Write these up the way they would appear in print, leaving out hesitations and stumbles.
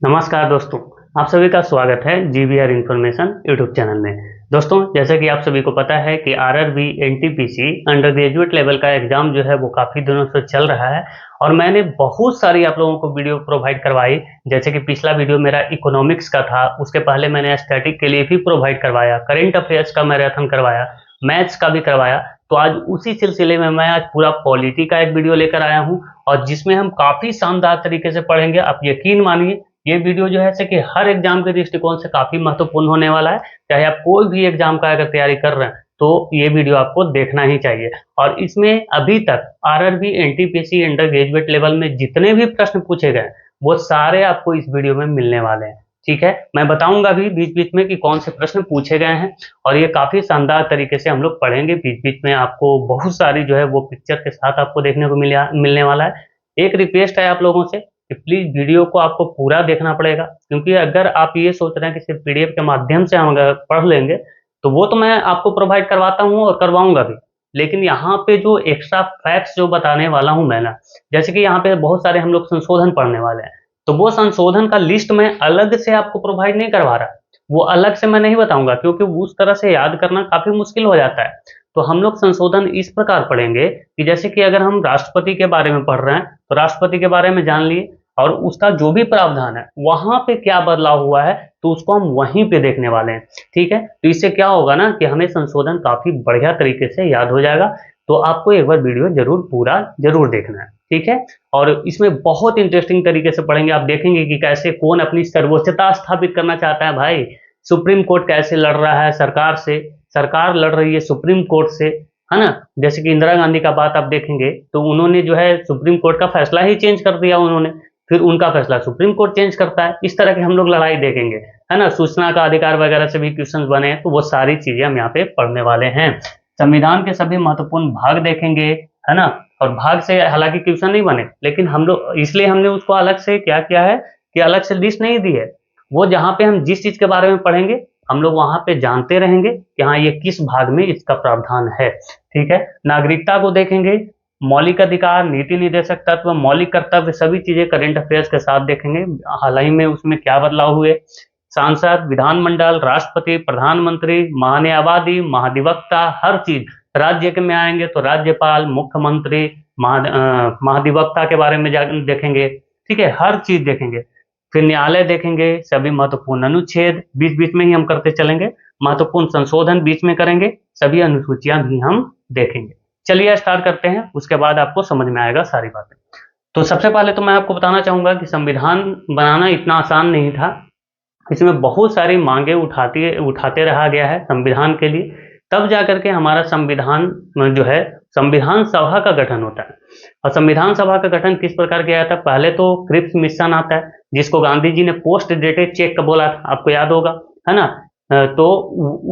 नमस्कार दोस्तों, आप सभी का स्वागत है जीबीआर इन्फॉर्मेशन यूट्यूब चैनल में। दोस्तों, जैसा कि आप सभी को पता है कि RRB NTPC under graduate level का एग्जाम जो है वो काफ़ी दिनों से चल रहा है और मैंने बहुत सारी आप लोगों को वीडियो प्रोवाइड करवाई। जैसे कि पिछला वीडियो मेरा इकोनॉमिक्स का था, उसके पहले मैंने स्टैटिक के लिए भी प्रोवाइड करवाया, करेंट अफेयर्स का मैराथन करवाया, मैथ्स का भी करवाया। तो आज उसी सिलसिले में मैं आज पूरा पॉलिटी का एक वीडियो लेकर आया हूँ और जिसमें हम काफ़ी शानदार तरीके से पढ़ेंगे। आप यकीन मानिए, ये वीडियो जो है कि हर एग्जाम के दृष्टिकोण से काफी महत्वपूर्ण होने वाला है। चाहे आप कोई भी एग्जाम का अगर तैयारी कर रहे हैं तो ये वीडियो आपको देखना ही चाहिए। और इसमें अभी तक RRB NTPC under graduate level में जितने भी प्रश्न पूछे गए वो सारे आपको इस वीडियो में मिलने वाले हैं। ठीक है, मैं बताऊंगा भी बीच बीच में कि कौन से प्रश्न पूछे गए हैं और ये काफी शानदार तरीके से हम लोग पढ़ेंगे। बीच बीच में आपको बहुत सारी जो है वो पिक्चर के साथ आपको देखने को मिलने वाला है। एक रिक्वेस्ट है आप लोगों से कि प्लीज वीडियो को आपको पूरा देखना पड़ेगा, क्योंकि अगर आप ये सोच रहे हैं कि सिर्फ पीडीएफ के माध्यम से हम अगर पढ़ लेंगे तो वो तो मैं आपको प्रोवाइड करवाता हूँ और करवाऊंगा भी, लेकिन यहाँ पे जो एक्स्ट्रा फैक्ट्स जो बताने वाला हूँ मैं ना, जैसे कि यहाँ पे बहुत सारे हम लोग संशोधन पढ़ने वाले हैं, तो वो संशोधन का लिस्ट मैं अलग से आपको प्रोवाइड नहीं करवा रहा, वो अलग से मैं नहीं बताऊंगा, क्योंकि उस तरह से याद करना काफी मुश्किल हो जाता है। तो हम लोग संशोधन इस प्रकार पढ़ेंगे कि जैसे कि अगर हम राष्ट्रपति के बारे में पढ़ रहे हैं तो राष्ट्रपति के बारे में जान लिए और उसका जो भी प्रावधान है वहां पे क्या बदलाव हुआ है तो उसको हम वहीं पे देखने वाले हैं। ठीक है, तो इससे क्या होगा ना कि हमें संशोधन काफी बढ़िया तरीके से याद हो जाएगा। तो आपको एक बार वीडियो जरूर देखना है। ठीक है, और इसमें बहुत इंटरेस्टिंग तरीके से पढ़ेंगे। आप देखेंगे कि कैसे कौन अपनी सर्वोच्चता स्थापित करना चाहता है। भाई, सुप्रीम कोर्ट कैसे लड़ रहा है सरकार से, सरकार लड़ रही है सुप्रीम कोर्ट से, है ना। जैसे कि इंदिरा गांधी का बात आप देखेंगे तो उन्होंने जो है सुप्रीम कोर्ट का फैसला ही चेंज कर दिया उन्होंने, फिर उनका फैसला सुप्रीम कोर्ट चेंज करता है। इस तरह की हम लोग लड़ाई देखेंगे, है ना। सूचना का अधिकार वगैरह से भी क्वेश्चंस बने हैं, तो वो सारी चीजें हम यहाँ पे पढ़ने वाले हैं। संविधान के सभी महत्वपूर्ण भाग देखेंगे, है ना। और भाग से हालांकि क्वेश्चन नहीं बने, लेकिन हम लोग इसलिए हमने उसको अलग से क्या किया है कि अलग से लिस्ट नहीं दी है। वो जहाँ पे हम जिस चीज के बारे में पढ़ेंगे हम लोग वहां पे जानते रहेंगे कि हाँ ये किस भाग में इसका प्रावधान है। ठीक है, नागरिकता को देखेंगे, मौलिक अधिकार, नीति निर्देशक तत्व, मौलिक कर्तव्य, सभी चीजें करंट अफेयर्स के साथ देखेंगे, हाल ही में उसमें क्या बदलाव हुए। सांसद, विधानमंडल, राष्ट्रपति, प्रधानमंत्री, महान्यायवादी, महाधिवक्ता, हर चीज। राज्य के में आएंगे तो राज्यपाल, मुख्यमंत्री, महाधिवक्ता के बारे में देखेंगे। ठीक है, हर चीज देखेंगे। फिर न्यायालय देखेंगे, सभी महत्वपूर्ण अनुच्छेद बीच बीच में ही हम करते चलेंगे, महत्वपूर्ण संशोधन बीच में करेंगे, सभी अनुसूचियां भी हम देखेंगे। चलिए स्टार्ट करते हैं, उसके बाद आपको समझ में आएगा सारी बातें। तो सबसे पहले तो मैं आपको बताना चाहूंगा कि संविधान बनाना इतना आसान नहीं था। इसमें बहुत सारी मांगे उठाते रहा गया है संविधान के लिए, तब जाकर के हमारा संविधान जो है संविधान सभा का गठन होता है। और संविधान सभा का गठन किस प्रकार किया जाता है? पहले तो क्रिप्स मिशन आता है, जिसको गांधी जी ने पोस्ट डेटेड चेक का बोला था, आपको याद होगा, है ना। तो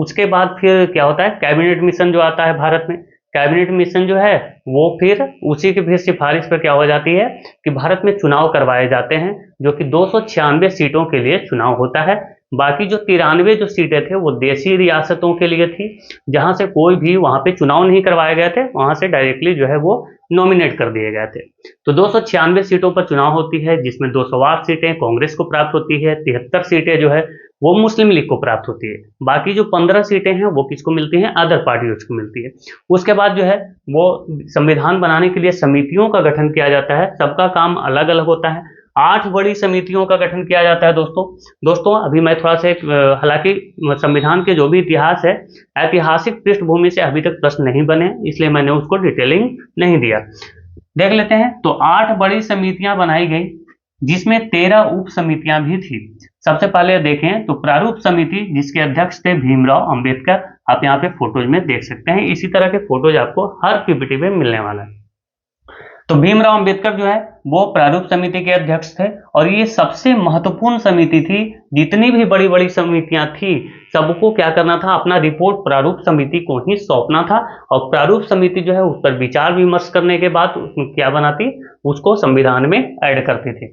उसके बाद फिर क्या होता है, कैबिनेट मिशन जो आता है भारत में। कैबिनेट मिशन जो है वो फिर उसी की फिर सिफारिश पर क्या हो जाती है कि भारत में चुनाव करवाए जाते हैं, जो कि 296 सीटों के लिए चुनाव होता है। बाकी जो 93 जो सीटें थे वो देशी रियासतों के लिए थी, जहां से कोई भी वहां पे चुनाव नहीं करवाए गए थे, वहां से डायरेक्टली जो है वो नॉमिनेट कर दिए गए थे। तो 296 सीटों पर चुनाव होती है, जिसमें 208 सीटें कांग्रेस को प्राप्त होती है, 73 सीटें जो है वो मुस्लिम लीग को प्राप्त होती है। बाकी जो 15 सीटें हैं वो किसको मिलती हैं? अदर पार्टीज को मिलती है। उसके बाद जो है वो संविधान बनाने के लिए समितियों का गठन किया जाता है, सबका काम अलग अलग होता है। 8 बड़ी समितियों का गठन किया जाता है। दोस्तों अभी मैं थोड़ा सा हालांकि संविधान के जो भी इतिहास है, ऐतिहासिक पृष्ठभूमि से अभी तक प्रश्न नहीं बने, इसलिए मैंने उसको डिटेलिंग नहीं दिया। देख लेते हैं। तो 8 बड़ी समितियां बनाई गई, जिसमें 13 उप समितियां भी थी। सबसे पहले देखें तो प्रारूप समिति, जिसके अध्यक्ष थे भीमराव अंबेडकर। आप यहाँ पे फोटोज में देख सकते हैं, इसी तरह के फोटोज आपको हर पीपीटी में मिलने वाला है। तो भीमराव अंबेडकर जो है वो प्रारूप समिति के अध्यक्ष थे और ये सबसे महत्वपूर्ण समिति थी। जितनी भी बड़ी बड़ी समितियां थी सबको क्या करना था, अपना रिपोर्ट प्रारूप समिति को ही सौंपना था। और प्रारूप समिति जो है उस पर विचार विमर्श करने के बाद क्या बनाती, उसको संविधान में ऐड करती थी।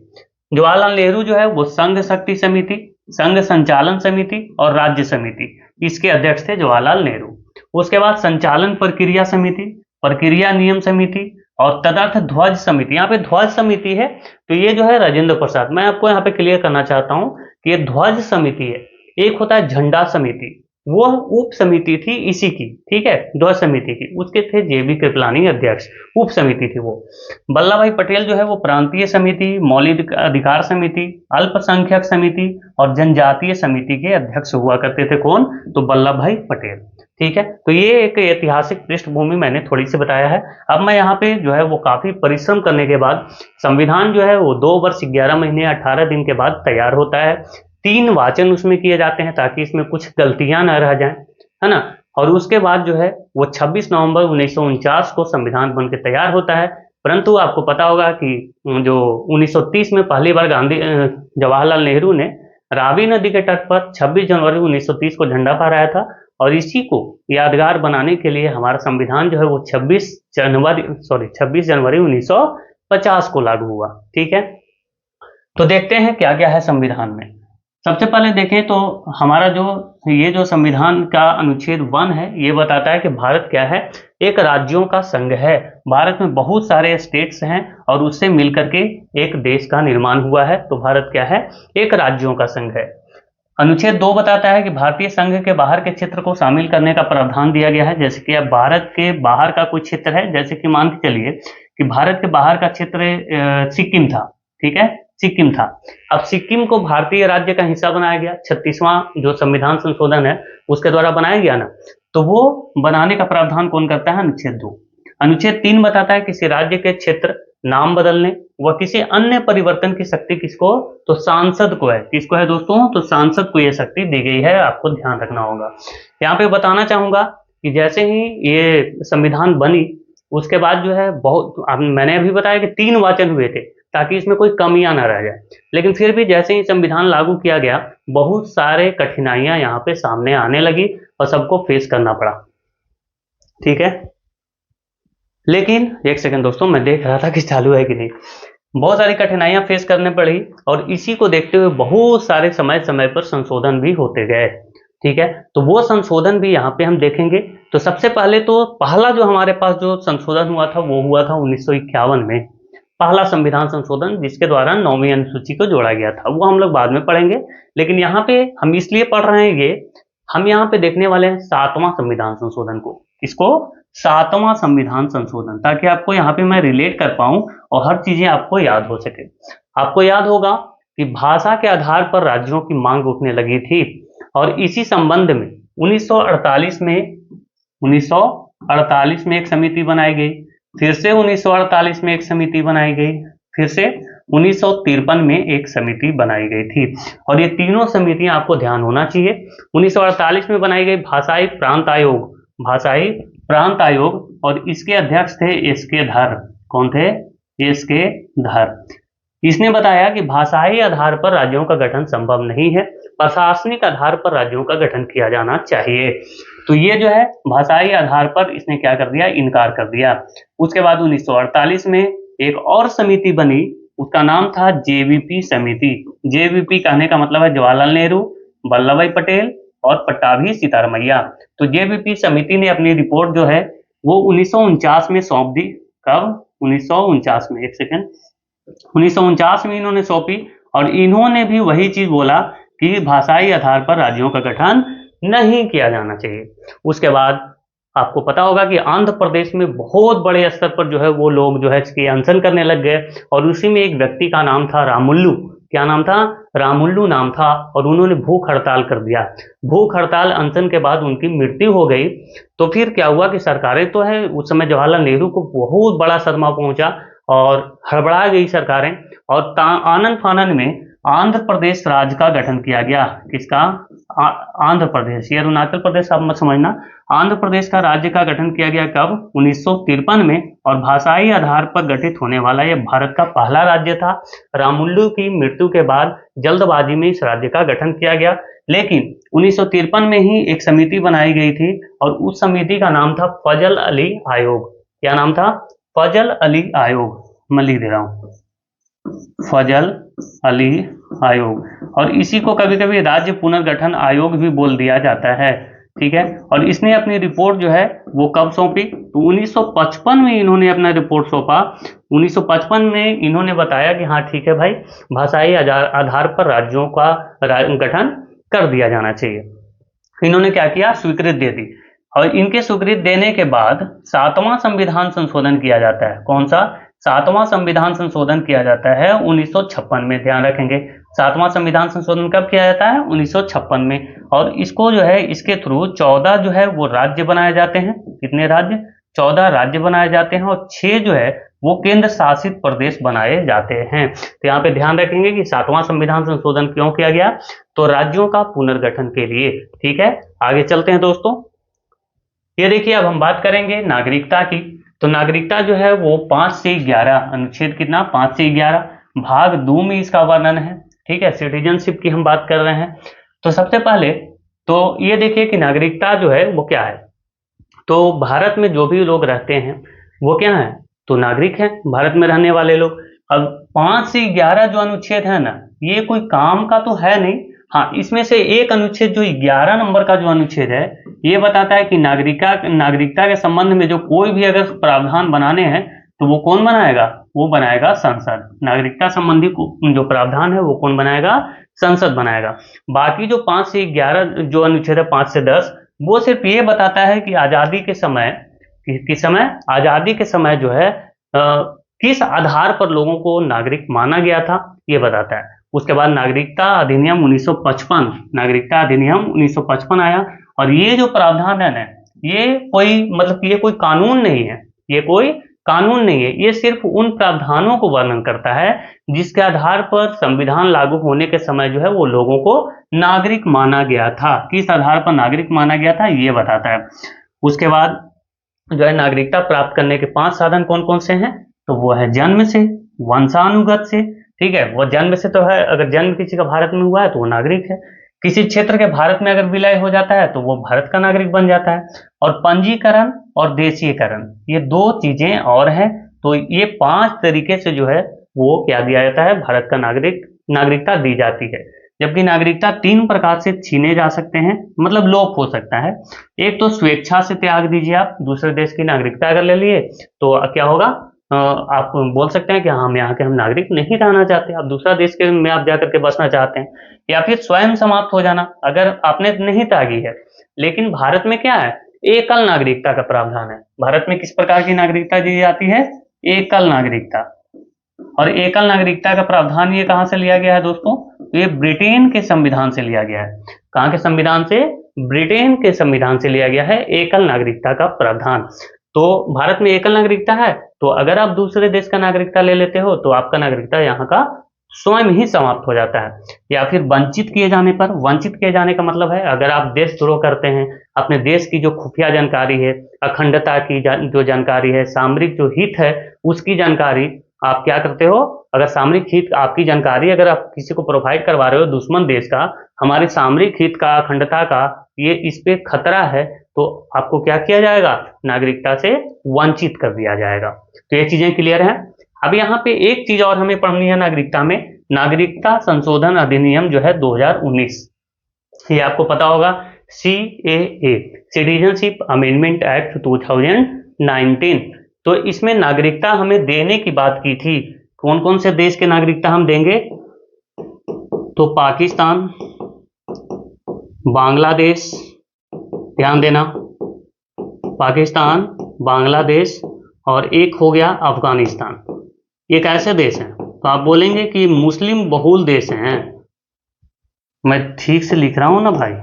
जवाहरलाल नेहरू जो है वो संघ शक्ति समिति, संघ संचालन समिति और राज्य समिति, इसके अध्यक्ष थे जवाहरलाल नेहरू। उसके बाद संचालन प्रक्रिया समिति, प्रक्रिया नियम समिति, और तदर्थ ध्वज समिति, यहाँ पे ध्वज समिति है तो ये जो है राजेंद्र प्रसाद। मैं आपको यहाँ पे क्लियर करना चाहता हूँ कि ये ध्वज समिति है। एक होता है झंडा समिति, वो उप समिति थी इसी की, ठीक है, ध्वज समिति की, उसके थे जेबी कृपलानी अध्यक्ष, उप समिति थी वो। वल्लभ भाई पटेल जो है वो प्रांतीय समिति, मौलिक अधिकार समिति, अल्पसंख्यक समिति और जनजातीय समिति के अध्यक्ष हुआ करते थे। कौन? तो वल्लभ भाई पटेल, ठीक है। तो ये एक ऐतिहासिक पृष्ठभूमि मैंने थोड़ी सी बताया है। अब मैं यहाँ पे जो है वो काफी परिश्रम करने के बाद संविधान जो है वो 2 वर्ष 11 महीने 18 दिन के बाद तैयार होता है। 3 वाचन उसमें किए जाते हैं ताकि इसमें कुछ गलतियां न रह जाएं, है ना। और उसके बाद जो है वो 26 नवंबर 1949 को संविधान बन के तैयार होता है। परंतु आपको पता होगा कि जो 1930 में पहली बार जवाहरलाल नेहरू ने रावी नदी के तट पर 26 जनवरी 1930 को झंडा फहराया था और इसी को यादगार बनाने के लिए हमारा संविधान जो है वो 26 जनवरी 1950 को लागू हुआ, ठीक है। तो देखते हैं क्या क्या है संविधान में। सबसे पहले देखें तो हमारा जो संविधान का अनुच्छेद 1 है ये बताता है कि भारत क्या है, एक राज्यों का संघ है। भारत में बहुत सारे स्टेट्स हैं और उससे मिलकर के एक देश का निर्माण हुआ है। तो भारत क्या है, एक राज्यों का संघ है। अनुच्छेद 2 बताता है कि भारतीय संघ के बाहर के क्षेत्र को शामिल करने का प्रावधान दिया गया है। जैसे कि अब भारत के बाहर का कोई क्षेत्र है, जैसे कि मान के चलिए कि भारत के बाहर का क्षेत्र सिक्किम था, ठीक है, सिक्किम था। अब सिक्किम को भारतीय राज्य का हिस्सा बनाया गया, 36वां जो संविधान संशोधन है उसके द्वारा बनाया गया ना, तो वो बनाने का प्रावधान कौन करता है? अनुच्छेद 2। अनुच्छेद 3 बताता है किसी राज्य के क्षेत्र नाम बदलने व किसी अन्य परिवर्तन की शक्ति किसको? तो सांसद को है। किसको है दोस्तों? तो सांसद को यह शक्ति दी गई है, आपको ध्यान रखना होगा। यहाँ पे बताना चाहूंगा कि जैसे ही ये संविधान बनी उसके बाद जो है मैंने अभी बताया कि 3 वाचन हुए थे ताकि इसमें कोई कमियां ना रह जाए, लेकिन फिर भी जैसे ही संविधान लागू किया गया बहुत सारे कठिनाइयां यहाँ पे सामने आने लगी और सबको फेस करना पड़ा, ठीक है। लेकिन एक सेकंड दोस्तों, मैं देख रहा था कि चालू है कि नहीं। बहुत सारी कठिनाइयां फेस करने पड़ी और इसी को देखते हुए बहुत सारे समय समय पर संशोधन भी होते गए, ठीक है। तो वो संशोधन भी यहाँ पे हम देखेंगे। तो सबसे पहले तो पहला जो हमारे पास जो संशोधन हुआ था वो हुआ था 1951 में, पहला संविधान संशोधन जिसके द्वारा 9वीं अनुसूची को जोड़ा गया था। वो हम लोग बाद में पढ़ेंगे, लेकिन यहाँ पे हम इसलिए पढ़ रहे हैं, ये हम यहाँ पे देखने वाले हैं 7वां संविधान संशोधन को। किसको? 7वां संविधान संशोधन, ताकि आपको यहाँ पे मैं रिलेट कर पाऊं और हर चीजें आपको याद हो सके। आपको याद होगा कि भाषा के आधार पर राज्यों की मांग उठने लगी थी और इसी संबंध में 1948 में एक समिति बनाई गई, फिर से 1948 में एक समिति बनाई गई, फिर से 1953 में एक समिति बनाई गई थी। और ये तीनों समितियां आपको ध्यान होना चाहिए। 1948 में बनाई गई भाषाई प्रांत आयोग और इसके अध्यक्ष थे एस.के. धर। कौन थे? एस.के. धर। इसने बताया कि भाषाई आधार पर राज्यों का गठन संभव नहीं है, प्रशासनिक आधार पर राज्यों का गठन किया जाना चाहिए। तो ये जो है भाषाई आधार पर इसने क्या कर दिया? इनकार कर दिया। उसके बाद 1948 में एक और समिति बनी, उसका नाम था जेवीपी समिति। जेवीपी कहने का मतलब है जवाहरलाल नेहरू, वल्लभ भाई पटेल और पट्टाभी सीतारमैया। तो जेवीपी समिति ने अपनी रिपोर्ट जो है वो 1949 में सौंप दी। कब? 1949 में, एक सेकेंड, 1949 में इन्होंने सौंपी और इन्होंने भी वही चीज बोला कि भाषाई आधार पर राज्यों का गठन नहीं किया जाना चाहिए। उसके बाद आपको पता होगा कि आंध्र प्रदेश में बहुत बड़े स्तर पर जो है वो लोग जो है इसकी अनशन करने लग गए और उसी में एक व्यक्ति का नाम था रामुल्लू। क्या नाम था? रामुल्लू नाम था। और उन्होंने भूख हड़ताल कर दिया। भूख हड़ताल अनशन के बाद उनकी मृत्यु हो गई। तो फिर क्या हुआ कि सरकारें तो है, उस समय जवाहरलाल नेहरू को बहुत बड़ा सदमा पहुंचा और हड़बड़ा गई सरकारें और आनन फानन में आंध्र प्रदेश राज्य का गठन किया गया। किसका? आंध्र प्रदेश। ये अरुणाचल प्रदेश आप मत समझना। आंध्र प्रदेश का राज्य का गठन किया गया कब? 1953 में। और भाषाई आधार पर गठित होने वाला यह भारत का पहला राज्य था। रामुल्लू की मृत्यु के बाद जल्दबाजी में इस राज्य का गठन किया गया, लेकिन 1953 में ही एक समिति बनाई गई थी और उस समिति का नाम था फजल अली आयोग। क्या नाम था? फजल अली आयोग। मैं लिख दे रहा हूं, फजल अली आयोग। और इसी को कभी कभी राज्य पुनर्गठन आयोग भी बोल दिया जाता है। ठीक है। और इसने अपनी रिपोर्ट जो है वो कब सौंपी, तो 1955 में इन्होंने अपना रिपोर्ट सौंपा। 1955 में इन्होंने बताया कि हाँ ठीक है भाई, भाषाई आधार पर राज्यों का गठन कर दिया जाना चाहिए। इन्होंने क्या किया, स्वीकृति दे दी। और इनके स्वीकृति देने के बाद 7वां संविधान संशोधन किया जाता है। कौन सा, 7वां संविधान संशोधन किया जाता है 1956 में। ध्यान रखेंगे, 7वां संविधान संशोधन कब किया जाता है, 1956 में। और इसको जो है, इसके थ्रू 14 जो है वो राज्य बनाए जाते हैं। कितने राज्य, 14 राज्य बनाए जाते हैं, और 6 जो है वो केंद्र शासित प्रदेश बनाए जाते हैं। तो यहाँ पे ध्यान रखेंगे कि 7वां संविधान संशोधन क्यों किया गया, तो राज्यों का पुनर्गठन के लिए। ठीक है, आगे चलते हैं दोस्तों। ये देखिए, अब हम बात करेंगे नागरिकता की। तो नागरिकता जो है वो 5 से 11, अनुच्छेद कितना, 5 से 11, भाग 2 में इसका वर्णन है। ठीक है, सिटीजनशिप की हम बात कर रहे हैं। तो सबसे पहले तो ये देखिए कि नागरिकता जो है वो क्या है। तो भारत में जो भी लोग रहते हैं वो क्या है, तो नागरिक हैं, भारत में रहने वाले लोग। अब 5 से 11 जो अनुच्छेद है ना, ये कोई काम का तो है नहीं। हाँ, इसमें से एक अनुच्छेद जो 11 नंबर का जो अनुच्छेद है, ये बताता है कि नागरिकता के संबंध में जो कोई भी अगर प्रावधान बनाने हैं तो वो कौन बनाएगा, वो बनाएगा संसद। नागरिकता संबंधी जो प्रावधान है वो कौन बनाएगा, संसद बनाएगा। बाकी जो 5 से 11 जो अनुच्छेद है, 5 से 10, वो सिर्फ ये बताता है कि आजादी के समय, किस समय, आजादी के समय जो है किस आधार पर लोगों को नागरिक माना गया था, ये बताता है। उसके बाद नागरिकता अधिनियम 1955, नागरिकता अधिनियम 1955 आया। और ये जो प्रावधान है ना, ये कोई मतलब ये कोई कानून नहीं है, ये कोई कानून नहीं है, ये सिर्फ उन प्रावधानों को वर्णन करता है जिसके आधार पर संविधान लागू होने के समय जो है वो लोगों को नागरिक माना गया था। किस आधार पर नागरिक माना गया था, ये बताता है। उसके बाद जो है नागरिकता प्राप्त करने के 5 साधन कौन कौन से हैं, तो वो है जन्म से, वंशानुगत से। ठीक है, वो जन्म से तो है, अगर जन्म किसी का भारत में हुआ है तो वो नागरिक है। किसी क्षेत्र के भारत में अगर विलय हो जाता है तो वो भारत का नागरिक बन जाता है। और पंजीकरण और देशीयकरण, ये 2 चीजें और हैं। तो ये 5 तरीके से जो है वो क्या दिया जाता है, भारत का नागरिकता दी जाती है। जबकि नागरिकता 3 प्रकार से छीने जा सकते हैं, मतलब लोप हो सकता है। एक तो स्वेच्छा से त्याग दीजिए, आप दूसरे देश की नागरिकता अगर ले लिए तो क्या होगा, आप बोल सकते हैं कि हम यहाँ के हम नागरिक नहीं रहना चाहते, आप दूसरा देश के में आप जाकर के बसना चाहते हैं। या फिर स्वयं समाप्त हो जाना, अगर आपने नहीं त्यागी है। लेकिन भारत में क्या है, एकल नागरिकता का प्रावधान है। भारत में किस प्रकार की नागरिकता दी जाती है, एकल नागरिकता। और एकल नागरिकता का प्रावधान ये कहां से लिया गया है दोस्तों, ये ब्रिटेन के संविधान से लिया गया है। कहां के संविधान से, ब्रिटेन के संविधान से लिया गया है एकल नागरिकता का प्रावधान। तो भारत में एकल नागरिकता है, तो अगर आप दूसरे देश का नागरिकता ले लेते हो तो आपका नागरिकता यहाँ का स्वयं ही समाप्त हो जाता है। या फिर वंचित किए जाने पर, वंचित किए जाने का मतलब है अगर आप देशद्रोह करते हैं, अपने देश की जो खुफिया जानकारी है, अखंडता की जो जानकारी है, सामरिक जो हित है उसकी जानकारी आप क्या करते हो, अगर सामरिक हित आपकी जानकारी अगर आप किसी को प्रोवाइड करवा रहे हो दुश्मन देश का, हमारे सामरिक हित का, अखंडता का ये इस पे खतरा है, तो आपको क्या किया जाएगा, नागरिकता से वंचित कर दिया जाएगा। तो ये चीजें क्लियर हैं। अब यहाँ पे एक चीज और हमें पढ़नी है नागरिकता में, नागरिकता संशोधन अधिनियम जो है 2019, ये आपको पता होगा, CAA, सिटीजनशिप अमेंडमेंट एक्ट 2019। तो इसमें नागरिकता हमें देने की बात की थी। कौन कौन से देश के नागरिकता हम देंगे, तो पाकिस्तान, बांग्लादेश, ध्यान देना, पाकिस्तान, बांग्लादेश, और एक हो गया अफगानिस्तान। ये कैसे देश हैं, तो आप बोलेंगे कि मुस्लिम बहुल देश हैं। मैं ठीक से लिख रहा हूं ना भाई,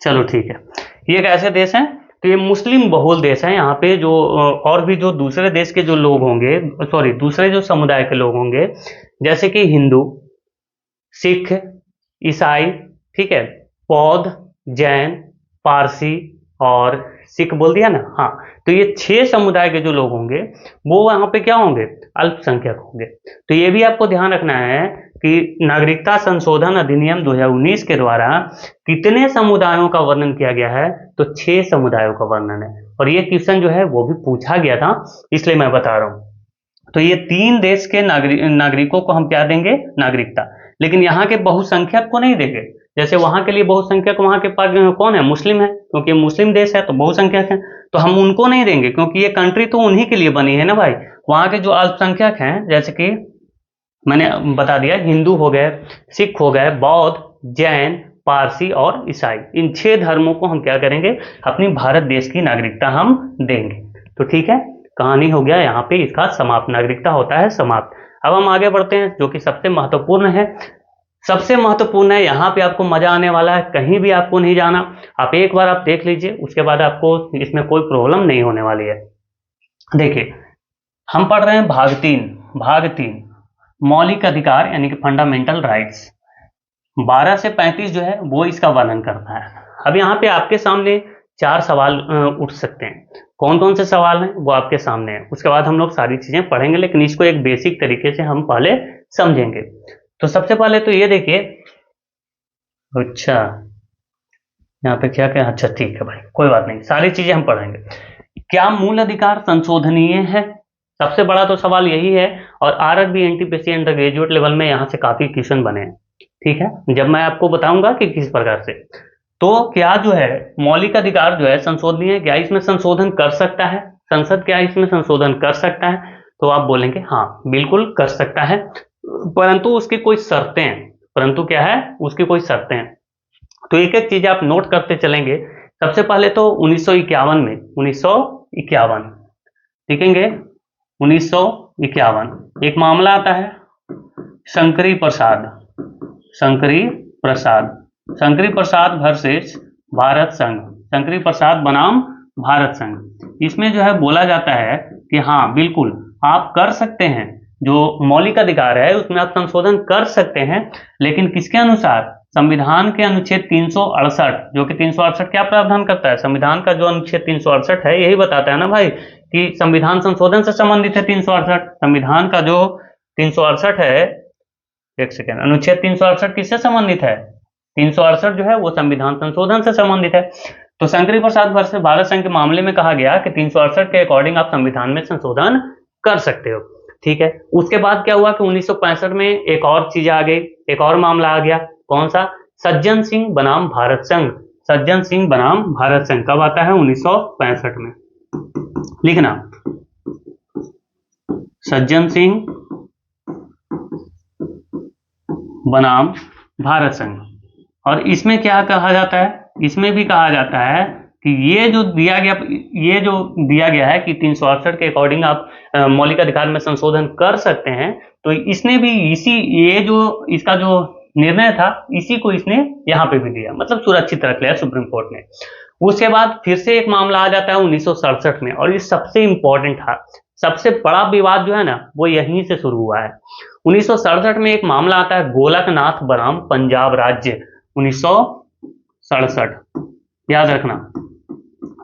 चलो ठीक है। ये कैसे देश हैं, तो ये मुस्लिम बहुल देश हैं। यहाँ पे जो और भी जो दूसरे देश के जो लोग होंगे, सॉरी दूसरे जो समुदाय के लोग होंगे, जैसे कि हिंदू, सिख, ईसाई, ठीक है, बौद्ध, जैन, पारसी और सिख बोल दिया ना, हाँ। तो ये 6 समुदाय के जो लोग होंगे वो वहां पे क्या होंगे, अल्पसंख्यक होंगे। तो ये भी आपको ध्यान रखना है कि नागरिकता संशोधन अधिनियम 2019 के द्वारा कितने समुदायों का वर्णन किया गया है, तो 6 समुदायों का वर्णन है। और ये क्वेश्चन जो है वो भी पूछा गया था, इसलिए मैं बता रहा हूं। तो ये 3 देश के नागरिकों को हम क्या देंगे, नागरिकता। लेकिन यहाँ के बहुसंख्यक को नहीं देंगे। जैसे वहां के लिए बहुसंख्यक वहां के पास कौन है, मुस्लिम है, क्योंकि मुस्लिम देश है तो बहुसंख्यक है, तो हम उनको नहीं देंगे क्योंकि ये कंट्री तो उन्हीं के लिए बनी है ना भाई। वहां के जो अल्पसंख्यक हैं, जैसे कि मैंने बता दिया, हिंदू हो गए, सिख हो गए, बौद्ध, जैन, पारसी और ईसाई, इन 6 धर्मों को हम क्या करेंगे, अपनी भारत देश की नागरिकता हम देंगे। तो ठीक है, कहानी हो गया यहाँ पे इसका समाप्त, नागरिकता होता है समाप्त। अब हम आगे बढ़ते हैं जो कि सबसे महत्वपूर्ण है। सबसे महत्वपूर्ण है, यहाँ पे आपको मजा आने वाला है, कहीं भी आपको नहीं जाना, आप एक बार आप देख लीजिए, उसके बाद आपको इसमें कोई प्रॉब्लम नहीं होने वाली है। देखिए, हम पढ़ रहे हैं भाग 3 मौलिक अधिकार यानी कि फंडामेंटल राइट्स। 12 से 35 जो है वो इसका वर्णन करता है। अब यहाँ पे आपके सामने 4 सवाल उठ सकते हैं। कौन कौन से सवाल हैं वो आपके सामने हैं, उसके बाद हम लोग सारी चीजें पढ़ेंगे, लेकिन इसको एक बेसिक तरीके से हम पहले समझेंगे। तो सबसे पहले तो ये देखिए, अच्छा यहाँ पे क्या क्या, अच्छा ठीक है भाई, कोई बात नहीं, सारी चीजें हम पढ़ेंगे। क्या मूल अधिकार संशोधनीय है? सबसे बड़ा तो सवाल यही है, और RRB NTPC under graduate level में यहाँ से काफी क्वेश्चन बने हैं। ठीक है, जब मैं आपको बताऊंगा कि किस प्रकार से, तो क्या जो है मौलिक अधिकार जो है संशोधनीय, क्या इसमें संशोधन कर सकता है संसद, क्या इसमें संशोधन कर सकता है? तो आप बोलेंगे हाँ बिल्कुल कर सकता है, परंतु उसकी कोई शर्तें हैं। परंतु क्या है, उसकी कोई शर्तें हैं। तो एक एक चीज आप नोट करते चलेंगे। सबसे पहले तो 1951 में, 1951 देखेंगे, 1951 एक मामला आता है, शंकरी प्रसाद, शंकरी प्रसाद, शंकरी प्रसाद वर्सेस भारत संघ, शंकरी प्रसाद बनाम भारत संघ। इसमें जो है बोला जाता है कि हाँ बिल्कुल आप कर सकते हैं, जो मौलिक अधिकार है उसमें आप संशोधन कर सकते हैं, लेकिन किसके अनुसार? संविधान के अनुच्छेद 368, जो कि 368 क्या प्रावधान करता है? संविधान का जो अनुच्छेद 368 है यही बताता है ना भाई कि संविधान संशोधन से संबंधित है। 368 संविधान का जो 368 है, एक सेकेंड, अनुच्छेद 368 किससे संबंधित है? 368 जो है वो संविधान संशोधन से संबंधित है। तो शंकरी प्रसाद वर्सेस भारत संघ के मामले में कहा गया कि 368 के अकॉर्डिंग आप संविधान में संशोधन कर सकते हो। ठीक है, उसके बाद क्या हुआ कि 1965 में एक और चीज आ गई, एक और मामला आ गया, कौन सा? सज्जन सिंह बनाम भारत संघ, सज्जन सिंह बनाम भारत संघ कब आता है? 1965 में। लिखना, सज्जन सिंह बनाम भारत संघ। और इसमें क्या कहा जाता है? इसमें भी कहा जाता है कि ये जो दिया गया है कि 368 के अकॉर्डिंग आप मौलिक अधिकार में संशोधन कर सकते हैं, तो इसने भी ये जो इसका जो निर्णय था इसी को इसने यहाँ पे भी दिया, मतलब सुरक्षित रख लिया सुप्रीम कोर्ट ने। उसके बाद फिर से एक मामला आ जाता है 1967 में, और ये सबसे इंपॉर्टेंट था, सबसे बड़ा विवाद जो है ना वो यहीं से शुरू हुआ है। 1967 में एक मामला आता है गोलकनाथ बनाम पंजाब राज्य, 1967, याद रखना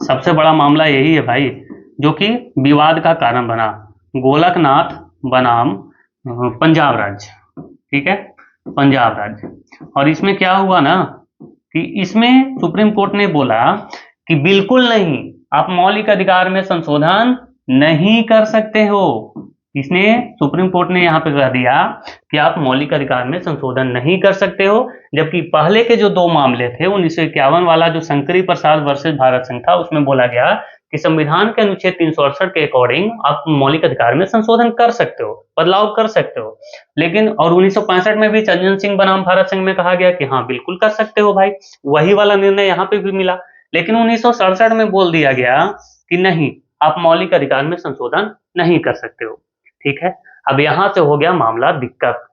सबसे बड़ा मामला यही है भाई जो कि विवाद का कारण बना, गोलकनाथ बनाम पंजाब राज्य। ठीक है, पंजाब राज्य। और इसमें क्या हुआ ना कि इसमें सुप्रीम कोर्ट ने बोला कि बिल्कुल नहीं, आप मौलिक अधिकार में संशोधन नहीं कर सकते हो। इसने सुप्रीम कोर्ट ने यहां पे कह दिया कि आप मौलिक अधिकार में संशोधन नहीं कर सकते हो, जबकि पहले के जो 2 मामले थे, 1951 वाला जो शंकरी प्रसाद वर्सेस भारत संघ था, उसमें बोला गया कि संविधान के अनुच्छेद 368 के अकॉर्डिंग आप मौलिक अधिकार में संशोधन कर सकते हो, बदलाव कर सकते हो। लेकिन और 1965 में भी सज्जन सिंह बनाम भारत संघ में कहा गया कि हाँ बिल्कुल कर सकते हो भाई, वही वाला निर्णय यहाँ पे भी मिला। लेकिन 1967 में बोल दिया गया कि नहीं, आप मौलिक अधिकार में संशोधन नहीं कर सकते हो। ठीक है, अब यहां से हो गया मामला दिक्कत।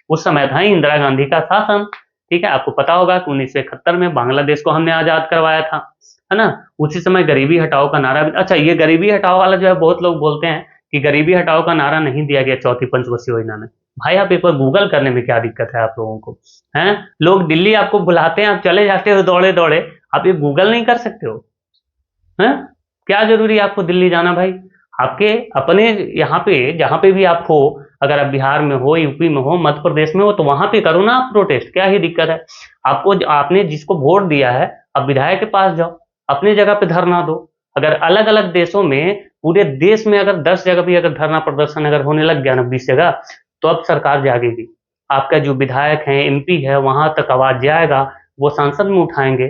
उस समय था इंदिरा गांधी का शासन। ठीक है, आपको पता होगा कि 1971 में बांग्लादेश को हमने आजाद करवाया था, है ना। उसी समय गरीबी हटाओ का नारा भी, अच्छा ये गरीबी हटाओ वाला जो है बहुत लोग बोलते हैं कि गरीबी हटाओ का नारा नहीं दिया गया चौथी पंचवर्षीय योजना में। भाई आप एक बार गूगल करने में क्या दिक्कत है आप लोगों को? हैं, लोग दिल्ली आपको बुलाते हैं, आप चले जाते हो दौड़े दौड़े, आप ये गूगल नहीं कर सकते हो? हैं, क्या जरूरी है आपको दिल्ली जाना भाई? आपके अपने यहाँ पे जहाँ पे भी आप हो, अगर आप बिहार में हो, यूपी में हो, मध्य प्रदेश में हो, तो वहां पे करो ना आप प्रोटेस्ट, क्या ही दिक्कत है आपको? आपने जिसको वोट दिया है आप विधायक के पास जाओ, अपनी जगह पे धरना दो। अगर अलग अलग देशों में, पूरे देश में अगर 10 जगह भी अगर धरना प्रदर्शन अगर होने लग गया ना, 20 जगह, तो अब सरकार जागेगी, आपका जो विधायक है, एमपी है, वहां तक आवाज जाएगा, वो संसद में उठाएंगे।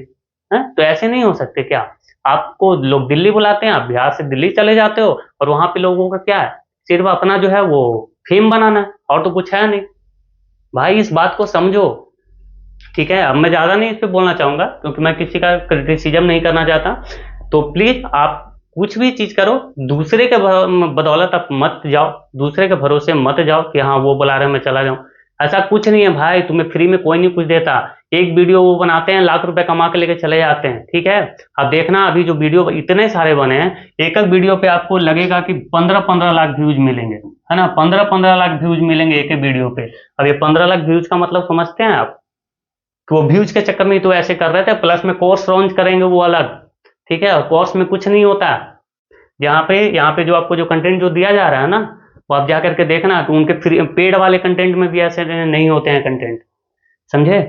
हैं? तो ऐसे नहीं हो सकते क्या? आपको लोग दिल्ली बुलाते हैं, आप बिहार से दिल्ली चले जाते हो, और वहां पे लोगों का क्या है, सिर्फ अपना जो है वो फेम बनाना है, और तो कुछ है नहीं। भाई इस बात को समझो, ठीक है? अब मैं ज्यादा नहीं इस पे बोलना चाहूंगा, क्योंकि मैं किसी का क्रिटिसिज्म नहीं करना चाहता। तो प्लीज आप कुछ भी चीज करो, दूसरे के बदौलत आप मत जाओ, दूसरे के भरोसे मत जाओ कि हाँ वो बुला रहे हैं मैं चला जाऊं। ऐसा कुछ नहीं है भाई, तुम्हें फ्री में कोई नहीं कुछ देता। एक वीडियो वो बनाते हैं, लाख रुपए कमा के लेके चले जाते हैं, ठीक है? अब देखना अभी जो वीडियो इतने सारे बने हैं, एक एक वीडियो पे आपको लगेगा कि 15-15 लाख व्यूज मिलेंगे, है ना? 15-15 लाख व्यूज मिलेंगे एक एक वीडियो पे। अब ये 15 लाख व्यूज का मतलब समझते हैं आप? कि वो व्यूज के चक्कर में ही तो ऐसे कर रहे थे, प्लस में कोर्स लॉन्च करेंगे वो अलग, ठीक है? और कोर्स में कुछ नहीं होता। यहाँ पे जो आपको जो कंटेंट जो दिया जा रहा है ना, वो आप जा करके देखना कि उनके फ्री पेड वाले कंटेंट में भी ऐसे नहीं होते हैं कंटेंट, समझे?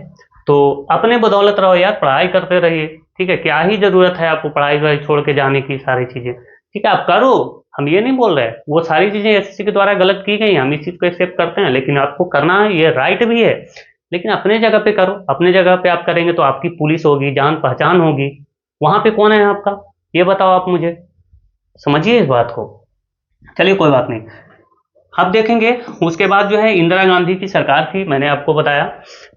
तो अपने बदौलत रहो यार, पढ़ाई करते रहिए, ठीक है? क्या ही जरूरत है आपको पढ़ाई वढ़ाई छोड़ के जाने की, सारी चीजें ठीक है आप करो। हम ये नहीं बोल रहे, वो सारी चीजें एसएससी के द्वारा गलत की गई, हम इस चीज को एक्सेप्ट करते हैं, लेकिन आपको करना ये राइट भी है, लेकिन अपने जगह पे करो। अपने जगह पे आप करेंगे तो आपकी पुलिस होगी, जान पहचान होगी। वहां पे कौन है आपका, ये बताओ आप मुझे, समझिए इस बात को। चलिए कोई बात नहीं, अब देखेंगे। उसके बाद जो है इंदिरा गांधी की सरकार थी, मैंने आपको बताया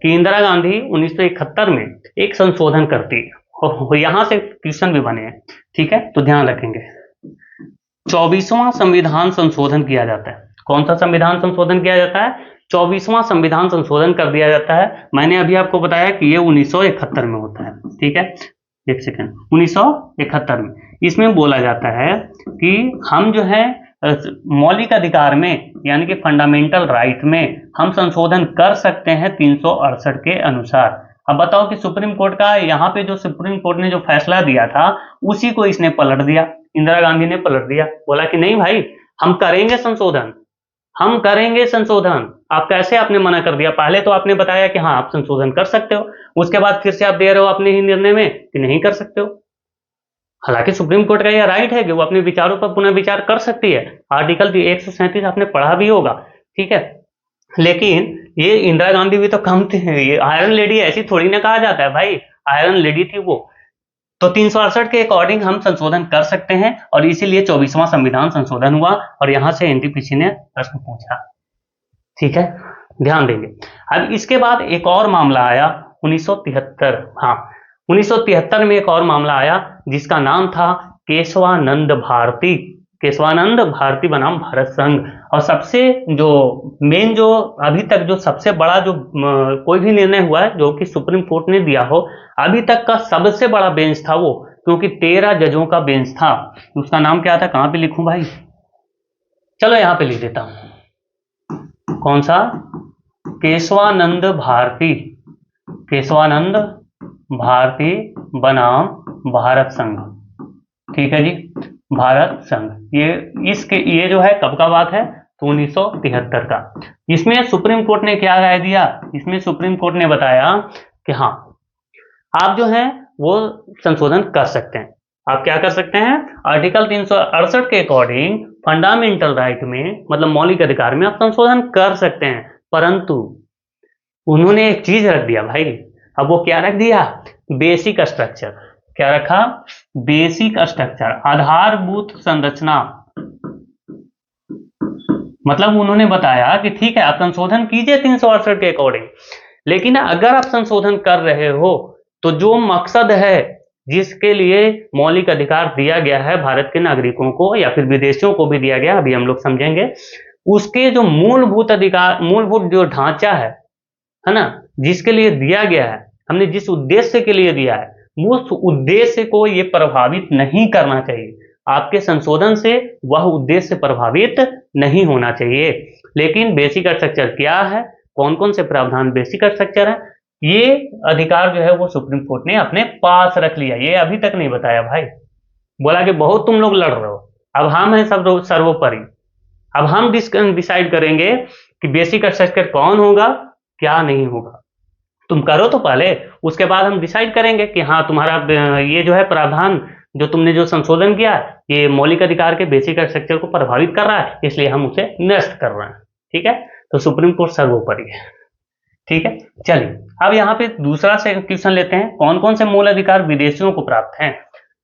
कि इंदिरा गांधी 1971 में एक संशोधन करती है, और यहां से क्वेश्चन भी बने हैं, ठीक है? तो ध्यान रखेंगे, 24वां संविधान संशोधन किया जाता है। कौन सा संविधान संशोधन किया जाता है? 24वां संविधान संशोधन कर दिया जाता है। मैंने अभी आपको बताया कि ये 1971 में होता है, ठीक है? एक सेकेंड, 1971 में इसमेमें बोला जाता है कि हम जो है मौलिक अधिकार में, यानी कि फंडामेंटल राइट में हम संशोधन कर सकते हैं 368 के अनुसार। अब बताओ कि सुप्रीम कोर्ट का यहाँ पे जो सुप्रीम कोर्ट ने जो फैसला दिया था, उसी को इसने पलट दिया, इंदिरा गांधी ने पलट दिया। बोला कि नहीं भाई, हम करेंगे संशोधन, हम करेंगे संशोधन। आप कैसे, आपने मना कर दिया? पहले तो आपने बताया कि हाँ आप संशोधन कर सकते हो, उसके बाद फिर से आप दे रहे हो अपने ही निर्णय में कि नहीं कर सकते हो। हालांकि सुप्रीम कोर्ट का यह राइट है कि वो अपने विचारों पर पुनः विचार कर सकती है, आर्टिकल 137 आपने पढ़ा भी होगा, ठीक है? लेकिन ये इंदिरा गांधी भी तो कम थी, ये आयरन लेडी ऐसी थोड़ी ना कहा जाता है भाई, आयरन लेडी थी वो। तो 368 के अकॉर्डिंग हम संशोधन कर सकते हैं, और इसीलिए 24वां संविधान संशोधन हुआ, और यहां से एनटीपीसी ने प्रश्न पूछा, ठीक है? ध्यान देंगे। अब इसके बाद एक और मामला आया 1973, हाँ 1973 में एक और मामला आया जिसका नाम था केशवानंद भारती। केशवानंद भारती बनाम भारत संघ। और सबसे जो मेन, जो अभी तक जो सबसे बड़ा जो कोई भी निर्णय हुआ है जो कि सुप्रीम कोर्ट ने दिया हो, अभी तक का सबसे बड़ा बेंच था वो, क्योंकि 13 जजों का बेंच था। उसका नाम क्या था, कहां पे लिखूं भाई? चलो यहां पे लिख देता हूं। कौन सा? केशवानंद भारती। केशवानंद भारती बनाम भारत संघ, ठीक है जी, भारत संघ। ये जो है कब का बात है? तो 1973 का। इसमें सुप्रीम कोर्ट ने क्या राय दिया? इसमें सुप्रीम कोर्ट ने बताया कि हाँ आप जो है वो संशोधन कर सकते हैं। आप क्या कर सकते हैं? आर्टिकल 368 के अकॉर्डिंग फंडामेंटल राइट में, मतलब मौलिक अधिकार में आप संशोधन कर सकते हैं, परंतु उन्होंने एक चीज रख दिया भाई। अब वो क्या रख दिया? Basic structure. क्या रखा? बेसिक स्ट्रक्चर, आधारभूत संरचना। मतलब उन्होंने बताया कि ठीक है आप संशोधन कीजिए 368 के अकॉर्डिंग, लेकिन अगर आप संशोधन कर रहे हो तो जो मकसद है जिसके लिए मौलिक अधिकार दिया गया है भारत के नागरिकों को या फिर विदेशियों को भी दिया गया, अभी हम लोग समझेंगे, उसके जो मूलभूत अधिकार, मूलभूत जो ढांचा है ना, जिसके लिए दिया गया है, हमने जिस उद्देश्य के लिए दिया है, उस उद्देश्य को ये प्रभावित नहीं करना चाहिए। आपके संशोधन से वह उद्देश्य प्रभावित नहीं होना चाहिए। लेकिन बेसिक स्ट्रक्चर क्या है, कौन कौन से प्रावधान बेसिक स्ट्रक्चर है, ये अधिकार जो है वो सुप्रीम कोर्ट ने अपने पास रख लिया। ये अभी तक नहीं बताया भाई। बोला कि बहुत तुम लोग लड़ रहे हो, अब हम हैं सब सर्वोपरि, अब हम डिसाइड करेंगे कि बेसिक स्ट्रक्चर कौन होगा क्या नहीं होगा। तुम करो तो पहले, उसके बाद हम डिसाइड करेंगे कि हाँ तुम्हारा ये जो है प्रावधान जो तुमने जो संशोधन किया ये मौलिक अधिकार के बेसिक स्ट्रक्चर को प्रभावित कर रहा है, इसलिए हम उसे निरस्त कर रहे हैं, ठीक है? तो सुप्रीम कोर्ट सर्वोपरि है। ठीक है, चलिए अब यहाँ पे दूसरा से क्वेश्चन लेते हैं, कौन कौन से मूल अधिकार विदेशियों को प्राप्त हैं।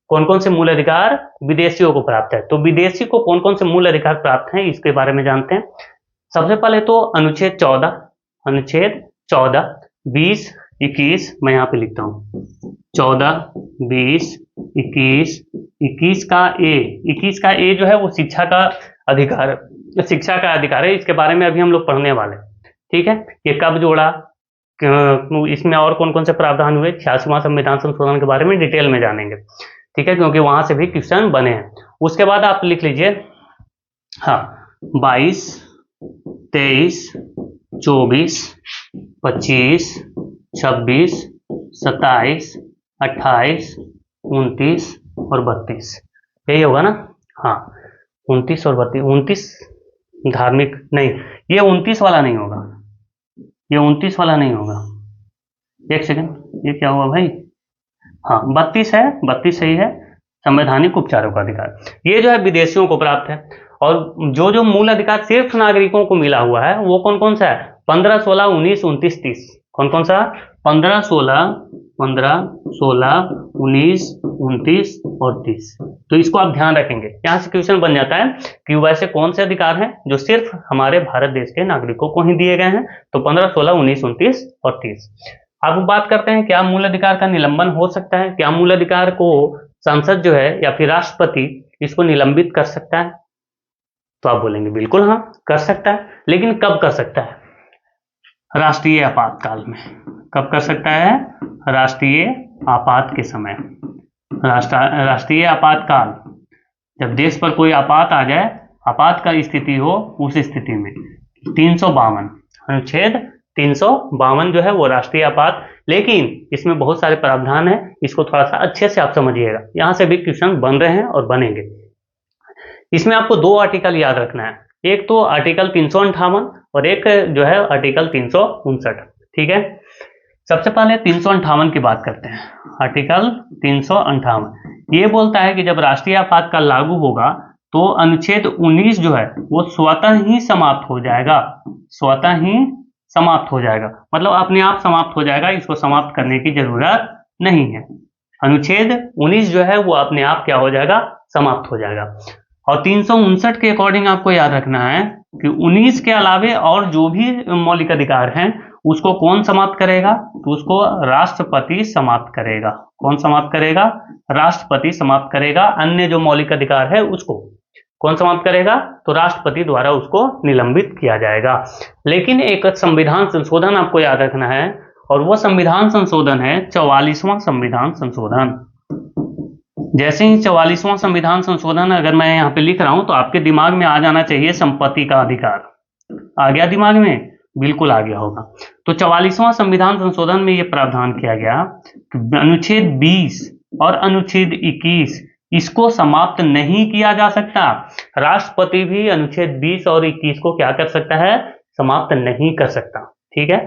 कौन कौन से मूल अधिकार विदेशियों को प्राप्त है, तो विदेशी को कौन कौन से मूल अधिकार प्राप्त हैं इसके बारे में जानते हैं। सबसे पहले तो अनुच्छेद 14, 20, 21, मैं यहाँ पे लिखता हूँ 14, 20, 21 का ए जो है वो शिक्षा का अधिकार है। इसके बारे में अभी हम लोग पढ़ने वाले हैं, ठीक है। ये कब जोड़ा, इसमें और कौन कौन से प्रावधान हुए, 86वां संविधान संशोधन के बारे में डिटेल में जानेंगे, ठीक है, क्योंकि वहां से भी क्वेश्चन बने हैं। उसके बाद आप लिख लीजिए, हाँ, 22, 23, 24, 25, 26, 27, 28, 29 और 32, यही होगा ना। हाँ, 29 और 32, 29 धार्मिक नहीं, ये 29 वाला नहीं होगा, ये 29 वाला नहीं होगा, एक सेकंड, ये क्या हुआ भाई, हाँ 32 है, 32 सही है, संवैधानिक उपचारों का अधिकार, ये जो है विदेशियों को प्राप्त है। और जो जो मूल अधिकार सिर्फ नागरिकों को मिला हुआ है वो कौन कौन सा है, 15, 16, 19, 29, 30, कौन कौन सा, 15, 16, 19, 29 और 30। तो इसको आप ध्यान रखेंगे, यहां से क्वेश्चन बन जाता है कि वैसे कौन से अधिकार हैं जो सिर्फ हमारे भारत देश के नागरिकों को ही दिए गए हैं, तो 15, 16, 19, 29 और 30। अब बात करते हैं क्या मूल अधिकार का निलंबन हो सकता है, क्या मूल अधिकार को संसद जो है या फिर राष्ट्रपति इसको निलंबित कर सकता है, तो आप बोलेंगे बिल्कुल हाँ कर सकता है, लेकिन कब कर सकता है, राष्ट्रीय आपातकाल में। कब कर सकता है, राष्ट्रीय आपात के समय, राष्ट्रीय आपातकाल, जब देश पर कोई आपात आ जाए, आपात का स्थिति हो, उस स्थिति में 352 अनुच्छेद 352 जो है वो राष्ट्रीय आपात, लेकिन इसमें बहुत सारे प्रावधान है, इसको थोड़ा सा अच्छे से आप समझिएगा, यहां से भी क्वेश्चन बन रहे हैं और बनेंगे। इसमें आपको दो आर्टिकल याद रखना है, एक तो आर्टिकल 358 और एक जो है आर्टिकल 359, ठीक है। सबसे पहले 358 की बात करते हैं। आर्टिकल 358 ये बोलता है कि जब राष्ट्रीय आपातकाल लागू होगा तो अनुच्छेद 19 जो है वो स्वतः ही समाप्त हो जाएगा, स्वतः ही समाप्त हो जाएगा, मतलब अपने आप समाप्त हो जाएगा, इसको समाप्त करने की जरूरत नहीं है। अनुच्छेद 19 जो है वो अपने आप क्या हो जाएगा, समाप्त हो जाएगा। और 359 के अकॉर्डिंग आपको याद रखना है कि 19 के अलावे और जो भी मौलिक अधिकार हैं उसको कौन समाप्त करेगा, तो उसको राष्ट्रपति समाप्त करेगा। कौन समाप्त करेगा, राष्ट्रपति समाप्त करेगा। अन्य जो मौलिक अधिकार है उसको कौन समाप्त करेगा, तो राष्ट्रपति द्वारा उसको निलंबित किया जाएगा। लेकिन एक संविधान संशोधन आपको याद रखना है, और वो संविधान संशोधन है 44वां संविधान संशोधन। जैसे ही 44वां संविधान संशोधन अगर मैं यहाँ पे लिख रहा हूं तो आपके दिमाग में आ जाना चाहिए संपत्ति का अधिकार। आ गया दिमाग में, बिल्कुल आ गया होगा। तो 44वां संविधान संशोधन में ये प्रावधान किया गया कि अनुच्छेद 20 और अनुच्छेद 21 इसको समाप्त नहीं किया जा सकता। राष्ट्रपति भी अनुच्छेद 20 और 21 को क्या कर सकता है, समाप्त नहीं कर सकता, ठीक है।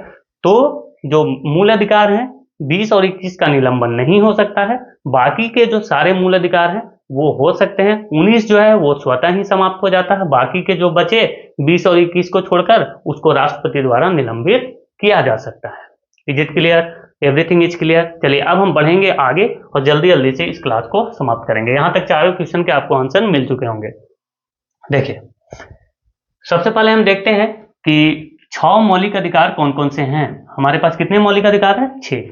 तो जो मूल अधिकार हैं 20 और 21 का निलंबन नहीं हो सकता है, बाकी के जो सारे मूल अधिकार हैं वो हो सकते हैं। 19 जो है वो स्वतः ही समाप्त हो जाता है, बाकी के जो बचे 20 और 21 को छोड़कर उसको राष्ट्रपति द्वारा निलंबित किया जा सकता है। Is it clear, everything is clear. चलिए अब हम बढ़ेंगे आगे और जल्दी जल्दी से इस क्लास को समाप्त करेंगे। यहां तक चारों क्वेश्चन के आपको आंसर मिल चुके होंगे। देखिए सबसे पहले हम देखते हैं कि 6 मौलिक अधिकार कौन कौन से हैं। हमारे पास कितने मौलिक अधिकार हैं, 6।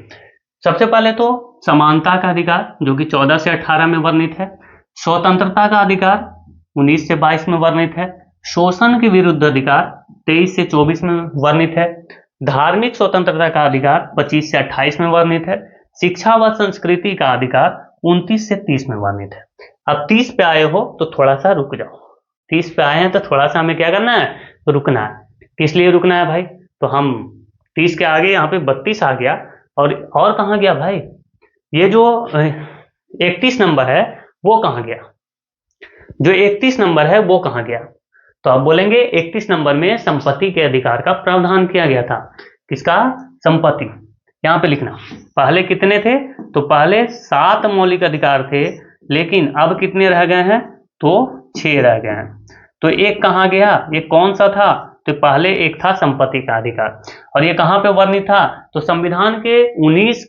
सबसे पहले तो समानता का अधिकार जो कि 14 से 18 में वर्णित है। स्वतंत्रता का अधिकार 19 से 22 में वर्णित है। शोषण के विरुद्ध अधिकार 23 से 24 में वर्णित है। धार्मिक स्वतंत्रता का अधिकार 25 से 28 में वर्णित है। शिक्षा व संस्कृति का अधिकार 29 से 30 में वर्णित है। अब 30 पे आए हो तो थोड़ा सा रुक जाओ। 30 पे आए हैं तो थोड़ा सा हमें क्या करना है, रुकना है। किस लिए रुकना है भाई, तो हम 30 के आगे यहाँ पे 32 आ गया, और कहाँ गया भाई, ये जो 31 नंबर है वो कहाँ गया, जो 31 नंबर है वो कहाँ गया। तो आप बोलेंगे 31 नंबर में संपत्ति के अधिकार का प्रावधान किया गया था। किसका, संपत्ति। यहाँ पे लिखना पहले कितने थे, तो पहले 7 मौलिक अधिकार थे, लेकिन अब कितने रह गए हैं, तो 6 रह गए हैं। तो एक कहाँ गया, ये कौन सा था, तो पहले एक था संपत्ति का अधिकार, और ये कहाँ पे वर्णित था, तो संविधान के 19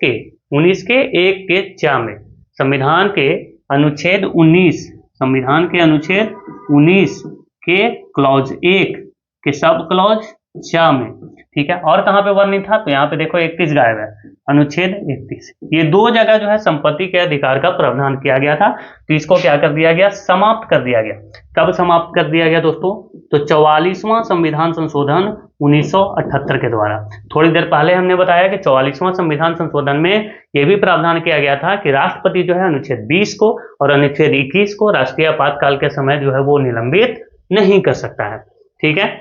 के 1 के चा में, संविधान के अनुच्छेद 19, संविधान के अनुच्छेद 19 के क्लॉज 1 के सब क्लॉज चा में, ठीक है। और कहाँ पे वर्णित था, तो यहाँ पे देखो 31 गायब है, अनुच्छेद 31। ये दो जगह जो है संपत्ति के अधिकार का प्रावधान किया गया था, तो इसको क्या कर दिया गया, समाप्त कर दिया गया। कब समाप्त कर दिया गया दोस्तों, तो 44वां संविधान संशोधन 1978 के द्वारा। थोड़ी देर पहले हमने बताया कि 44वां संविधान संशोधन में यह भी प्रावधान किया गया था कि राष्ट्रपति जो है अनुच्छेद 20 को और अनुच्छेद 21 को राष्ट्रीय आपातकाल के समय जो है वो निलंबित नहीं कर सकता है, ठीक है।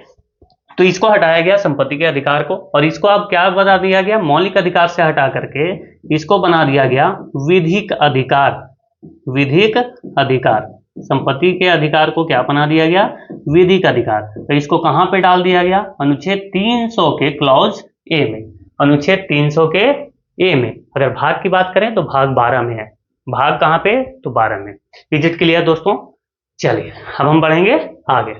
तो इसको हटाया गया संपत्ति के अधिकार को, और इसको अब क्या बना दिया गया, मौलिक अधिकार से हटा करके इसको बना दिया गया विधिक अधिकार। विधिक अधिकार, संपत्ति के अधिकार को क्या बना दिया गया, विधिक अधिकार। तो इसको कहां पे डाल दिया गया, अनुच्छेद 300 के क्लॉज ए में, अनुच्छेद 300 के ए में। अगर भाग की बात करें तो भाग 12 में है, भाग कहां पे, तो 12 में। इजिट क्लियर दोस्तों। चलिए अब हम बढ़ेंगे आगे।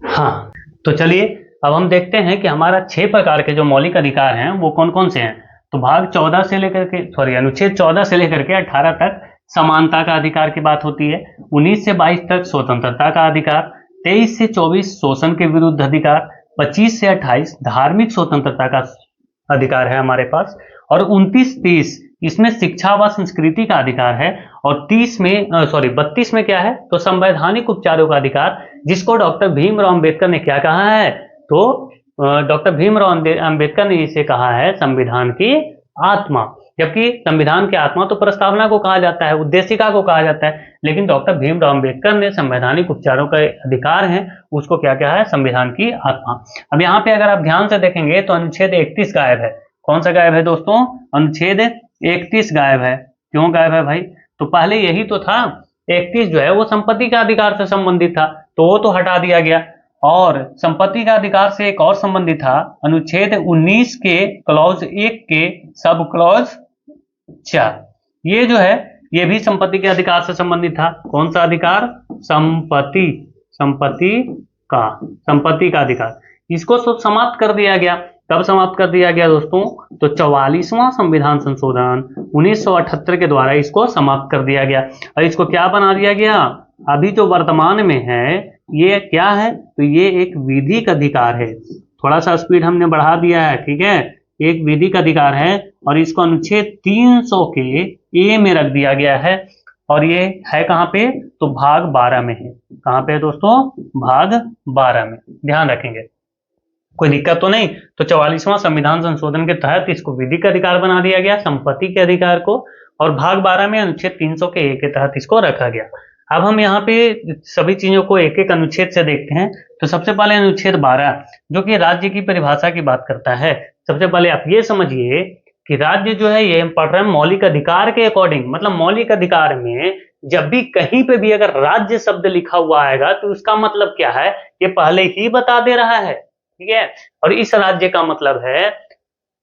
हाँ, तो चलिए अब हम देखते हैं कि हमारा 6 प्रकार के जो मौलिक अधिकार हैं वो कौन कौन से हैं। तो भाग 14 से लेकर के अनुच्छेद 14 से लेकर के 18 तक समानता का अधिकार की बात होती है। 19 से 22 तक स्वतंत्रता का अधिकार, 23 से 24 शोषण के विरुद्ध अधिकार, 25 से 28 धार्मिक स्वतंत्रता का अधिकार है हमारे पास, और 29-30 इसमें शिक्षा व संस्कृति का अधिकार है, और 32 में क्या है, तो संवैधानिक उपचारों का अधिकार, जिसको डॉक्टर भीमराव अंबेडकर ने क्या कहा है, तो डॉक्टर भीमराव अंबेडकर ने इसे कहा है संविधान की आत्मा। जबकि संविधान की आत्मा तो प्रस्तावना को कहा जाता है, उद्देशिका को कहा जाता है, लेकिन डॉक्टर भीमराव अंबेडकर ने संवैधानिक उपचारों का अधिकार है उसको क्या कहा है, संविधान की आत्मा। अब यहाँ पे अगर आप ध्यान से देखेंगे तो अनुच्छेद 31 गायब है। कौन सा गायब है दोस्तों, अनुच्छेद 31 गायब है। क्यों गायब है भाई, तो पहले यही तो था, 31 जो है वो संपत्ति का अधिकार से संबंधित था, तो वो तो हटा दिया गया। और संपत्ति का अधिकार से एक और संबंधित था, अनुच्छेद 19 के क्लॉज 1 के सब क्लॉज 4, ये जो है ये भी संपत्ति के अधिकार से संबंधित था। कौन सा अधिकार, संपत्ति का अधिकार, इसको सब समाप्त कर दिया गया। कब समाप्त कर दिया गया दोस्तों, तो 44वां संविधान संशोधन 1978 के द्वारा इसको समाप्त कर दिया गया, और इसको क्या बना दिया गया, अभी जो वर्तमान में है ये क्या है, तो ये एक विधिक अधिकार है। थोड़ा सा स्पीड हमने बढ़ा दिया है, ठीक है, एक विधिक अधिकार है, और इसको अनुच्छेद 300 के ए में रख दिया गया है, और ये है कहाँ पे, तो भाग 12 में है। कहाँ पे है दोस्तों, भाग 12 में, ध्यान रखेंगे, कोई दिक्कत तो नहीं। तो 44वां संविधान संशोधन के तहत इसको विधिक अधिकार बना दिया गया, संपत्ति के अधिकार को, और भाग 12 में अनुच्छेद 300 के ए के तहत इसको रखा गया। अब हम यहाँ पे सभी चीजों को एक एक अनुच्छेद से देखते हैं। तो सबसे पहले अनुच्छेद 12 जो कि राज्य की परिभाषा की बात करता है। सबसे पहले आप ये समझिए कि राज्य जो है, ये हम पढ़ रहे हैं मौलिक अधिकार के अकॉर्डिंग, मतलब मौलिक अधिकार में जब भी कहीं पे भी अगर राज्य शब्द लिखा हुआ आएगा तो उसका मतलब क्या है, ये पहले ही बता दे रहा है, ठीक है। और इस राज्य का मतलब है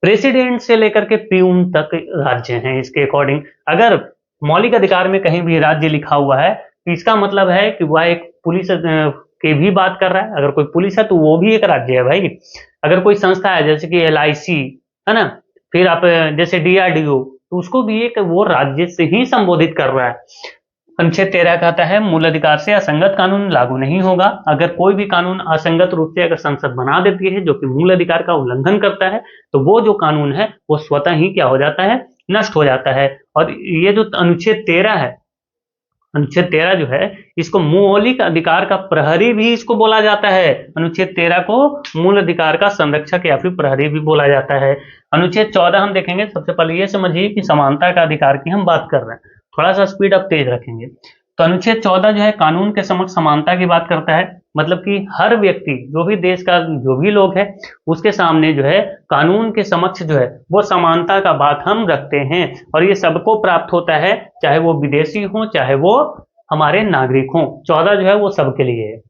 प्रेसिडेंट से लेकर के प्यून तक राज्य हैं। इसके अकॉर्डिंग अगर मौलिक अधिकार में कहीं भी राज्य लिखा हुआ है तो इसका मतलब है कि वह एक पुलिस के भी बात कर रहा है। अगर कोई पुलिस है तो वो भी एक राज्य है भाई। अगर कोई संस्था है जैसे कि LIC है ना, फिर आप जैसे DRDO, तो उसको भी एक वो राज्य से ही संबोधित कर रहा है। अनुच्छेद 13 कहता है मूल अधिकार से असंगत कानून लागू नहीं होगा। अगर कोई भी कानून असंगत रूप से अगर संसद बना देती है जो कि मूल अधिकार का उल्लंघन करता है तो वो जो कानून है वो स्वतः ही क्या हो जाता है, नष्ट हो जाता है। और ये जो अनुच्छेद 13 है, अनुच्छेद 13 जो है इसको मौलिक अधिकार का प्रहरी भी इसको बोला जाता है। अनुच्छेद 13 को मूल अधिकार का संरक्षक या फिर प्रहरी भी बोला जाता है। अनुच्छेद 14 हम देखेंगे। सबसे पहले ये समझिए कि समानता का अधिकार की हम बात कर रहे हैं, थोड़ा सा स्पीड अप तेज रखेंगे। तो अनुच्छेद 14 जो है कानून के समक्ष समानता की बात करता है, मतलब कि हर व्यक्ति जो भी देश का जो भी लोग है उसके सामने जो है कानून के समक्ष जो है वो समानता का बात हम रखते हैं, और ये सबको प्राप्त होता है, चाहे वो विदेशी हो चाहे वो हमारे नागरिक हो। 14 जो है वो सबके लिए है।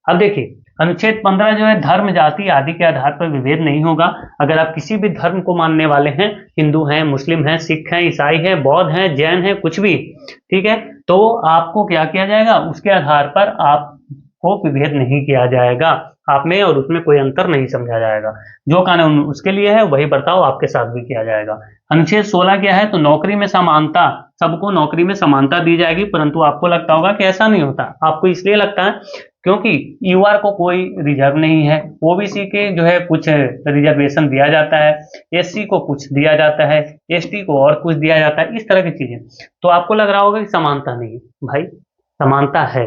अब देखिए अनुच्छेद 15 जो है धर्म जाति आदि के आधार पर विभेद नहीं होगा। अगर आप किसी भी धर्म को मानने वाले हैं, हिंदू हैं, मुस्लिम हैं, सिख हैं, ईसाई हैं, बौद्ध हैं, जैन हैं, कुछ भी, ठीक है, तो आपको क्या किया जाएगा, उसके आधार पर आपको विभेद नहीं किया जाएगा। आप में और उसमें कोई अंतर नहीं समझा जाएगा। जो कानून उसके लिए है वही बर्ताव आपके साथ भी किया जाएगा। अनुच्छेद 16 क्या है, तो नौकरी में समानता, सबको नौकरी में समानता दी जाएगी। परंतु आपको लगता होगा कि ऐसा नहीं होता, आपको इसलिए लगता है क्योंकि यूआर को कोई रिजर्व नहीं है, ओबीसी के जो है कुछ रिजर्वेशन दिया जाता है, एससी को कुछ दिया जाता है, एसटी को और कुछ दिया जाता है, इस तरह की चीजें। तो आपको लग रहा होगा कि समानता नहीं है, भाई समानता है।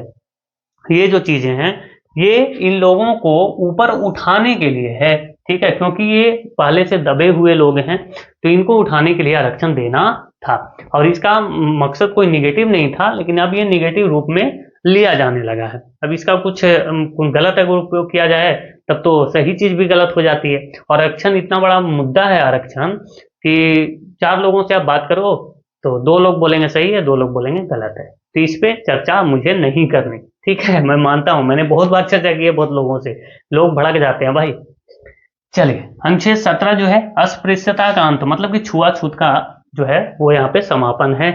ये जो चीजें हैं ये इन लोगों को ऊपर उठाने के लिए है, ठीक है, क्योंकि ये पहले से दबे हुए लोग हैं, तो इनको उठाने के लिए आरक्षण देना था। और इसका मकसद कोई निगेटिव नहीं था, लेकिन अब ये निगेटिव रूप में लिया जाने लगा है। अब इसका कुछ गलत अगर उपयोग किया जाए तब तो सही चीज भी गलत हो जाती है। और आरक्षण इतना बड़ा मुद्दा है आरक्षण कि 4 लोगों से आप बात करो तो 2 लोग बोलेंगे सही है, 2 लोग बोलेंगे गलत है। तो इस पे चर्चा मुझे नहीं करनी, ठीक है, मैं मानता हूं, मैंने बहुत बार चर्चा की है बहुत लोगों से, लोग भड़क जाते हैं भाई। चलिए, अनुच्छेद 17 जो है अस्पृश्यता का अंत, मतलब कि छुआछूत का जो है वो यहाँ पे समापन है।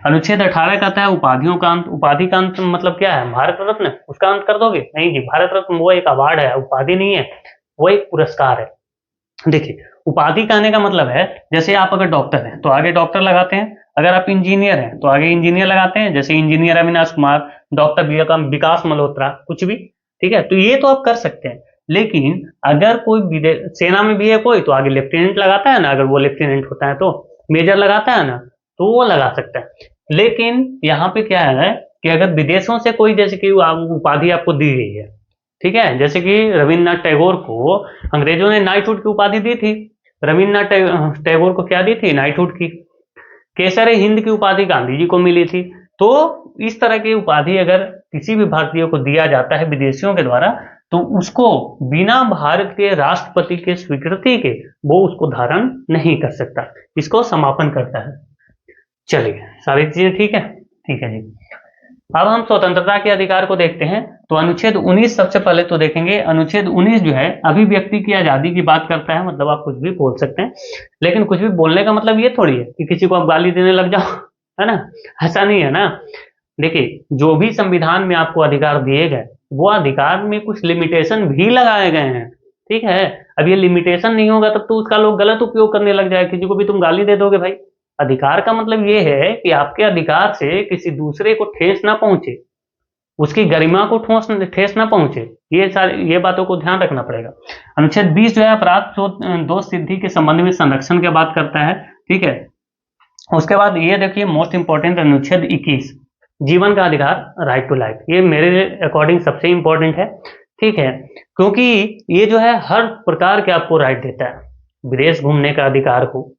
अनुच्छेद 18 कहता है उपाधियों का अंत। उपाधि का अंत मतलब क्या है, भारत रत्न, उसका अंत कर दोगे? नहीं जी, भारत रत्न वो एक अवार्ड है, उपाधि नहीं है, वो एक पुरस्कार है। देखिए, उपाधि कहने का मतलब है, जैसे आप अगर डॉक्टर हैं तो आगे डॉक्टर लगाते हैं, अगर आप इंजीनियर हैं तो आगे इंजीनियर लगाते हैं, जैसे इंजीनियर अविनाश कुमार, डॉक्टर विकास मल्होत्रा, कुछ भी, ठीक है। तो ये तो आप कर सकते हैं, लेकिन अगर कोई सेना में भी है कोई तो आगे लेफ्टिनेंट लगाता है ना, अगर वो लेफ्टिनेंट होता है तो मेजर लगाता है ना, तो वो लगा सकता है। लेकिन यहाँ पे क्या है कि अगर विदेशों से कोई जैसे कि उपाधि आपको दी गई है, ठीक है, जैसे कि रविन्द्रनाथ टैगोर को अंग्रेजों ने नाइटहुड की उपाधि दी थी, रविन्द्रनाथ टैगोर को क्या दी थी, नाइटहुड की। केसर हिंद की उपाधि गांधी जी को मिली थी। तो इस तरह की उपाधि अगर किसी भी भारतीय को दिया जाता है विदेशियों के द्वारा, तो उसको बिना भारत के राष्ट्रपति के स्वीकृति के वो उसको धारण नहीं कर सकता, इसको समापन करता है। चलिए, सारी चीजें ठीक है, ठीक है जी। अब हम स्वतंत्रता के अधिकार को देखते हैं, तो अनुच्छेद 19 सबसे पहले तो देखेंगे। अनुच्छेद 19 जो है अभिव्यक्ति की आजादी की बात करता है, मतलब आप कुछ भी बोल सकते हैं, लेकिन कुछ भी बोलने का मतलब ये थोड़ी है कि किसी को आप गाली देने लग जाओ, है ना, ऐसा नहीं है ना। देखिए, जो भी संविधान में आपको अधिकार दिए गए, वो अधिकार में कुछ लिमिटेशन भी लगाए गए हैं, ठीक है। अब ये लिमिटेशन नहीं होगा तब तो उसका लोग गलत उपयोग करने लग जाए, किसी को भी तुम गाली दे दोगे भाई। अधिकार का मतलब ये है कि आपके अधिकार से किसी दूसरे को ठेस ना पहुंचे, उसकी गरिमा को ठेस ना पहुंचे, ये बातों को ध्यान रखना पड़ेगा। अनुच्छेद 20 जो है अपराध दोष सिद्धि के संबंध में संरक्षण की बात करता है, ठीक है। उसके बाद ये देखिए मोस्ट इंपॉर्टेंट अनुच्छेद 21 जीवन का अधिकार, राइट टू लाइफ, ये मेरे अकॉर्डिंग सबसे इंपॉर्टेंट है, ठीक है, क्योंकि ये जो है हर प्रकार के आपको राइट देता है। विदेश घूमने का अधिकार हो,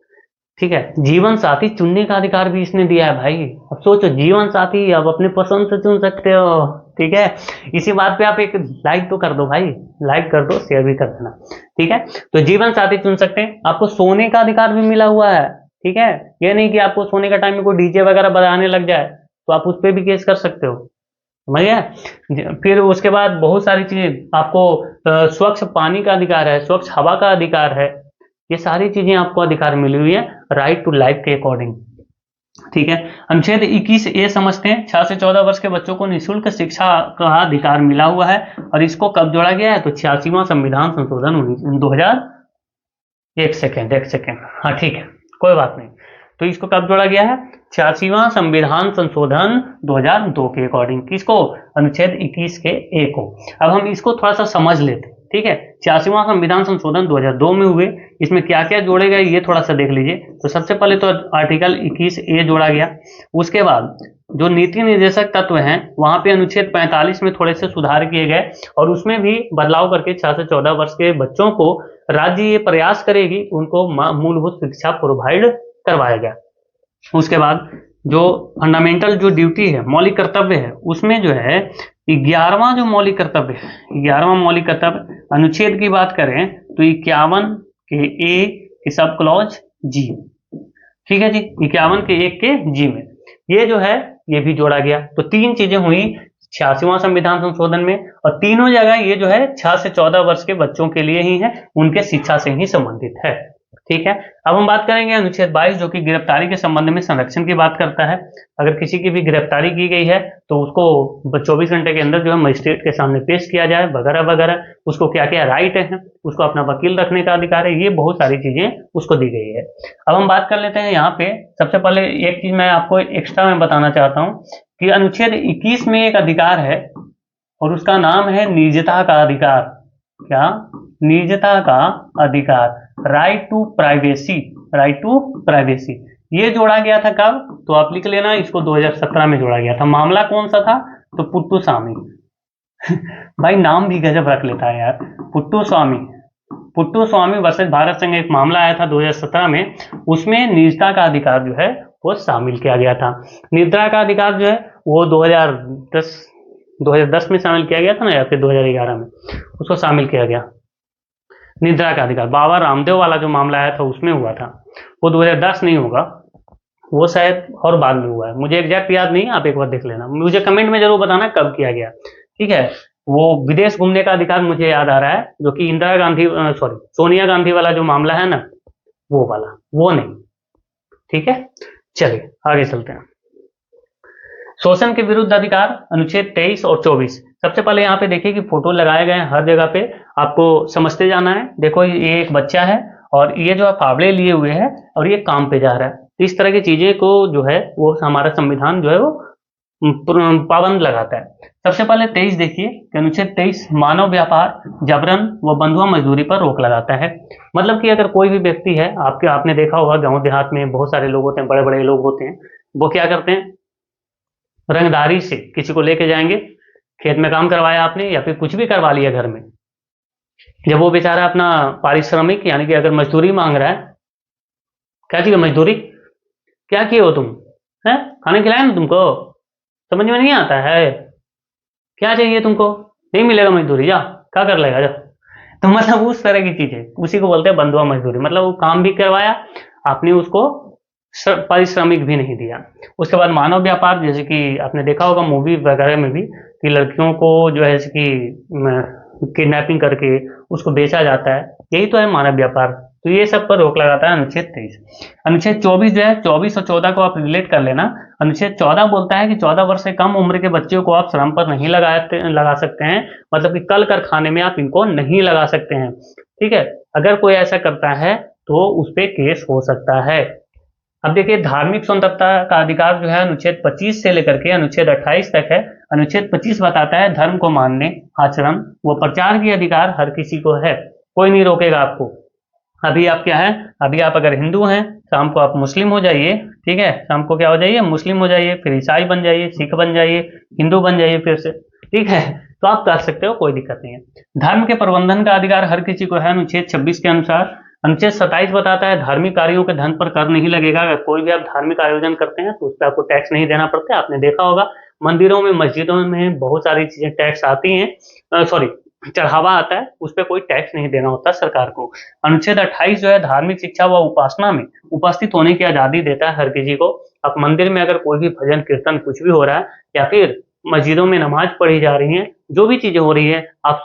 ठीक है, जीवन साथी चुनने का अधिकार भी इसने दिया है भाई। अब सोचो, जीवन साथी अब अपने पसंद से चुन सकते हो, ठीक है। इसी बात पे आप एक लाइक तो कर दो भाई, लाइक कर दो, शेयर भी कर देना, ठीक है। तो जीवन साथी चुन सकते हैं। आपको सोने का अधिकार भी मिला हुआ है, ठीक है। ये नहीं कि आपको सोने का टाइम में कोई डीजे वगैरह बजाने लग जाए तो आप उस पर भी केस कर सकते हो, समझ गए। फिर उसके बाद बहुत सारी चीजें आपको, स्वच्छ पानी का अधिकार है, स्वच्छ हवा का अधिकार है, ये सारी चीजें आपको अधिकार मिली हुई है राइट टू लाइफ के अकॉर्डिंग, ठीक है। अनुच्छेद 21 ये समझते हैं 6 से 14 वर्ष के बच्चों को निःशुल्क शिक्षा का अधिकार मिला हुआ है, और इसको कब जोड़ा गया है, तो 86वां संविधान संशोधन 2000, एक सेकेंड, हाँ ठीक है, कोई बात नहीं। तो इसको कब जोड़ा गया है, 86वां संविधान संशोधन 2002 के अकॉर्डिंग, किसको, अनुच्छेद 21 के ए को। अब हम इसको थोड़ा सा समझ लेते, ठीक है। 86वां संविधान संशोधन 2002 में हुए, इसमें क्या क्या जोड़े गए ये थोड़ा सा देख लीजिए। तो सबसे पहले तो आर्टिकल 21A जोड़ा गया, उसके बाद जो नीति निर्देशक तत्व हैं वहां पे अनुच्छेद 45 में थोड़े से सुधार किए गए, और उसमें भी बदलाव करके 6 से 14 वर्ष के बच्चों को राज्य ये प्रयास करेगी उनको मूलभूत शिक्षा प्रोवाइड करवाया गया। उसके बाद जो फंडामेंटल जो ड्यूटी है, मौलिक कर्तव्य है, उसमें जो है 11वां जो मौलिक कर्तव्य है, 11वां मौलिक कर्तव्य अनुच्छेद की बात करें तो 51 के ए के सब क्लॉज जी, ठीक है जी, 51 के 1 के जी में ये जो है ये भी जोड़ा गया। तो 3 चीजें हुई 86वां संविधान संशोधन में, और तीनों जगह ये जो है 6 से 14 वर्ष के बच्चों के लिए ही है, उनके शिक्षा से ही संबंधित है। ठीक है। अब हम बात करेंगे अनुच्छेद 22 जो कि गिरफ्तारी के संबंध में संरक्षण की बात करता है। अगर किसी की भी गिरफ्तारी की गई है तो उसको 24 घंटे के अंदर जो है मजिस्ट्रेट के सामने पेश किया जाए वगैरह वगैरह, उसको क्या क्या राइट है, उसको अपना वकील रखने का अधिकार है, ये बहुत सारी चीजें उसको दी गई है। अब हम बात कर लेते हैं यहाँ पे, सबसे पहले एक चीज मैं आपको एक्स्ट्रा में बताना चाहता हूँ कि अनुच्छेद 21 में एक अधिकार है और उसका नाम है निजता का अधिकार। क्या? निजता का अधिकार, right to privacy, right to privacy. ये जोड़ा गया था कब? तो आप लिख लेना इसको, 2017 में जोड़ा गया था। मामला कौन सा था? तो पुट्टुस्वामी। भाई नाम भी गजब रख लेता है यार, पुट्टुस्वामी। पुट्टुस्वामी वर्सेस भारत संघ एक मामला आया था 2017 में, उसमें निजता का अधिकार जो है वो शामिल किया गया था। निजता का अधिकार जो है वो 2010 में शामिल किया गया था ना, या फिर 2011 में उसको शामिल किया गया। निद्रा का अधिकार बाबा रामदेव वाला जो मामला आया था उसमें हुआ था, वो 2010 नहीं होगा, वो शायद और बाद में हुआ है, मुझे एग्जैक्ट याद नहीं, आप एक बार देख लेना, मुझे कमेंट में जरूर बताना कब किया गया। ठीक है। वो विदेश घूमने का अधिकार मुझे याद आ रहा है, जो कि इंदिरा गांधी सॉरी सोनिया गांधी वाला जो मामला है ना, वो वाला, वो नहीं। ठीक है, चलिए आगे चलते हैं। शोषण के विरुद्ध अधिकार, अनुच्छेद 23 और 24। सबसे पहले यहाँ पे देखिए कि फोटो लगाए गए हैं हर जगह पे, आपको समझते जाना है। देखो ये एक बच्चा है और ये जो फावड़े लिए हुए है और ये काम पे जा रहा है। तो इस तरह की चीजें को जो है वो हमारा संविधान जो है वो पाबंद लगाता है। सबसे पहले 23 देखिए कि अनुच्छेद 23 मानव व्यापार, जबरन व बंधुआ मजदूरी पर रोक लगाता है। मतलब कि अगर कोई भी व्यक्ति है, आपने देखा होगा गाँव देहात में बहुत सारे लोग होते हैं, बड़े बड़े लोग होते हैं, वो क्या करते हैं, रंगदारी से किसी को लेके जाएंगे, खेत में काम करवाया आपने या फिर कुछ भी करवा लिया घर में, जब वो बेचारा अपना पारिश्रमिक यानी कि अगर मजदूरी मांग रहा है, क्या चाहिए मजदूरी, क्या किए हो तुम, है खाने खिलाया ना तुमको, समझ में नहीं आता है, क्या चाहिए तुमको, नहीं मिलेगा मजदूरी, जा क्या कर लेगा जा। तो मतलब उस तरह की चीज है, उसी को बोलते हैं बंधुआ मजदूरी। मतलब वो काम भी करवाया, आपने उसको पारिश्रमिक भी नहीं दिया। उसके बाद मानव व्यापार, जैसे कि आपने देखा होगा मूवी वगैरह में भी कि लड़कियों को जो है कि किडनैपिंग करके उसको बेचा जाता है, यही तो है मानव व्यापार। तो ये सब पर रोक लगाता है अनुच्छेद 23। अनुच्छेद 24 जो है, 24 और 14 को आप रिलेट कर लेना। अनुच्छेद 14 बोलता है कि 14 वर्ष से कम उम्र के बच्चों को आप श्रम पर नहीं लगा सकते हैं, मतलब कि कल कारखाने में आप इनको नहीं लगा सकते हैं। ठीक है, अगर कोई ऐसा करता है तो उस पर केस हो सकता है। अब देखिए धार्मिक स्वतंत्रता का अधिकार जो है अनुच्छेद 25 से लेकर के अनुच्छेद 28 तक है। अनुच्छेद 25 बताता है धर्म को मानने, आचरण व प्रचार की अधिकार हर किसी को है, कोई नहीं रोकेगा आपको। अभी आप क्या है, अभी आप अगर हिंदू हैं, शाम को आप मुस्लिम हो जाइए, ठीक है, शाम को क्या हो जाइए, मुस्लिम हो जाइए, फिर ईसाई बन जाइए, सिख बन जाइए, हिंदू बन जाइए फिर से, ठीक है, तो आप कर सकते हो, कोई दिक्कत नहीं है। धर्म के प्रबंधन का अधिकार हर किसी को है अनुच्छेद 26 के अनुसार। अनुच्छेद 27 बताता है धार्मिक कार्यों के धन पर कर नहीं लगेगा। अगर कोई भी आप धार्मिक आयोजन करते हैं तो उस पर आपको टैक्स नहीं देना पड़ता है। आपने देखा होगा मंदिरों में, मस्जिदों में बहुत सारी चीजें टैक्स आती हैं, सॉरी चढ़ावा आता है, उस पर कोई टैक्स नहीं देना होता सरकार को। अनुच्छेद 28 जो है धार्मिक शिक्षा व उपासना में उपस्थित होने की आजादी देता है हर किसी को। अब मंदिर में अगर कोई भी भजन कीर्तन कुछ भी हो रहा है या फिर मस्जिदों में नमाज पढ़ी जा रही है, जो भी चीजें हो रही है, आप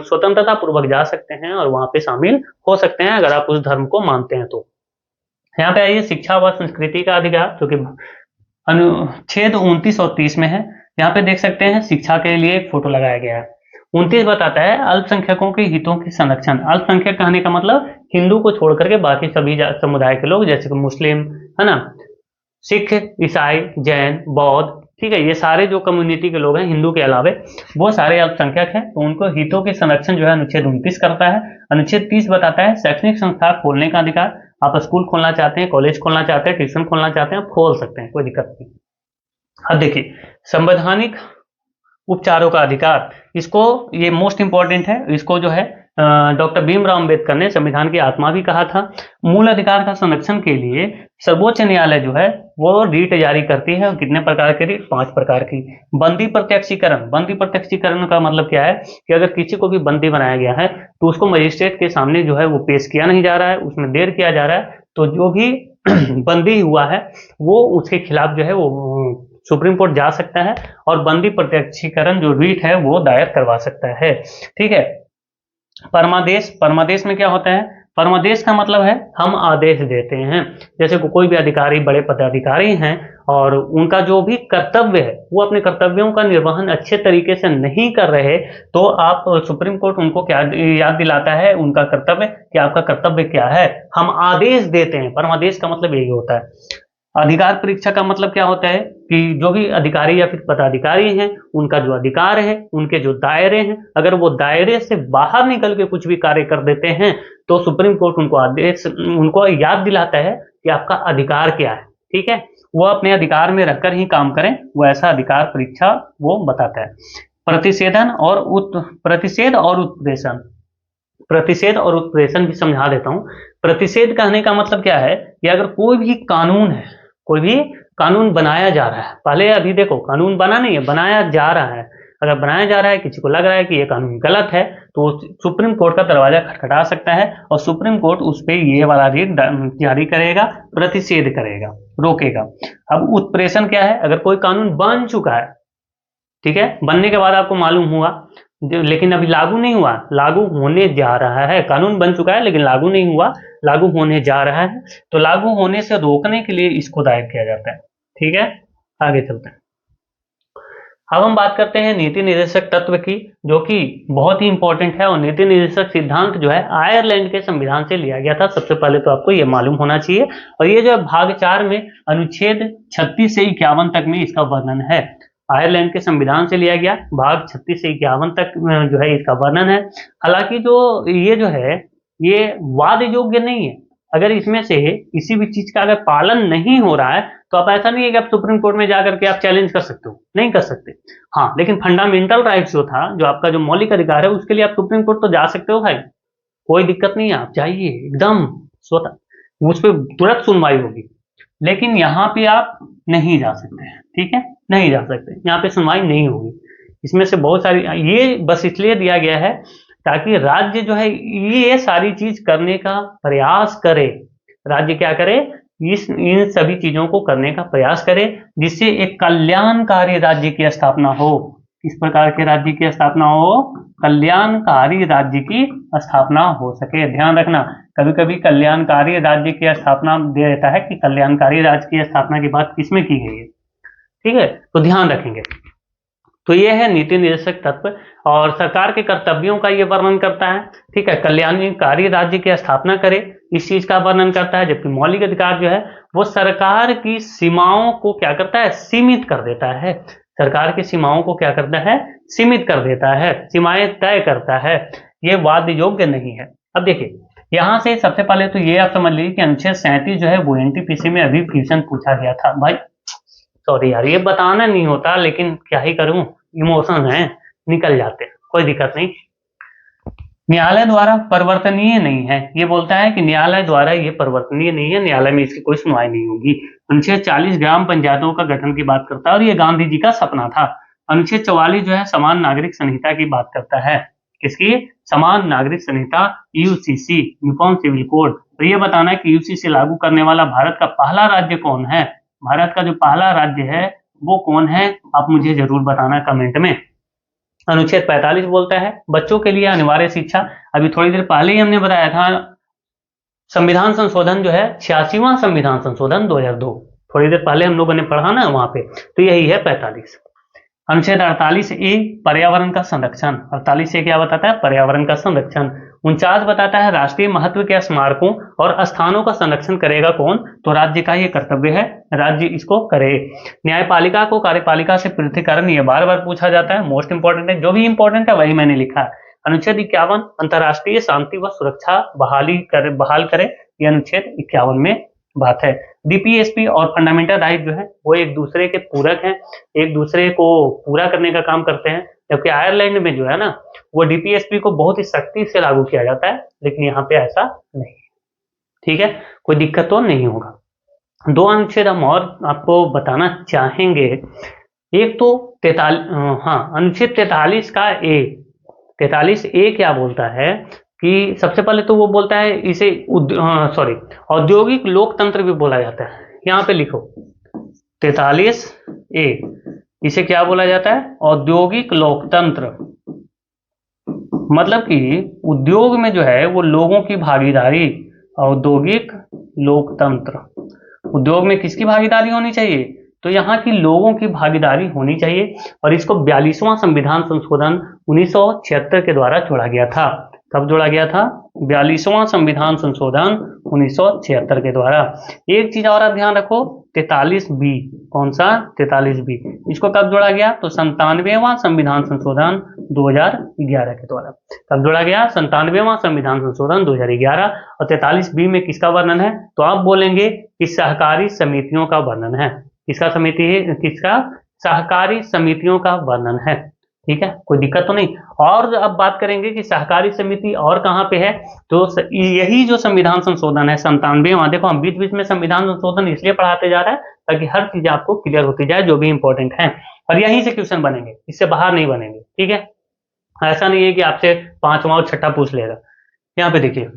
स्वतंत्रता पूर्वक जा सकते हैं और वहां पे शामिल हो सकते हैं अगर आप उस धर्म को मानते हैं तो। यहाँ पे आइए शिक्षा व संस्कृति का अधिकार, जो कि अनुच्छेद 29 और 30 में है। यहाँ पे देख सकते हैं शिक्षा के लिए एक फोटो लगाया गया है। 29 बताता है अल्पसंख्यकों के हितों के संरक्षण। अल्पसंख्यक कहने का मतलब हिंदू को छोड़ करके बाकी सभी समुदाय के लोग, जैसे कि मुस्लिम है ना, सिख, ईसाई, जैन, बौद्ध, ठीक है, ये सारे जो कम्युनिटी के लोग हैं हिंदू के अलावे, वो सारे अल्पसंख्यक हैं, तो उनको हितों के संरक्षण जो है अनुच्छेद 29 करता है। अनुच्छेद 30 बताता है शैक्षणिक संस्था खोलने का अधिकार। आप स्कूल खोलना चाहते हैं, कॉलेज खोलना चाहते हैं, ट्यूशन खोलना चाहते हैं, आप खोल सकते हैं, कोई दिक्कत नहीं। अब देखिए संवैधानिक उपचारों का अधिकार, इसको ये मोस्ट इंपॉर्टेंट है, इसको जो है डॉक्टर भीमराव अंबेडकर ने संविधान की आत्मा भी कहा था। मूल अधिकार का संरक्षण के लिए सर्वोच्च न्यायालय जो है वो रीट जारी करती है। कितने प्रकार की रीट? 5 प्रकार की। बंदी प्रत्यक्षीकरण, बंदी प्रत्यक्षीकरण का मतलब क्या है कि अगर किसी को भी बंदी बनाया गया है तो उसको मजिस्ट्रेट के सामने जो है वो पेश किया नहीं जा रहा है, उसमें देर किया जा रहा है, तो जो भी बंदी हुआ है वो उसके खिलाफ जो है वो सुप्रीम कोर्ट जा सकता है और बंदी प्रत्यक्षीकरण जो रीट है वो दायर करवा सकता है। ठीक है। परमादेश, परमादेश में क्या होता है? परमादेश का मतलब है हम आदेश देते हैं। जैसे कोई भी अधिकारी, बड़े पदाधिकारी हैं और उनका जो भी कर्तव्य है वो अपने कर्तव्यों का निर्वहन अच्छे तरीके से नहीं कर रहे, तो आप सुप्रीम कोर्ट उनको क्या याद दिलाता है, उनका कर्तव्य कि आपका कर्तव्य क्या है, हम आदेश देते हैं। परमादेश का मतलब यही होता है। अधिकार परीक्षा का मतलब क्या होता है कि जो भी अधिकारी या फिर पदाधिकारी हैं उनका जो अधिकार है, उनके जो दायरे हैं, अगर वो दायरे से बाहर निकल के कुछ भी कार्य कर देते हैं तो सुप्रीम कोर्ट उनको याद दिलाता है कि आपका अधिकार क्या है। ठीक है, वो अपने अधिकार में रहकर ही काम करें, वो ऐसा अधिकार परीक्षा वो बताता है। प्रतिषेध और उत्प्रेषण, प्रतिषेध और उत्प्रेषण भी समझा देता हूं। प्रतिषेध कहने का मतलब क्या है कि अगर कोई भी कानून है, कोई भी कानून बनाया जा रहा है, पहले अभी देखो कानून बना नहीं है, बनाया जा रहा है। अगर बनाया जा रहा है, किसी को लग रहा है कि ये कानून गलत है, तो सुप्रीम कोर्ट का दरवाजा खटखटा सकता है और सुप्रीम कोर्ट उस पर ये वाला रेट जारी करेगा, प्रतिषेध करेगा, रोकेगा। अब उत्प्रेषण क्या है, अगर कोई कानून बन चुका है, ठीक है, बनने के बाद आपको मालूम हुआ लेकिन अभी लागू नहीं हुआ, लागू होने जा रहा है, कानून बन चुका है लेकिन लागू नहीं हुआ, लागू होने जा रहा है, तो लागू होने से रोकने के लिए इसको दायर किया जाता है। ठीक है, आगे चलते हैं। अब हम बात करते हैं नीति निर्देशक तत्व की, जो कि बहुत ही इंपॉर्टेंट है। और नीति निर्देशक सिद्धांत जो है आयरलैंड के संविधान से लिया गया था, सबसे पहले तो आपको ये मालूम होना चाहिए। और ये जो है भाग 4 में अनुच्छेद 36 से 51 तक में इसका वर्णन है। आयरलैंड के संविधान से लिया गया, भाग 36 से 51 तक जो है इसका वर्णन है। हालांकि ये जो है ये वाद योग्य नहीं है। अगर इसमें से किसी भी चीज का अगर पालन नहीं हो रहा है तो आप ऐसा नहीं है कि आप सुप्रीम कोर्ट में जाकर के आप चैलेंज कर सकते हो, नहीं कर सकते। हाँ, लेकिन फंडामेंटल राइट्स जो था, जो आपका जो मौलिक अधिकार है, उसके लिए आप सुप्रीम कोर्ट तो जा सकते हो भाई, कोई दिक्कत नहीं है, आप जाइए एकदम स्वतः, उस पर तुरंत सुनवाई होगी। लेकिन यहाँ पे आप नहीं जा सकते हैं, ठीक है, नहीं जा सकते, यहाँ पे सुनवाई नहीं होगी। इसमें से बहुत सारी, ये बस इसलिए दिया गया है ताकि राज्य जो है ये सारी चीज करने का प्रयास करे। राज्य क्या करे, इन सभी चीजों को करने का प्रयास करे, जिससे एक कल्याणकारी राज्य की स्थापना हो। किस प्रकार के राज्य की स्थापना हो, कल्याणकारी राज्य की स्थापना हो सके। ध्यान रखना, कभी कभी कल्याणकारी राज्य की स्थापना दे देता है कि कल्याणकारी राज्य की स्थापना की बात किसमें की गई है। ठीक है, तो ध्यान रखेंगे। तो ये है नीति निर्देशक तत्व, और सरकार के कर्तव्यों का ये वर्णन करता है। ठीक है, कल्याणकारी राज्य की स्थापना करे, इस चीज का वर्णन करता है। जबकि मौलिक अधिकार जो है वो सरकार की सीमाओं को क्या करता है, सीमित कर देता है। सरकार की सीमाओं को क्या करता है, सीमित कर देता है, सीमाएं तय करता है। ये वाद योग्य नहीं है। अब देखिए, यहां से सबसे पहले तो ये आप समझ लीजिए कि अनुच्छेद 37 जो है वो एनटीपीसी में अभी क्वेश्चन पूछा गया था। भाई सॉरी यार, ये बताना नहीं होता, लेकिन क्या ही करूं, इमोशन है, निकल जाते हैं, कोई दिक्कत नहीं। न्यायालय द्वारा परिवर्तनीय नहीं है, ये बोलता है कि न्यायालय द्वारा ये परिवर्तनीय नहीं है, न्यायालय में इसकी कोई सुनवाई नहीं होगी। अनुच्छेद 40 ग्राम पंचायतों का गठन की बात करता है, और ये गांधी जी का सपना था। अनुच्छेद 44 जो है समान नागरिक संहिता की बात करता है। किसकी, समान नागरिक संहिता, यूसीसी, यूनिफॉर्म सिविल कोड। तो ये बताना है कि यूसीसी लागू करने वाला भारत का पहला राज्य कौन है, भारत का जो पहला राज्य है वो कौन है, आप मुझे जरूर बताना कमेंट में। अनुच्छेद 45 बोलता है बच्चों के लिए अनिवार्य शिक्षा। अभी थोड़ी देर पहले ही हमने बताया था, संविधान संशोधन जो है 86वां संविधान संशोधन 2002, थोड़ी देर पहले हम लोगों ने पढ़ा ना वहां पे, तो यही है 45। अनुच्छेद 48A पर्यावरण का संरक्षण, 48A क्या बताता है, पर्यावरण का संरक्षण। 49 बताता है राष्ट्रीय महत्व के स्मारकों और स्थानों का संरक्षण करेगा कौन, तो राज्य का ये कर्तव्य है, राज्य इसको करे। न्यायपालिका को कार्यपालिका से पृथकीकरण, ये बार बार पूछा जाता है, मोस्ट इंपॉर्टेंट है, जो भी इंपॉर्टेंट है वही मैंने लिखा है। अनुच्छेद 51 अंतरराष्ट्रीय शांति व सुरक्षा बहाल करे, ये अनुच्छेद 51 में बात है। डीपीएसपी और फंडामेंटल राइट जो है वो एक दूसरे के पूरक हैं, एक दूसरे को पूरा करने का काम करते हैं। जबकि आयरलैंड में जो है ना, वो डीपीएसपी को बहुत ही सख्ती से लागू किया जाता है, लेकिन यहाँ पे ऐसा नहीं है। ठीक है, कोई दिक्कत तो नहीं होगा। 2 अनुच्छेद हम और आपको बताना चाहेंगे। एक तो अनुच्छेद 43 का ए, 43A क्या बोलता है कि सबसे पहले तो वो बोलता है इसे औद्योगिक लोकतंत्र भी बोला जाता है। यहाँ पे लिखो 43A, इसे क्या बोला जाता है, औद्योगिक लोकतंत्र। मतलब कि उद्योग में जो है वो लोगों की भागीदारी, औद्योगिक लोकतंत्र, उद्योग में किसकी भागीदारी होनी चाहिए? तो यहाँ की लोगों की भागीदारी होनी चाहिए। और इसको 42वां संविधान संशोधन 1976 के द्वारा जोड़ा गया था। कब जोड़ा गया था? 42वां संविधान संशोधन 1976 के द्वारा। एक चीज और आप ध्यान रखो, 43B, कौन सा? 43B, इसको कब जोड़ा गया? तो 97वां संविधान संशोधन 2011 के द्वारा। कब जोड़ा गया? 97वां संविधान संशोधन 2011। और 43B में किसका वर्णन है? तो आप बोलेंगे कि सहकारी समितियों का वर्णन है। किसका समिति है? किसका? सहकारी समितियों का वर्णन है। ठीक है, कोई दिक्कत तो नहीं। और अब बात करेंगे कि सहकारी समिति और कहाँ पे है, तो यही जो संविधान संशोधन है 97वां। देखो हम बीच बीच में संविधान संशोधन इसलिए पढ़ाते जा रहे हैं ताकि हर चीज आपको क्लियर होती जाए जो भी इंपॉर्टेंट है, और यहीं से क्वेश्चन बनेंगे, इससे बाहर नहीं बनेंगे। ठीक है, ऐसा नहीं है कि आपसे 5वां और 6ठा पूछ लेगा। यहाँ पे देखिए,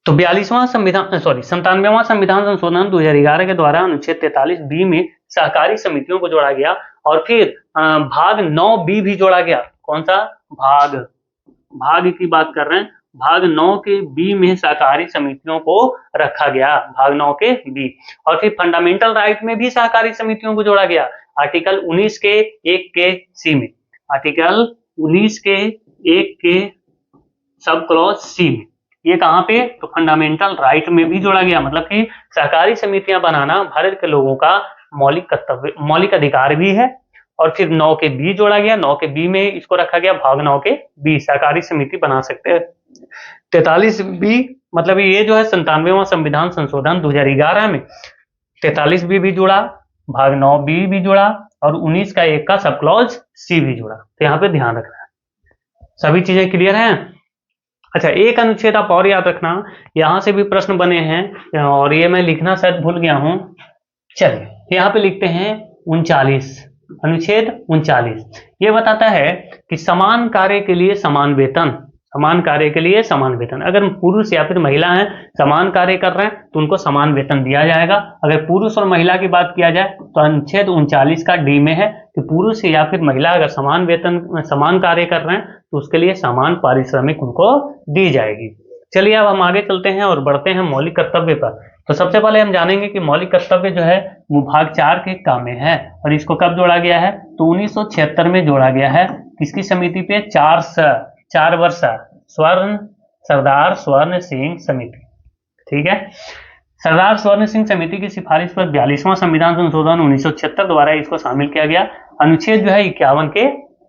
तो 42वां संविधान 97वां संविधान संशोधन 2011 के द्वारा अनुच्छेद 43B में सहकारी समितियों को जोड़ा गया। और फिर भाग 9B भी जोड़ा गया। कौन सा भाग की बात कर रहे हैं? भाग 9 के B में सहकारी समितियों को रखा गया, भाग 9 के B। और फिर फंडामेंटल राइट में भी सहकारी समितियों को जोड़ा गया, आर्टिकल 19 के 1 के C में। आर्टिकल 19 के 1 के सब क्लॉज C में। ये कहाँ पे? तो फंडामेंटल राइट में भी जोड़ा गया। मतलब कि सहकारी समितियां बनाना भारत के लोगों का मौलिक कर्तव्य, मौलिक अधिकार भी है। और फिर 9 के B जोड़ा गया, 9 के B में इसको रखा गया, भाग 9 के B, सहकारी समिति बना सकते हैं। 43B मतलब ये जो है 97वां संविधान संशोधन 2011 में 43B भी जुड़ा, भाग 9B भी जुड़ा, और 19 का 1 का सब क्लॉज C भी जुड़ा। तो यहाँ पे ध्यान रखना है। सभी चीजें क्लियर हैं? अच्छा, एक अनुच्छेद आप और याद रखना, यहां से भी प्रश्न बने हैं और ये मैं लिखना शायद भूल गया हूं। चलिए यहाँ पे लिखते हैं 39, अनुच्छेद 39। ये बताता है कि समान कार्य के लिए समान वेतन, समान कार्य के लिए समान वेतन। अगर पुरुष या फिर महिला हैं, समान कार्य कर रहे हैं, तो उनको समान वेतन दिया जाएगा। अगर पुरुष और महिला की बात किया जाए तो अनुच्छेद 39 का D में है कि पुरुष या फिर महिला अगर समान वेतन, समान कार्य कर रहे हैं तो उसके लिए समान पारिश्रमिक उनको दी जाएगी। चलिए अब हम आगे चलते हैं और बढ़ते हैं मौलिक कर्तव्य पर। तो सबसे पहले हम जानेंगे कि मौलिक कर्तव्य जो है वो भाग 4 के काम में है। और इसको कब जोड़ा गया है? तो 1976 में जोड़ा गया है। किसकी समिति पे? 4 वर्ष सरदार स्वर्ण सिंह समिति। ठीक है, सरदार स्वर्ण सिंह समिति की सिफारिश पर 42वां संविधान संशोधन 1976 द्वारा इसको शामिल किया गया। अनुच्छेद जो है 51 के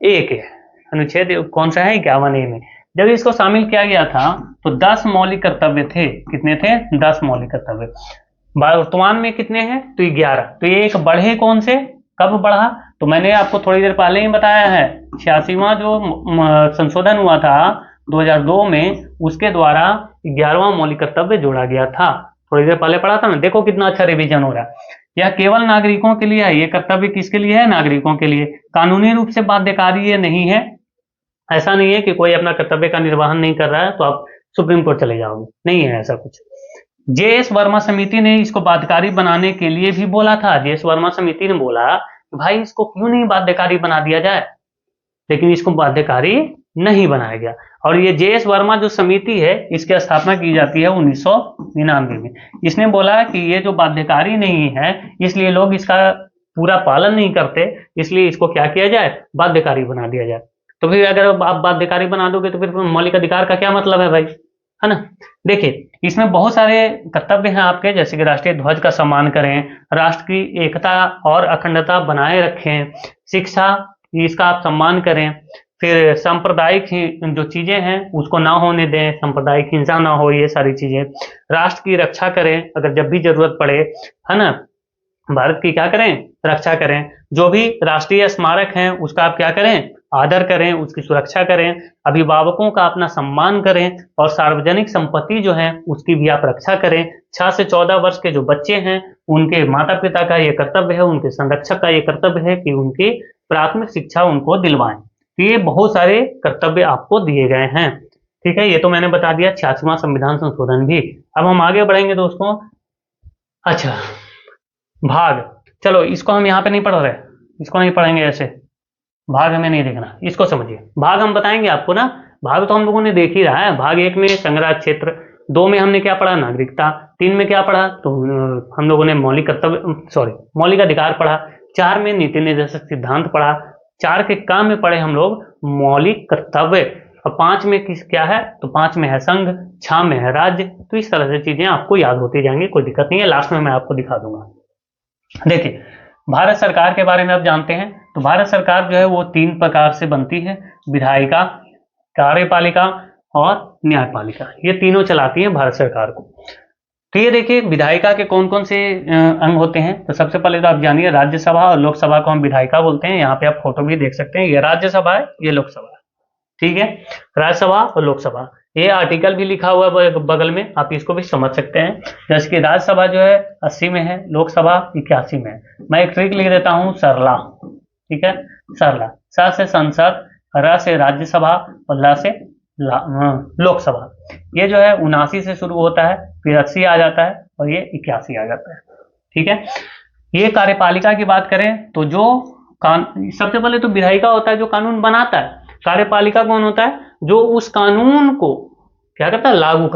1 है। अनुच्छेद कौन सा है? 51A में। जब इसको शामिल किया गया था तो 10 मौलिक कर्तव्य थे। कितने थे? 10 मौलिक कर्तव्य। वर्तमान में कितने हैं? तो 11। तो ये एक बढ़े कौन से? कब बढ़ा? तो मैंने आपको थोड़ी देर पहले ही बताया है, 86वां जो संशोधन हुआ था 2002 में, उसके द्वारा 11वां मौलिक कर्तव्य जोड़ा गया था। थोड़ी देर पहले पढ़ा था ना, देखो कितना अच्छा रिवीजन हो रहा है। यह केवल नागरिकों के लिए है। ये कर्तव्य किसके लिए है? नागरिकों के लिए। कानूनी रूप से बाध्यकारी ये नहीं है। ऐसा नहीं है कि कोई अपना कर्तव्य का निर्वहन नहीं कर रहा है तो आप सुप्रीम कोर्ट चले जाओगे, नहीं है ऐसा कुछ। JS वर्मा समिति ने इसको बाध्यकारी बनाने के लिए भी बोला था। JS वर्मा समिति ने बोला भाई इसको क्यों नहीं बाध्यकारी बना दिया जाए, लेकिन इसको बाध्यकारी नहीं बनाया गया। और ये JS वर्मा जो समिति है इसकी स्थापना की जाती है 1999 में। इसने बोला कि ये जो बाध्यकारी नहीं है इसलिए लोग इसका पूरा पालन नहीं करते, इसलिए इसको क्या किया जाए? बाध्यकारी बना दिया जाए। तो फिर अगर आप बाध्यकारी बना दोगे तो फिर मौलिक अधिकार का क्या मतलब है भाई, है ना? देखिए इसमें बहुत सारे कर्तव्य हैं आपके, जैसे कि राष्ट्रीय ध्वज का सम्मान करें, राष्ट्र की एकता और अखंडता बनाए रखें, शिक्षा इसका आप सम्मान करें, फिर सांप्रदायिक जो चीजें हैं उसको ना होने दें, सांप्रदायिक हिंसा ना हो, ये सारी चीजें। राष्ट्र की रक्षा करें अगर जब भी जरूरत पड़े, है ना? भारत की क्या करें? रक्षा करें। जो भी राष्ट्रीय स्मारक हैं उसका आप क्या करें? आदर करें, उसकी सुरक्षा करें। अभिभावकों का अपना सम्मान करें और सार्वजनिक संपत्ति जो है उसकी भी आप रक्षा करें। 6 से 14 वर्ष के जो बच्चे हैं उनके माता पिता का ये कर्तव्य है, उनके संरक्षक का ये कर्तव्य है कि उनकी प्राथमिक शिक्षा उनको दिलवाएं। तो ये बहुत सारे कर्तव्य आपको दिए गए हैं। ठीक है, ये तो मैंने बता दिया 86वां संविधान संशोधन भी। अब हम आगे बढ़ेंगे दोस्तों। अच्छा, भाग, चलो इसको हम यहाँ पे नहीं पढ़ रहे, इसको नहीं पढ़ेंगे, ऐसे भाग हमें नहीं देखना, इसको समझिए। भाग हम बताएंगे आपको ना भाग तो हम लोगों ने देख ही रहा है। भाग 1 में संघराज क्षेत्र, 2 में हमने क्या पढ़ा, नागरिकता, 3 में क्या पढ़ा, तो हम लोगों ने मौलिक अधिकार पढ़ा, 4 में नीति निर्देशक सिद्धांत पढ़ा, 4 के काम में पढ़े हम लोग मौलिक कर्तव्य, और 5 में क्या है, तो 5 में है संघ, 6 में है राज्य। तो इस तरह से चीजें आपको याद होती जाएंगी, कोई दिक्कत नहीं है, लास्ट में मैं आपको दिखा दूंगा। देखिए भारत सरकार के बारे में आप जानते हैं, तो भारत सरकार जो है वो 3 प्रकार से बनती है, विधायिका, कार्यपालिका और न्यायपालिका, ये तीनों चलाती है भारत सरकार को। तो ये देखिए विधायिका के कौन कौन से अंग होते हैं, तो सबसे पहले तो आप जानिए राज्यसभा और लोकसभा को हम विधायिका बोलते हैं। यहाँ पे आप फोटो भी देख सकते हैं, ये राज्यसभा है, ये लोकसभा है, ठीक है, राज्यसभा और लोकसभा। ये आर्टिकल भी लिखा हुआ है बगल में, आप इसको भी समझ सकते हैं। जैसे कि राज्यसभा जो है 80 में है, लोकसभा 81 में है। मैं एक ट्रिक लिख देता हूँ, सरला, ठीक है, सरला, स से संसद, र से राज्यसभा और ल से लोकसभा। ये जो है 79 से शुरू होता है, फिर 80 आ जाता है और ये 81 आ जाता है, ठीक है। ये कार्यपालिका की बात करें तो जो सबसे पहले तो विधायिका होता है जो कानून बनाता है, कार्यपालिका कौन होता है, जो उस कानून को क्या करता है, लागू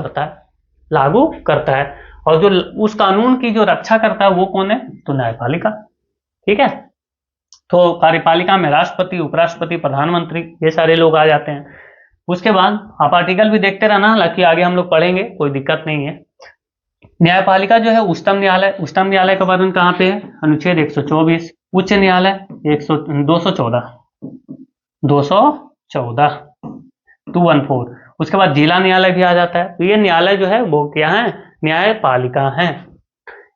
करता है, और जो उस कानून की जो रक्षा करता है वो कौन है, तो न्यायपालिका, ठीक है। तो कार्यपालिका में राष्ट्रपति, उपराष्ट्रपति, प्रधानमंत्री, ये सारे लोग आ जाते हैं। उसके बाद आप आर्टिकल भी देखते रहना, हालांकि आगे हम लोग पढ़ेंगे, कोई दिक्कत नहीं है। न्यायपालिका जो है उच्चतम न्यायालय, उच्चतम न्यायालय का वर्णन कहाँ पे है, अनुच्छेद 124, उच्च न्यायालय 214 214। उसके बाद जिला न्यायालय भी आ जाता है। तो ये न्यायालय जो है वो क्या है, न्यायपालिका है।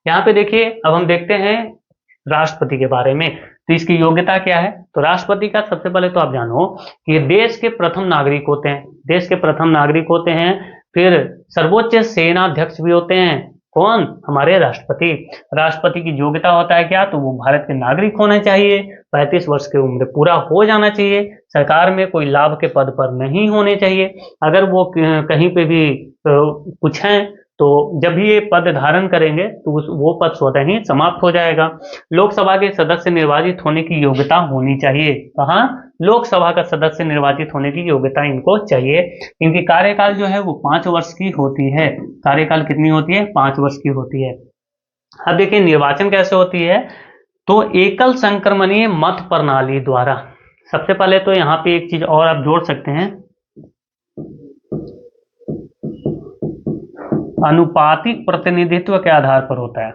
यहाँ पे देखिए अब हम देखते हैं राष्ट्रपति के बारे में, तो इसकी योग्यता क्या है। तो राष्ट्रपति का सबसे पहले तो आप जानो कि ये देश के प्रथम नागरिक होते हैं, देश के प्रथम नागरिक होते हैं। फिर सर्वोच्च सेनाध्यक्ष भी होते हैं, कौन, हमारे राष्ट्रपति। राष्ट्रपति की योग्यता होता है क्या, तो वो भारत के नागरिक होने चाहिए, 35 वर्ष की उम्र पूरा हो जाना चाहिए, सरकार में कोई लाभ के पद पर नहीं होने चाहिए। अगर वो कहीं पे भी कुछ हैं तो जब भी ये पद धारण करेंगे तो वो पद स्वतः ही समाप्त हो जाएगा। लोकसभा के सदस्य निर्वाचित होने की योग्यता होनी चाहिए, कहाँ, लोकसभा का सदस्य निर्वाचित होने की योग्यता इनको चाहिए। इनकी कार्यकाल जो है वो 5 वर्ष की होती है। कार्यकाल कितनी होती है, 5 वर्ष की होती है। अब देखिए निर्वाचन कैसे होती है, तो एकल संक्रमणीय मत प्रणाली द्वारा। सबसे पहले तो यहाँ पे एक चीज और आप जोड़ सकते हैं, अनुपातिक प्रतिनिधित्व के आधार पर होता है।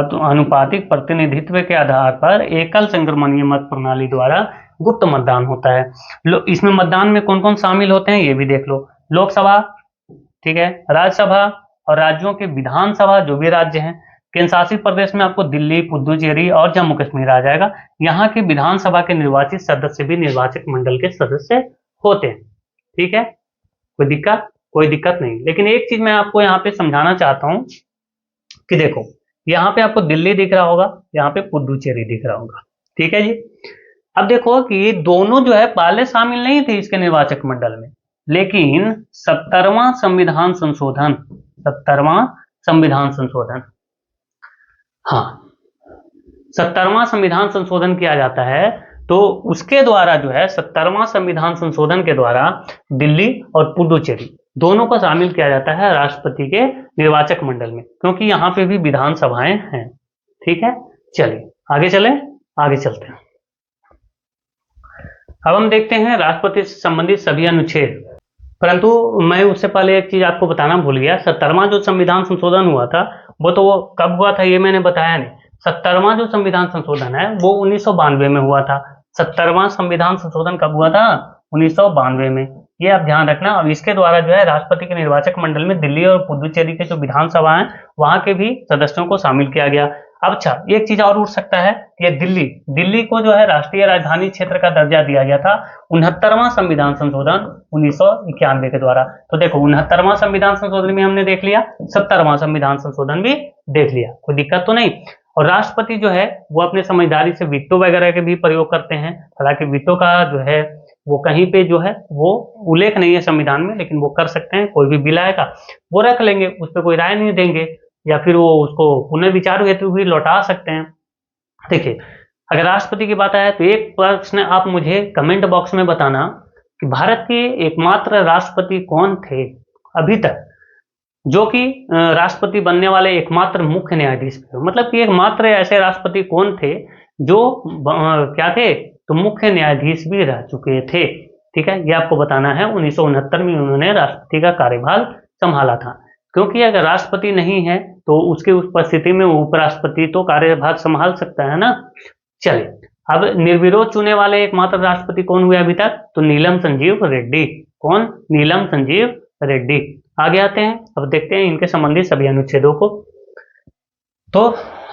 तो अनुपातिक प्रतिनिधित्व के आधार पर एकल संक्रमणीय मत प्रणाली द्वारा गुप्त मतदान होता है। इसमें मतदान में कौन कौन शामिल होते हैं ये भी देख लो, लोकसभा, ठीक है, राज्यसभा और राज्यों के विधानसभा जो भी राज्य हैं। केंद्र शासित प्रदेश में आपको दिल्ली, पुडुचेरी और जम्मू कश्मीर आ जाएगा। यहाँ के विधानसभा के निर्वाचित सदस्य भी निर्वाचक मंडल के सदस्य होते हैं, ठीक है, कोई दिक्कत नहीं। लेकिन एक चीज मैं आपको यहाँ पे समझाना चाहता हूँ कि देखो यहाँ पे आपको दिल्ली दिख रहा होगा, यहाँ पे पुडुचेरी दिख रहा होगा, ठीक है जी। अब देखो कि दोनों जो है पहले शामिल नहीं थे इसके निर्वाचक मंडल में, लेकिन 70वां संविधान संशोधन, 70वां संविधान संशोधन, हाँ 70वां संविधान संशोधन किया जाता है, तो उसके द्वारा जो है 70वां संविधान संशोधन के द्वारा दिल्ली और पुडुचेरी दोनों को शामिल किया जाता है राष्ट्रपति के निर्वाचक मंडल में, क्योंकि यहाँ पे भी विधानसभाएं हैं, ठीक है। चलिए आगे चलते हैं। अब हम देखते हैं राष्ट्रपति से संबंधित सभी अनुच्छेद, परंतु मैं उससे पहले एक चीज आपको बताना भूल गया। 70वां जो संविधान संशोधन हुआ था वो कब हुआ था ये मैंने बताया नहीं। 70वां जो संविधान संशोधन है वो 1992 में हुआ था। 70वां संविधान संशोधन कब हुआ था, 1992 में, ये आप ध्यान रखना। अब इसके द्वारा जो है राष्ट्रपति के निर्वाचक मंडल में दिल्ली और पुडुचेरी के जो विधानसभा है वहां के भी सदस्यों को शामिल किया गया। अब अच्छा एक चीज और उठ सकता है, ये दिल्ली को जो है राष्ट्रीय राजधानी क्षेत्र का दर्जा दिया गया था 69वां संविधान संशोधन 1991 के द्वारा। तो देखो 69वां संविधान संशोधन भी हमने देख लिया, 70वां संविधान संशोधन भी देख लिया, कोई दिक्कत तो नहीं। और राष्ट्रपति जो है वो अपने समझदारी से वीटो वगैरह के भी प्रयोग करते हैं। हालांकि वीटो का जो है वो कहीं पे जो है वो उल्लेख नहीं है संविधान में, लेकिन वो कर सकते हैं। कोई भी बिल आएगा वो रख लेंगे, उस पर कोई राय नहीं देंगे, या फिर वो उसको पुनर्विचार हेतु भी लौटा सकते हैं। देखिए अगर राष्ट्रपति की बात आए तो एक प्रश्न आप मुझे कमेंट बॉक्स में बताना कि भारत के एकमात्र राष्ट्रपति कौन थे अभी तक जो कि राष्ट्रपति बनने वाले एकमात्र मुख्य न्यायाधीश थे। मतलब कि एकमात्र ऐसे राष्ट्रपति कौन थे जो क्या थे, तो मुख्य न्यायाधीश भी रह चुके थे। ठीक है, ये आपको बताना है। 1969 में उन्होंने राष्ट्रपति का कार्यभार संभाला था, क्योंकि अगर राष्ट्रपति नहीं है तो उसकी उपस्थिति में उपराष्ट्रपति तो कार्यभार संभाल सकता है ना। चलिए, अब निर्विरोध चुने वाले एकमात्र राष्ट्रपति कौन हुए अभी तक, तो नीलम संजीव रेड्डी। कौन? नीलम संजीव रेड्डी। आगे आते हैं, अब देखते हैं इनके संबंधित सभी अनुच्छेदों को। तो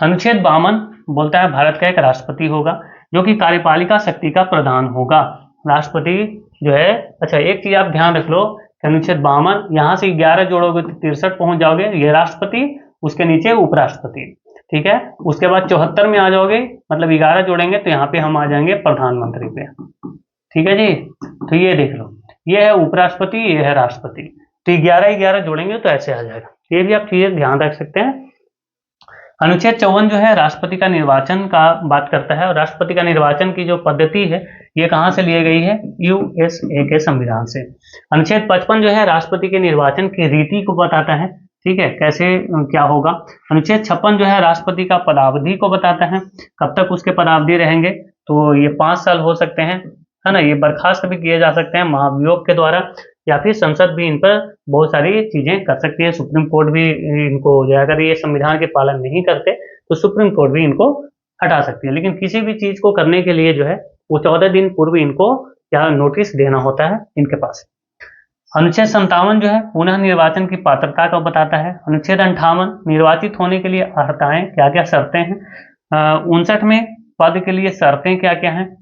अनुच्छेद 52 बोलता है भारत का एक राष्ट्रपति होगा जो कि कार्यपालिका शक्ति का प्रधान होगा। राष्ट्रपति जो है, अच्छा एक चीज आप ध्यान रख लो, अनुच्छेद 52 यहां से 11 जोड़ोगे तो 63 पहुंच जाओगे, ये राष्ट्रपति, उसके नीचे उपराष्ट्रपति। ठीक है, उसके बाद 74 में आ जाओगे, मतलब 11 जोड़ेंगे तो यहाँ पे हम आ जाएंगे प्रधानमंत्री पे। ठीक है जी, तो ये देख लो, ये है उपराष्ट्रपति, ये है राष्ट्रपति, तो 11 जोड़ेंगे तो ऐसे आ जाएगा। ये भी आप चीजें ध्यान रख सकते हैं। अनुच्छेद 54 जो है राष्ट्रपति का निर्वाचन का बात करता है, और राष्ट्रपति का निर्वाचन की जो पद्धति है ये कहां से ली गई है, यूएसए के संविधान से। अनुच्छेद 55 जो है राष्ट्रपति के निर्वाचन की रीति को बताता है। ठीक है, कैसे क्या होगा। अनुच्छेद 56 जो है राष्ट्रपति का पदावधि को बताता है, कब तक उसके पदावधि रहेंगे, तो ये 5 साल हो सकते हैं, है ना। ये बर्खास्त भी किए जा सकते हैं महाभियोग के द्वारा, या फिर संसद भी इन पर बहुत सारी चीजें कर सकती है। सुप्रीम कोर्ट भी इनको, अगर ये संविधान के पालन नहीं करते तो सुप्रीम कोर्ट भी इनको हटा सकती है। लेकिन किसी भी चीज को करने के लिए जो है वो 14 दिन पूर्व इनको क्या नोटिस देना होता है इनके पास। अनुच्छेद 57 जो है पुनः निर्वाचन की पात्रता को बताता है। अनुच्छेद 58 निर्वाचित होने के लिए अर्हताएं क्या क्या शर्तें हैं। 59 में पद के लिए शर्तें क्या क्या हैं।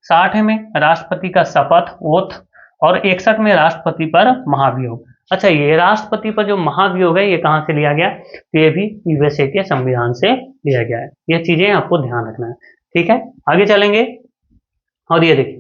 60 में राष्ट्रपति का शपथ ओथ, और 61 में राष्ट्रपति पर महाभियोग। अच्छा, ये राष्ट्रपति पर जो महाभियोग है ये कहां से लिया गया, तो ये भी यूएसए के संविधान से लिया गया है। ये चीजें आपको ध्यान रखना है। ठीक है, आगे चलेंगे, और ये देखिए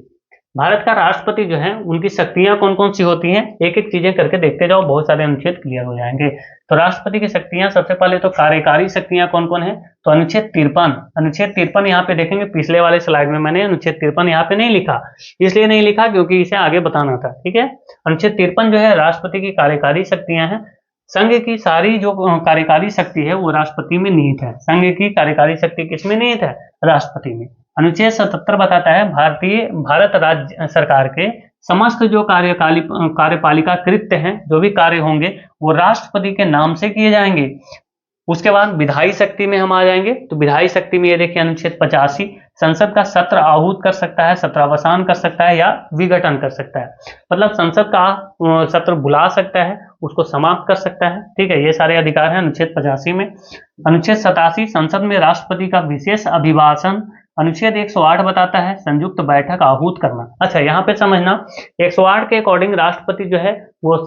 भारत का राष्ट्रपति जो है उनकी शक्तियां कौन कौन सी होती हैं, एक एक चीजें करके देखते जाओ, बहुत सारे अनुच्छेद क्लियर हो जाएंगे। तो राष्ट्रपति की शक्तियां, सबसे पहले तो कार्यकारी शक्तियां कौन कौन है, तो अनुच्छेद 53 यहाँ पे देखेंगे। पिछले वाले स्लाइड में मैंने अनुच्छेद 53 यहाँ पे नहीं लिखा, इसलिए नहीं लिखा क्योंकि इसे आगे बताना था। ठीक है, अनुच्छेद 53 जो है राष्ट्रपति की कार्यकारी शक्तियां हैं। संघ की सारी जो कार्यकारी शक्ति है वो राष्ट्रपति में निहित है। संघ की कार्यकारी शक्ति किसमें निहित है, राष्ट्रपति में। अनुच्छेद 77 बताता है भारत राज्य सरकार के समस्त जो कार्यपालिका कृत्य हैं, जो भी कार्य होंगे वो राष्ट्रपति के नाम से किए जाएंगे। उसके बाद विधायी शक्ति में हम आ जाएंगे, तो विधायी शक्ति में ये देखिए अनुच्छेद 85 संसद का सत्र आहूत कर सकता है, सत्रावसान कर सकता है या विघटन कर सकता है। मतलब संसद का सत्र बुला सकता है, उसको समाप्त कर सकता है। ठीक है, ये सारे अधिकार हैं अनुच्छेद 85 में। अनुच्छेद 87 संसद में राष्ट्रपति का विशेष अभिभाषण। अनुच्छेद 108 बताता है संयुक्त बैठक आहूत करना। अच्छा, यहाँ पे समझना 108 के अकॉर्डिंग राष्ट्रपति जो है वो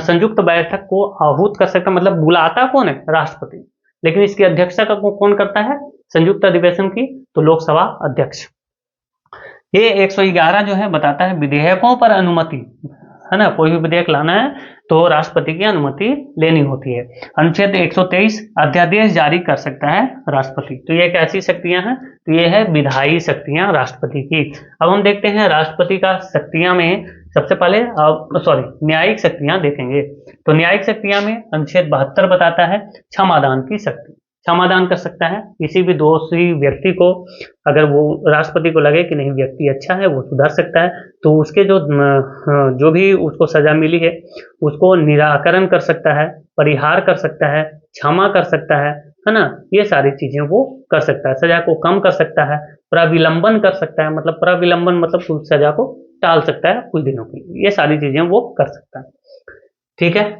संयुक्त बैठक को आहूत कर सकता है। मतलब बुलाता कौन है, राष्ट्रपति, लेकिन इसकी अध्यक्षता का कौन करता है, संयुक्त अधिवेशन की, तो लोकसभा अध्यक्ष। ये 111 जो है बताता है विधेयकों पर अनुमति, है ना, कोई भी विधेयक लाना है तो राष्ट्रपति की अनुमति लेनी होती है। अनुच्छेद 123 अध्यादेश जारी कर सकता है राष्ट्रपति। तो ये कैसी शक्तियां हैं, तो ये है विधायी शक्तियां राष्ट्रपति की। अब हम देखते हैं राष्ट्रपति का शक्तियां में, सबसे पहले न्यायिक शक्तियां देखेंगे। तो न्यायिक शक्तियां में अनुच्छेद 72 बताता है क्षमादान की शक्ति। क्षमादान कर सकता है किसी भी दोषी व्यक्ति को, अगर वो राष्ट्रपति को लगे कि नहीं व्यक्ति अच्छा है, वो सुधर सकता है, तो उसके जो भी उसको सजा मिली है उसको निराकरण कर सकता है, परिहार कर सकता है, क्षमा कर सकता है ना। ये सारी चीजें वो कर सकता है। सजा को कम कर सकता है, प्रविलंबन कर सकता है, मतलब प्रविलंबन मतलब सजा को टाल सकता है कुछ दिनों के लिए। ये सारी चीजें वो कर सकता है। ठीक है,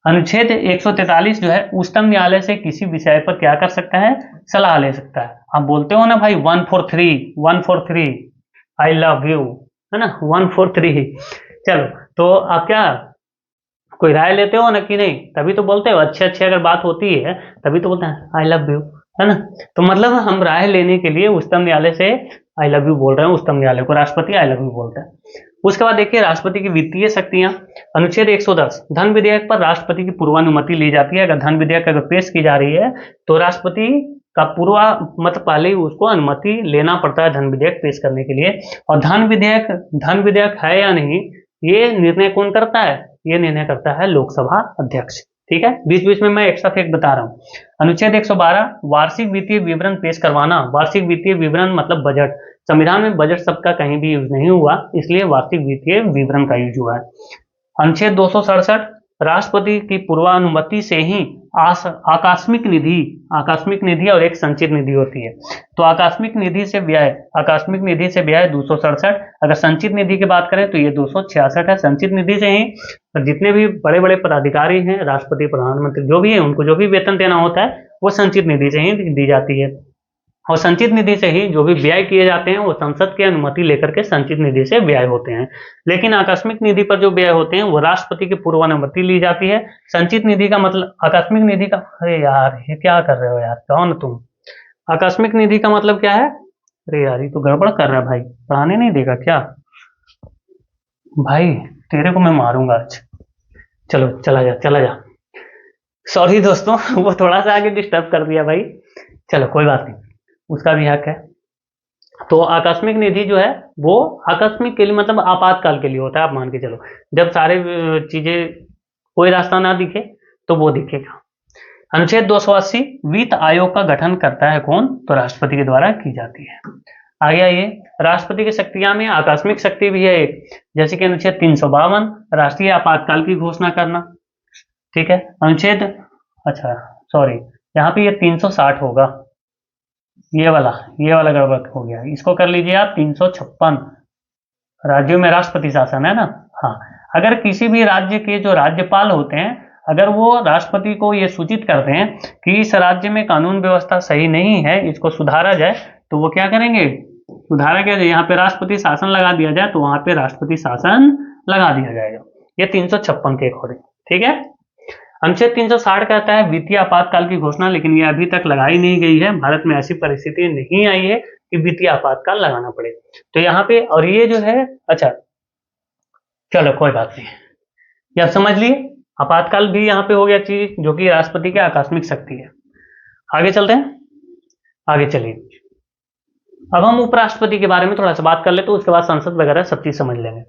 अनुच्छेद 143 जो है उच्चतम न्यायालय से किसी विषय पर क्या कर सकता है, सलाह ले सकता है। आप बोलते हो ना भाई 143 आई लव यू, है ना, 143। चलो, तो आप क्या कोई राय लेते हो ना कि नहीं, तभी तो बोलते हो। अच्छे अगर बात होती है तभी तो बोलते हैं आई लव यू, है ना। तो मतलब हम राय लेने के लिए उच्चतम न्यायालय से आई लव यू बोल रहे हैं, उच्चतम न्यायालय को राष्ट्रपति आई लव यू बोलता है। उसके बाद देखिए राष्ट्रपति की वित्तीय शक्तियां। अनुच्छेद 110 धन विधेयक पर राष्ट्रपति की पूर्वानुमति ली जाती है। अगर धन विधेयक अगर पेश की जा रही है तो राष्ट्रपति का पूर्वा मतलब पहले ही उसको अनुमति लेना पड़ता है धन विधेयक पेश करने के लिए। और धन विधेयक है या नहीं, ये निर्णय कौन करता है? ये निर्णय करता है लोकसभा अध्यक्ष। ठीक है, बीच बीच में मैं एक्स्ट्रा फैक्ट बता रहा हूँ। अनुच्छेद 112 वार्षिक वित्तीय विवरण पेश करवाना। वार्षिक वित्तीय विवरण मतलब बजट। संविधान में बजट शब्द का कहीं भी यूज नहीं हुआ, इसलिए वार्षिक वित्तीय विवरण का यूज हुआ है। अनुच्छेद 267 राष्ट्रपति की पूर्वानुमति से ही आकस्मिक निधि और एक संचित निधि होती है। तो आकस्मिक निधि से व्यय 267। अगर संचित निधि की बात करें तो ये 266 है। संचित निधि से ही जितने भी बड़े बड़े पदाधिकारी हैं, राष्ट्रपति, प्रधानमंत्री जो भी है, उनको जो भी वेतन देना होता है वो संचित निधि से ही दी जाती है। और संचित निधि से ही जो भी व्यय किए जाते हैं वो संसद की अनुमति लेकर के संचित निधि से व्यय होते हैं। लेकिन आकस्मिक निधि पर जो व्यय होते हैं वो राष्ट्रपति की पूर्वानुमति ली जाती है। संचित निधि का मतलब, आकस्मिक निधि का, अरे यार ये क्या कर रहे हो यार, कौन तुम? आकस्मिक निधि का मतलब क्या है? अरे यार ये तो गड़बड़ कर रहा है भाई, पढ़ाने नहीं देगा क्या भाई? तेरे को मैं मारूंगा आज। चलो चला जा। सॉरी दोस्तों, वो थोड़ा सा आगे डिस्टर्ब कर दिया भाई। चलो कोई बात नहीं, उसका भी हक है। तो आकस्मिक निधि जो है वो आकस्मिक के लिए मतलब आपातकाल के लिए होता है। आप मान के चलो जब सारे चीजें, कोई रास्ता ना दिखे तो वो दिखेगा। अनुच्छेद 280 वित्त आयोग का गठन करता है कौन? तो राष्ट्रपति के द्वारा की जाती है। आगे आइए, राष्ट्रपति की शक्तियां में आकस्मिक शक्ति भी है एक, जैसे कि अनुच्छेद 352 राष्ट्रीय आपातकाल की घोषणा करना। ठीक है, अनुच्छेद, अच्छा सॉरी, यहाँ पे ये 360 होगा, ये वाला गड़बड़ हो गया, इसको कर लीजिए आप 356। राज्यों में राष्ट्रपति शासन है ना। हाँ, अगर किसी भी राज्य के जो राज्यपाल होते हैं, अगर वो राष्ट्रपति को ये सूचित करते हैं कि इस राज्य में कानून व्यवस्था सही नहीं है, इसको सुधारा जाए, तो वो क्या करेंगे? सुधारा क्या जाए, यहाँ पे राष्ट्रपति शासन लगा दिया जाए, तो वहां पे राष्ट्रपति शासन लगा दिया जाएगा। ये 356 के अकॉर्डिंग। ठीक है, अनुच्छेद 360 कहता है वित्तीय आपातकाल की घोषणा, लेकिन ये अभी तक लगाई नहीं गई है। भारत में ऐसी परिस्थिति नहीं आई है कि वित्तीय आपातकाल लगाना पड़े। तो यहाँ पे, और ये जो है, अच्छा चलो कोई बात नहीं, ये आप समझ लिए। आपातकाल भी यहाँ पे हो गया चीज जो कि राष्ट्रपति की आकस्मिक शक्ति है। आगे चलते हैं, आगे चलिए। अब हम उपराष्ट्रपति के बारे में थोड़ा सा बात कर ले, तो उसके बाद संसद वगैरह सब चीज समझ लेंगे।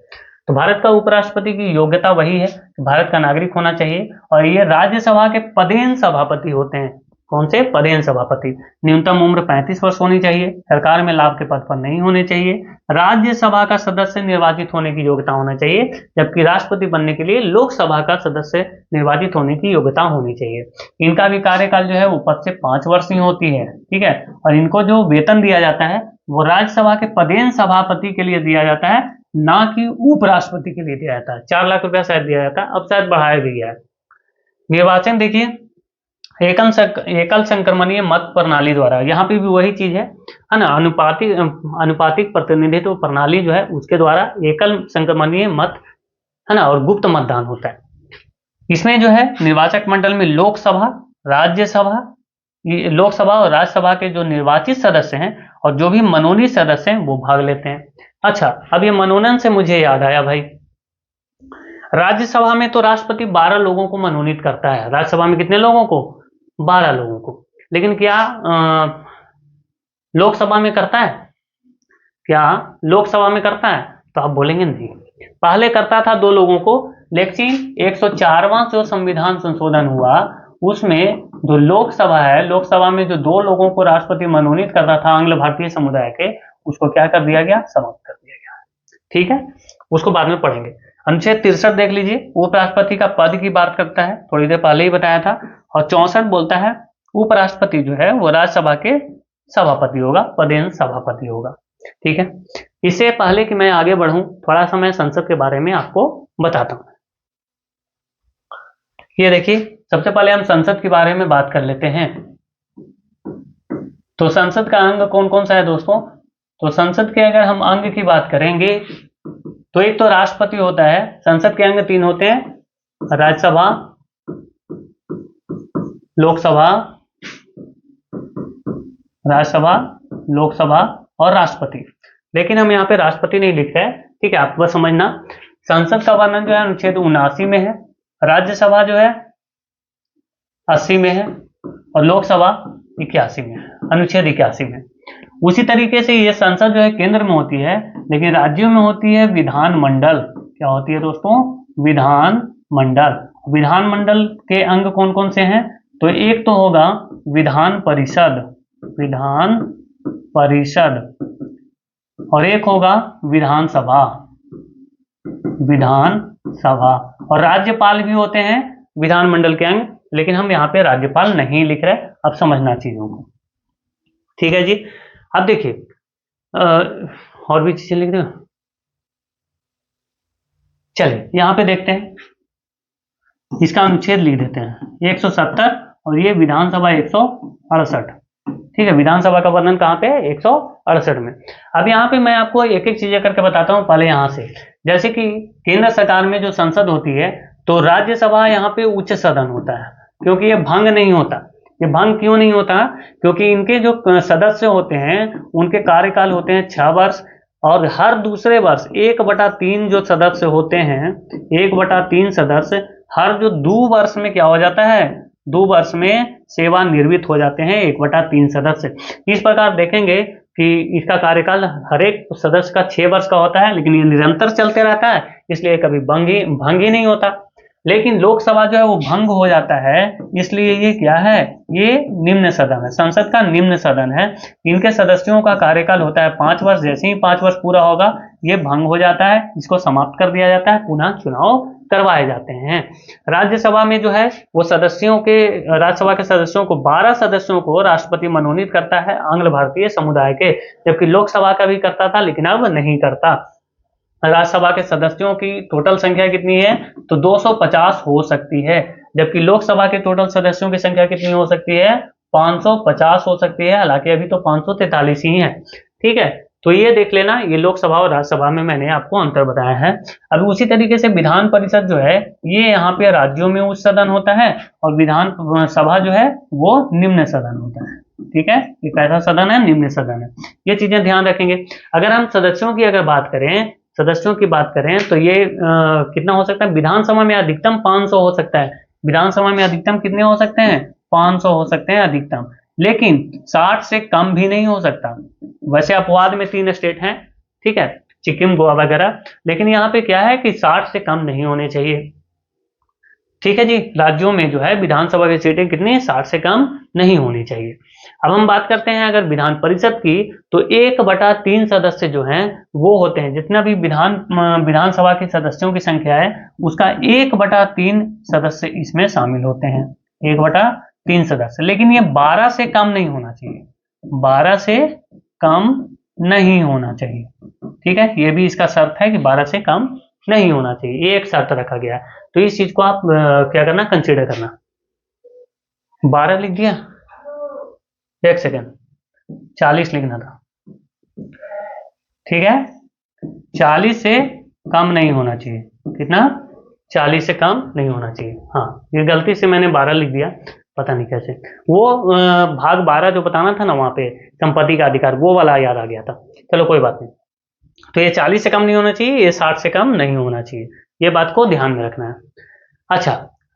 तो भारत का उपराष्ट्रपति की योग्यता वही है कि भारत का नागरिक होना चाहिए, और ये राज्यसभा के पदेन सभापति होते हैं। कौन से? पदेन सभापति। न्यूनतम उम्र 35 वर्ष होनी चाहिए, सरकार में लाभ के पद पर नहीं होने चाहिए, राज्यसभा का सदस्य निर्वाचित होने की योग्यता होना चाहिए, जबकि राष्ट्रपति बनने के लिए लोकसभा का सदस्य निर्वाचित होने की योग्यता होनी चाहिए। इनका भी कार्यकाल जो है वो 5 से 5 वर्ष ही होती है। ठीक है, और इनको जो वेतन दिया जाता है वो राज्यसभा के पदेन सभापति के लिए दिया जाता है, ना कि उपराष्ट्रपति के लिए दिया जाता है। 4 लाख रुपया शायद दिया जाता है, अब शायद बढ़ाया भी गया है। निर्वाचन देखिए, एकल संक्रमणीय मत प्रणाली द्वारा, यहाँ पे भी वही चीज है ना, अनुपातिक प्रतिनिधित्व प्रणाली जो है उसके द्वारा एकल संक्रमणीय मत है ना, और गुप्त मतदान होता है। इसमें जो है निर्वाचक मंडल में लोकसभा और राज्यसभा के जो निर्वाचित सदस्य हैं और जो भी मनोनीत सदस्य हैं वो भाग लेते हैं। अच्छा, अब ये मनोनयन से मुझे याद आया भाई, राज्यसभा में तो राष्ट्रपति 12 लोगों को मनोनीत करता है। राज्यसभा में कितने लोगों को? 12 लोगों को। लेकिन क्या लोकसभा में करता है? क्या लोकसभा में करता है? तो आप बोलेंगे नहीं, पहले करता था 2 लोगों को, लेकिन 104वां जो संविधान संशोधन हुआ उसमें जो लोकसभा है, लोकसभा में जो 2 लोगों को राष्ट्रपति मनोनीत करता था आंग्ल भारतीय समुदाय के, उसको क्या कर दिया गया? समाप्त कर दिया गया। ठीक है, उसको बाद में पढ़ेंगे। अनुच्छेद 63 देख लीजिए, उपराष्ट्रपति का पद की बात करता है, थोड़ी देर पहले ही बताया था। और 64 बोलता है उपराष्ट्रपति जो है वो राज्यसभा के सभापति होगा, पदेन सभापति होगा। ठीक है, इससे पहले कि मैं आगे बढ़ूं, थोड़ा सा मैं संसद के बारे में आपको बताता हूं। ये देखिए, सबसे पहले हम संसद के बारे में बात कर लेते हैं। तो संसद का अंग कौन कौन सा है दोस्तों? तो संसद के अगर हम अंग की बात करेंगे तो एक तो राष्ट्रपति होता है। संसद के अंग 3 होते हैं, राज्यसभा, लोकसभा, लोकसभा और राष्ट्रपति। लेकिन हम यहाँ पे राष्ट्रपति नहीं लिख रहे हैं, ठीक है, आप बस समझना। संसद का वर्णन जो है अनुच्छेद 79 में है, राज्यसभा जो है 80 में है, और लोकसभा 81 में, अनुच्छेद 81 में। उसी तरीके से ये संसद जो है केंद्र में होती है, लेकिन राज्यों में होती है विधानमंडल। क्या होती है दोस्तों? विधानमंडल। विधानमंडल के अंग कौन कौन से हैं? तो एक तो होगा विधान परिषद, विधान परिषद, और एक होगा विधानसभा, विधानसभा। और राज्यपाल भी होते हैं विधानमंडल के अंग, लेकिन हम यहाँ पे राज्यपाल नहीं लिख रहे, अब समझना चीजों को। ठीक है जी। अब देखिए और भी चीजें लिख दो। चलिए यहाँ पे देखते हैं, इसका अनुच्छेद लिख देते हैं 170, और ये विधानसभा 168। ठीक है, विधानसभा का वर्णन कहाँ पे है? 168 में। अब यहाँ पे मैं आपको एक एक चीजें करके बताता हूँ। पहले यहाँ से, जैसे कि केंद्र सरकार में जो संसद होती है, तो राज्यसभा यहाँ पे उच्च सदन होता है, क्योंकि ये भंग नहीं होता। ये भंग क्यों नहीं होता? क्योंकि इनके जो सदस्य होते हैं उनके कार्यकाल होते हैं 6 वर्ष, और हर दूसरे वर्ष 1/3 जो सदस्य होते हैं, 1/3 सदस्य हर जो 2 वर्ष में क्या हो जाता है? 2 वर्ष में सेवानिवृत्त हो जाते हैं 1/3 सदस्य। इस प्रकार देखेंगे कि इसका कार्यकाल हर एक सदस्य का 6 वर्ष का होता है, लेकिन ये निरंतर चलते रहता है, इसलिए कभी भंग ही नहीं होता। लेकिन लोकसभा जो है वो भंग हो जाता है, इसलिए ये क्या है? ये निम्न सदन है, संसद का निम्न सदन है। इनके सदस्यों का कार्यकाल होता है 5 वर्ष। जैसे ही 5 वर्ष पूरा होगा ये भंग हो जाता है, इसको समाप्त कर दिया जाता है, पुनः चुनाव करवाए जाते हैं। राज्यसभा में जो है वो राज्यसभा के सदस्यों को 12 सदस्यों को राष्ट्रपति मनोनीत करता है आंग्ल भारतीय समुदाय के, जबकि लोकसभा का भी करता था, लेकिन अब नहीं करता। राज्यसभा के सदस्यों की टोटल संख्या कितनी है? तो 250 हो सकती है, जबकि लोकसभा के टोटल सदस्यों की संख्या कितनी हो सकती है? 550 हो सकती है। हालांकि अभी तो 543 ही है। ठीक है, तो ये देख लेना, ये लोकसभा और राज्यसभा में मैंने आपको अंतर बताया है। अब उसी तरीके से विधान परिषद जो है ये यहाँ पे राज्यों में उच्च सदन होता है, और विधान सभा जो है वो निम्न सदन होता है। ठीक है, ये कैसा सदन है? निम्न सदन है। ये चीजें ध्यान रखेंगे। अगर हम सदस्यों की बात करें तो ये कितना हो सकता है? विधानसभा में अधिकतम 500 हो सकता है। विधानसभा में अधिकतम कितने हो सकते हैं? 500 हो सकते हैं अधिकतम, लेकिन 60 से कम भी नहीं हो सकता। वैसे अपवाद में 3 स्टेट हैं, ठीक है, सिक्किम, गोवा वगैरह, लेकिन यहाँ पे क्या है कि 60 से कम नहीं होने चाहिए। ठीक है जी, राज्यों में जो है विधानसभा की सीटें कितनी है? 60 से कम नहीं होनी चाहिए। अब हम बात करते हैं अगर विधान परिषद की, तो 1/3 सदस्य जो हैं वो होते हैं, जितना भी विधानसभा के सदस्यों की संख्या है उसका 1/3 सदस्य इसमें शामिल होते हैं, 1/3 सदस्य। लेकिन ये 12 से कम नहीं होना चाहिए, 12 से कम नहीं होना चाहिए। ठीक है, ये भी इसका शर्त है कि 12 से कम नहीं होना चाहिए, ये एक शर्त रखा गया है। तो इस चीज को आप क्या करना? कंसीडर करना। 12 लिख दिया, एक सेकेंड, 40 लिखना था। ठीक है, 40 से कम नहीं होना चाहिए। कितना? 40 से कम नहीं होना चाहिए। हाँ, ये गलती से मैंने 12 लिख दिया, पता नहीं कैसे। वो भाग 12 जो बताना था ना वहां पे, संपत्ति का अधिकार, वो वाला याद आ गया था। चलो कोई बात नहीं। तो ये 40 से कम नहीं होना चाहिए, ये 60 से कम नहीं होना चाहिए, ये बात को ध्यान में रखना है। अच्छा,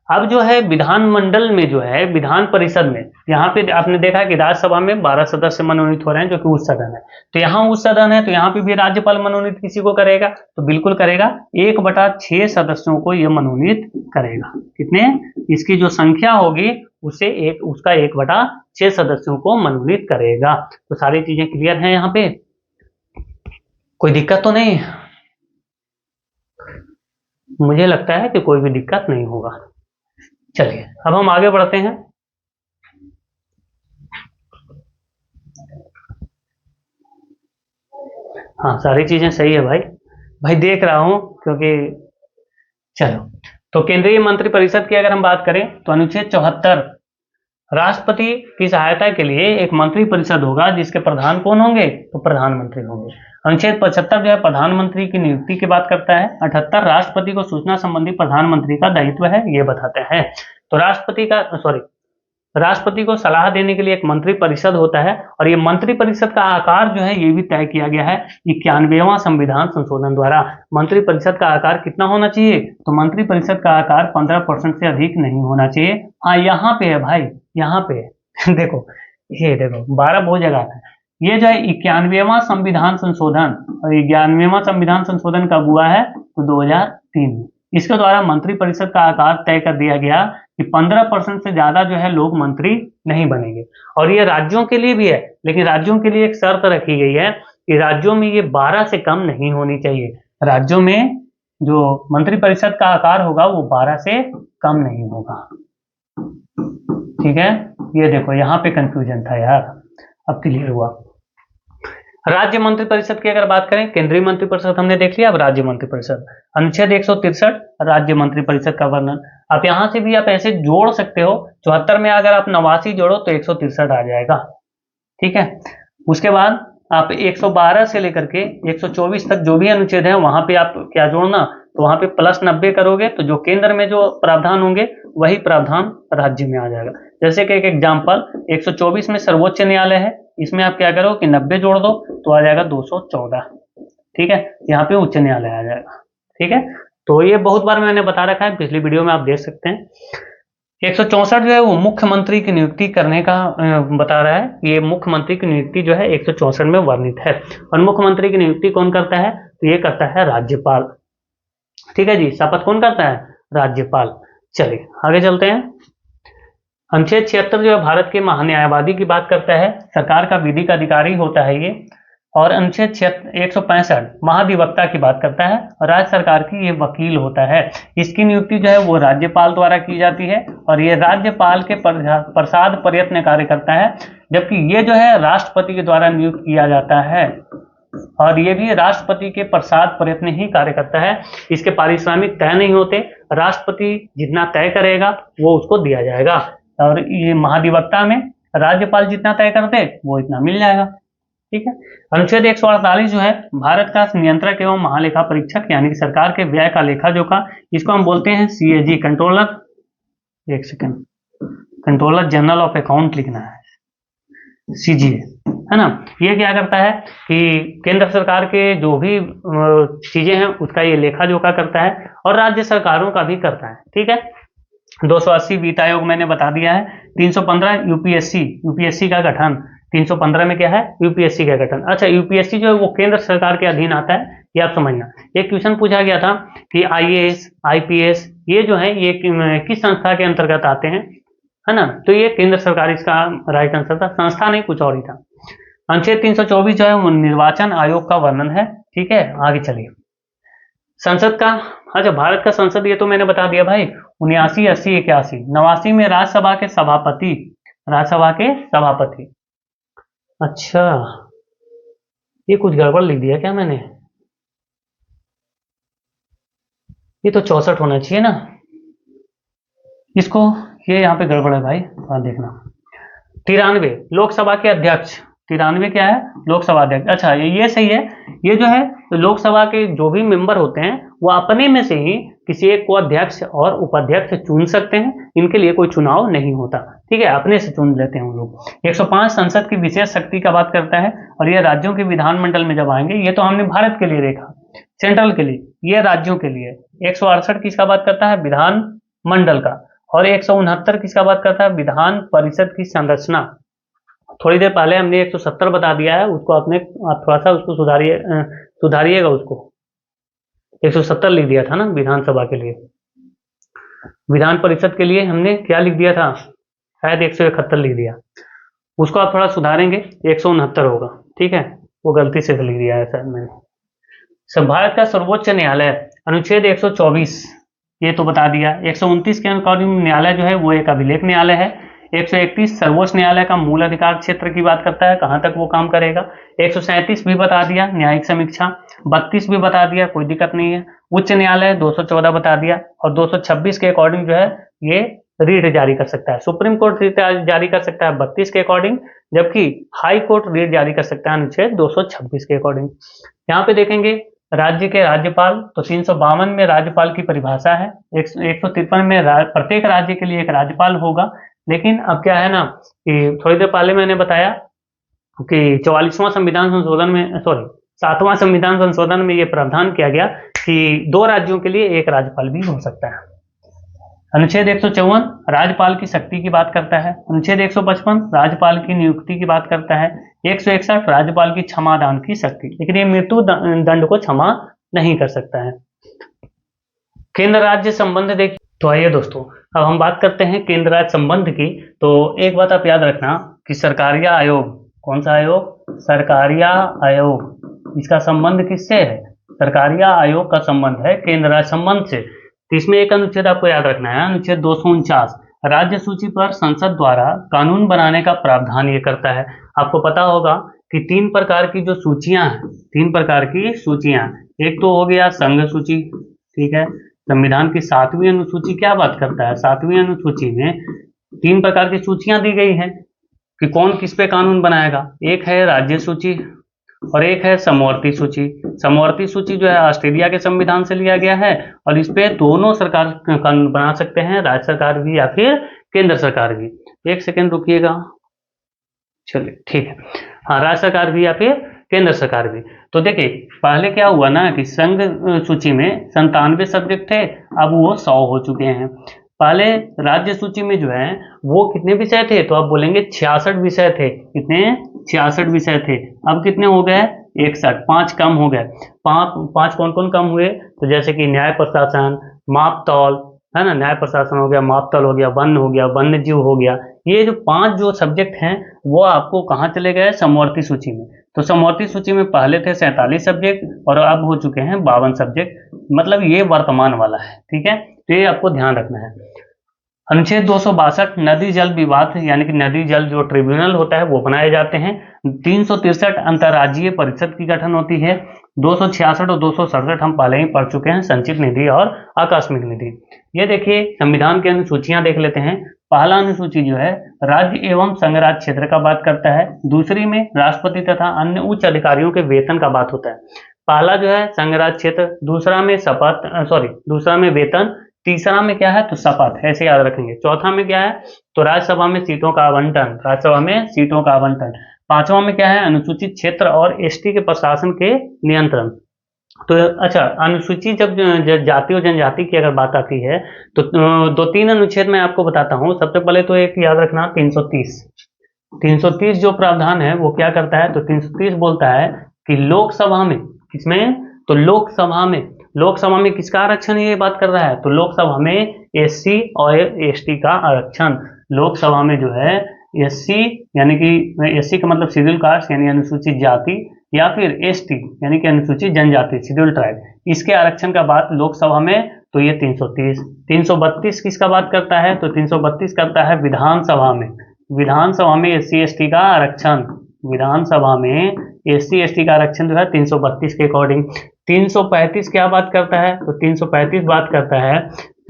अब जो है विधानमंडल में जो है विधान परिषद में, यहाँ पे आपने देखा कि राज्यसभा में 12 सदस्य मनोनीत हो रहे हैं जो कि उच्च सदन है। तो यहाँ उच्च सदन है, तो यहाँ पे भी राज्यपाल मनोनीत किसी को करेगा? तो बिल्कुल करेगा, 1/6 सदस्यों को ये मनोनीत करेगा। कितने? इसकी जो संख्या होगी उसका 1/6 सदस्यों को मनोनीत करेगा। तो सारी चीजें क्लियर हैं यहाँ पे, कोई दिक्कत तो नहीं? मुझे लगता है कि कोई भी दिक्कत नहीं होगा। चलिए अब हम आगे बढ़ते हैं। हाँ, सारी चीजें सही है भाई देख रहा हूं, क्योंकि चलो, तो केंद्रीय मंत्रिपरिषद की अगर हम बात करें तो अनुच्छेद 74, राष्ट्रपति की सहायता के लिए एक मंत्री परिषद होगा जिसके प्रधान कौन होंगे? तो प्रधानमंत्री होंगे। अनुच्छेद 75 जो है प्रधानमंत्री की नियुक्ति की बात करता है। 78 राष्ट्रपति को सूचना संबंधी प्रधानमंत्री का दायित्व है, ये बताते हैं। तो राष्ट्रपति को सलाह देने के लिए एक मंत्री परिषद होता है, और ये मंत्री परिषद का आकार जो है ये भी तय किया गया है 91वां संविधान संशोधन द्वारा। मंत्री परिषद का आकार कितना होना चाहिए? तो मंत्री परिषद का आकार 15% से अधिक नहीं होना चाहिए। हाँ, यहाँ पे है भाई, यहाँ पे देखो, ये देखो 12 बहुत जगह आता है। ये जो है 91वां संविधान संशोधन, और 91वां संविधान संशोधन कब हुआ है? तो 2003 में। इसके द्वारा मंत्रिपरिषद का आकार तय कर दिया गया कि 15% से ज्यादा जो है लोग मंत्री नहीं बनेंगे। और ये राज्यों के लिए भी है, लेकिन राज्यों के लिए एक शर्त रखी गई है कि राज्यों में ये 12 से कम नहीं होनी चाहिए। राज्यों में जो मंत्रिपरिषद का आकार होगा वो 12 से कम नहीं होगा। ठीक है, ये देखो यहाँ पे कंफ्यूजन था यार, अब क्लियर हुआ। राज्य मंत्रिपरिषद की अगर बात करें, केंद्रीय मंत्रिपरिषद हमने देख लिया, अब राज्य मंत्रिपरिषद। अनुच्छेद 163 राज्य मंत्रिपरिषद का वर्णन। आप यहां से भी आप ऐसे जोड़ सकते हो, 74 में अगर आप 89 जोड़ो तो 163 आ जाएगा। ठीक है, उसके बाद आप 112 से लेकर के 124 तक जो भी अनुच्छेद है वहां पे आप क्या जोड़ना, तो वहां पे प्लस 90 करोगे तो जो केंद्र में जो प्रावधान होंगे वही प्रावधान राज्य में आ जाएगा। जैसे कि एक एग्जाम्पल, 124 में सर्वोच्च न्यायालय है, इसमें आप क्या करो कि 90 जोड़ दो तो आ जाएगा 214। ठीक है, यहाँ पे उच्च न्यायालय आ जाएगा। ठीक है, तो ये बहुत बार मैंने बता रखा है, पिछली वीडियो में आप देख सकते हैं। 164 जो है वो मुख्यमंत्री की नियुक्ति करने का बता रहा है। ये मुख्यमंत्री की नियुक्ति जो है 164 में वर्णित है। और मुख्यमंत्री की नियुक्ति कौन करता है? तो ये करता है राज्यपाल। ठीक है जी, शपथ कौन करता है? राज्यपाल। चलिए आगे चलते हैं। अनुच्छेद 76 जो है भारत के महान्यायवादी की बात करता है, सरकार का विधिक अधिकारी होता है ये। और अनुच्छेद 165 महाधिवक्ता की बात करता है, और राज्य सरकार की ये वकील होता है। इसकी नियुक्ति जो है वो राज्यपाल द्वारा की जाती है, और ये राज्यपाल के प्रसाद प्रयत्न कार्य करता है, जबकि ये जो है राष्ट्रपति के द्वारा नियुक्त किया जाता है, और ये भी राष्ट्रपति के प्रसाद प्रयत्न ही कार्य करता है। इसके पारिश्रमिक तय नहीं होते, राष्ट्रपति जितना तय करेगा वो उसको दिया जाएगा, और ये महाधिवक्ता में राज्यपाल जितना तय करते वो इतना मिल जाएगा। ठीक है, अनुच्छेद 148 जो है भारत का नियंत्रक एवं महालेखा परीक्षक, यानी कि सरकार के व्यय का लेखा जोखा, इसको हम बोलते हैं CAG, कंट्रोलर। एक second, controller general of account लिखना है, CGA, है ना। ये क्या करता है कि केंद्र सरकार के जो भी चीजें हैं उसका ये लेखा जोखा करता है, और राज्य सरकारों का भी करता है। ठीक है, 280 वित्त आयोग मैंने बता दिया है। 315 यूपीएससी का गठन। 315 में क्या है? यूपीएससी का गठन। अच्छा, यूपीएससी जो है वो केंद्र सरकार के अधीन आता है, ये आप समझना। एक क्वेश्चन पूछा गया था कि IAS IPS ये जो है ये किस संस्था के अंतर्गत आते हैं, है ना। तो ये केंद्र सरकार इसका राइट आंसर था, संस्था नहीं कुछ और ही था। अनुच्छेद 324 जो है वो निर्वाचन आयोग का वर्णन है। ठीक है, आगे चलिए। संसद का, अच्छा भारत का संसद ये तो मैंने बता दिया भाई, 79 80 81 89 में राज्यसभा के सभापति, राज्यसभा के सभापति। अच्छा, ये कुछ गड़बड़ लिख दिया क्या मैंने? ये तो 64 होना चाहिए ना इसको, ये यहाँ पे गड़बड़ है भाई, देखना। 93 लोकसभा के अध्यक्ष, 93 क्या है? लोकसभा अध्यक्ष। अच्छा ये सही है। ये जो है तो लोकसभा के जो भी मेंबर होते हैं वो अपने में से ही किसी एक को अध्यक्ष और उपाध्यक्ष चुन सकते हैं, इनके लिए कोई चुनाव नहीं होता। ठीक है, अपने से चुन लेते हैं हम लोग। 105 संसद की विशेष शक्ति का बात करता है, और ये राज्यों के विधानमंडल में जब आएंगे, ये तो हमने भारत के लिए देखा, सेंट्रल के लिए, ये राज्यों के लिए। 168 किसका बात करता है? विधान मंडल का। और 169 किसका बात करता है? विधान परिषद की संरचना। थोड़ी देर पहले हमने 170 बता दिया है, उसको आप थोड़ा सा उसको सुधारिएगा उसको। 170 लिख दिया था ना विधानसभा के लिए, विधान परिषद के लिए हमने क्या लिख दिया था? शायद 171 लिख दिया, उसको आप थोड़ा सुधारेंगे, 169 होगा। ठीक है, वो गलती से लिख दिया है शायद मैंने। भारत का सर्वोच्च न्यायालय, अनुच्छेद 124 ये तो बता दिया। 129 के अकॉर्डिंग न्यायालय जो है वो एक अभिलेख न्यायालय है। 131 सर्वोच्च न्यायालय का मूल अधिकार क्षेत्र की बात करता है, कहां तक वो काम करेगा। 137 भी बता दिया, न्यायिक समीक्षा। 32 भी बता दिया, कोई दिक्कत नहीं है। उच्च न्यायालय 214 बता दिया, और 226 के अकॉर्डिंग जो है ये रीट जारी कर सकता है। सुप्रीम कोर्ट रीट जारी कर सकता है 32 के अकॉर्डिंग, जबकि हाई कोर्ट रीट जारी कर सकता है अनुच्छेद 226 के अकॉर्डिंग। यहाँ पे देखेंगे राज्य के राज्यपाल, तो 352 में राज्यपाल की परिभाषा है। 153 में प्रत्येक राज्य के लिए एक राज्यपाल होगा। लेकिन अब क्या है ना कि थोड़ी देर पहले मैंने बताया कि 44वां संविधान संशोधन में, सॉरी 7वां संविधान संशोधन में ये प्रावधान किया गया कि 2 राज्यों के लिए एक राज्यपाल भी हो सकता अनुच्छेद 154 राज्यपाल की शक्ति की बात करता है। अनुच्छेद 155 राज्यपाल की नियुक्ति की बात करता है। 161 राज्यपाल की क्षमादान की शक्ति, लेकिन ये मृत्यु दंड को क्षमा नहीं कर सकता है। केंद्र राज्य संबंध देखिए, तो आइए दोस्तों अब हम बात करते हैं केंद्र राज्य संबंध की। तो एक बात आप याद रखना कि सरकारिया आयोग, कौन सा आयोग? सरकारिया आयोग, इसका संबंध किससे है? सरकारिया आयोग का संबंध है केंद्र राज्य संबंध से। तो इसमें एक अनुच्छेद आपको याद रखना है, अनुच्छेद 249, राज्य सूची पर संसद द्वारा कानून बनाने का प्रावधान ये करता है। आपको पता होगा कि 3 प्रकार की जो सूचियां हैं, 3 प्रकार की सूचियां, एक तो हो गया संघ सूची, ठीक है। संविधान की 7वीं अनुसूची क्या बात करता है? 7वीं अनुसूची में 3 प्रकार की सूचियां दी गई हैं कि कौन किस पे कानून बनाएगा। एक है राज्य सूची और एक है समवर्ती सूची। समवर्ती सूची जो है ऑस्ट्रेलिया के संविधान से लिया गया है और इस पे दोनों सरकार कानून बना सकते हैं, राज्य सरकार भी या फिर केंद्र सरकार भी। एक सेकेंड रुकिएगा, चलिए ठीक है। हाँ, राज्य सरकार भी या फिर केंद्र सरकार भी। तो देखिए पहले क्या हुआ ना कि संघ सूची में 97 सब्जेक्ट थे, अब वो 100 हो चुके हैं। पहले राज्य सूची में जो है वो कितने विषय थे? तो आप बोलेंगे 66 विषय थे। कितने? 66 विषय थे। अब कितने हो गए? 61, 5 कम हो गए। 5 कौन कौन कम हुए? तो जैसे कि न्याय प्रशासन, माप तौल, है ना, न्याय प्रशासन हो गया, माप तौल हो गया, वन हो गया, वन्य जीव हो गया। ये जो 5 जो सब्जेक्ट हैं वो आपको कहाँ चले गए? समवर्ती सूची में। तो समवर्ती सूची में पहले थे 47 सब्जेक्ट और अब हो चुके हैं 52 सब्जेक्ट, मतलब ये वर्तमान वाला है, ठीक है। तो ये आपको ध्यान रखना है। अनुच्छेद 262 नदी जल विवाद, यानी कि नदी जल जो ट्रिब्यूनल होता है वो बनाए जाते हैं। 363 अंतर्राज्यीय परिषद की गठन होती है। 266 और 267 हम पहले ही पढ़ चुके हैं, संचित निधि और आकस्मिक निधि। ये देखिए संविधान की अनुसूचियां देख लेते हैं। पहला अनुसूची जो है राज्य एवं संघ राज्य क्षेत्र का बात करता है। दूसरी में राष्ट्रपति तथा अन्य उच्च अधिकारियों के वेतन का बात होता है। पहला जो है संघ राज्य क्षेत्र, दूसरा में दूसरा में वेतन, तीसरा में क्या है? तो शपथ, ऐसे याद रखेंगे। चौथा में क्या है? तो राज्यसभा में सीटों का आवंटन, राज्यसभा में सीटों का आवंटन। पांचवा में क्या है? अनुसूचित क्षेत्र और एसटी के प्रशासन के नियंत्रण। तो अच्छा, अनुसूचित जब जाति और जनजाति की अगर बात आती है तो 2-3 अनुच्छेद मैं आपको बताता हूँ। सबसे पहले तो एक याद रखना 330 जो प्रावधान है वो क्या करता है? तो 330 बोलता है कि लोकसभा में, किसमें? तो लोकसभा में किसका आरक्षण ये बात कर रहा है? तो लोकसभा में एससी और एसटी का आरक्षण। लोकसभा में जो है एससी, यानी कि एससी का मतलब शेड्यूल कास्ट यानी अनुसूचित जाति, या फिर एसटी यानी कि अनुसूचित जनजाति, शेड्यूल ट्राइब, इसके आरक्षण का बात लोकसभा में। तो ये 330। 332 किसका बात करता है? तो 332 करता है विधानसभा में। विधानसभा में एससी एसटी का आरक्षण, विधानसभा में एससी एसटी का आरक्षण जो है 332 के अकॉर्डिंग। 335 क्या बात करता है? तो 335 बात करता है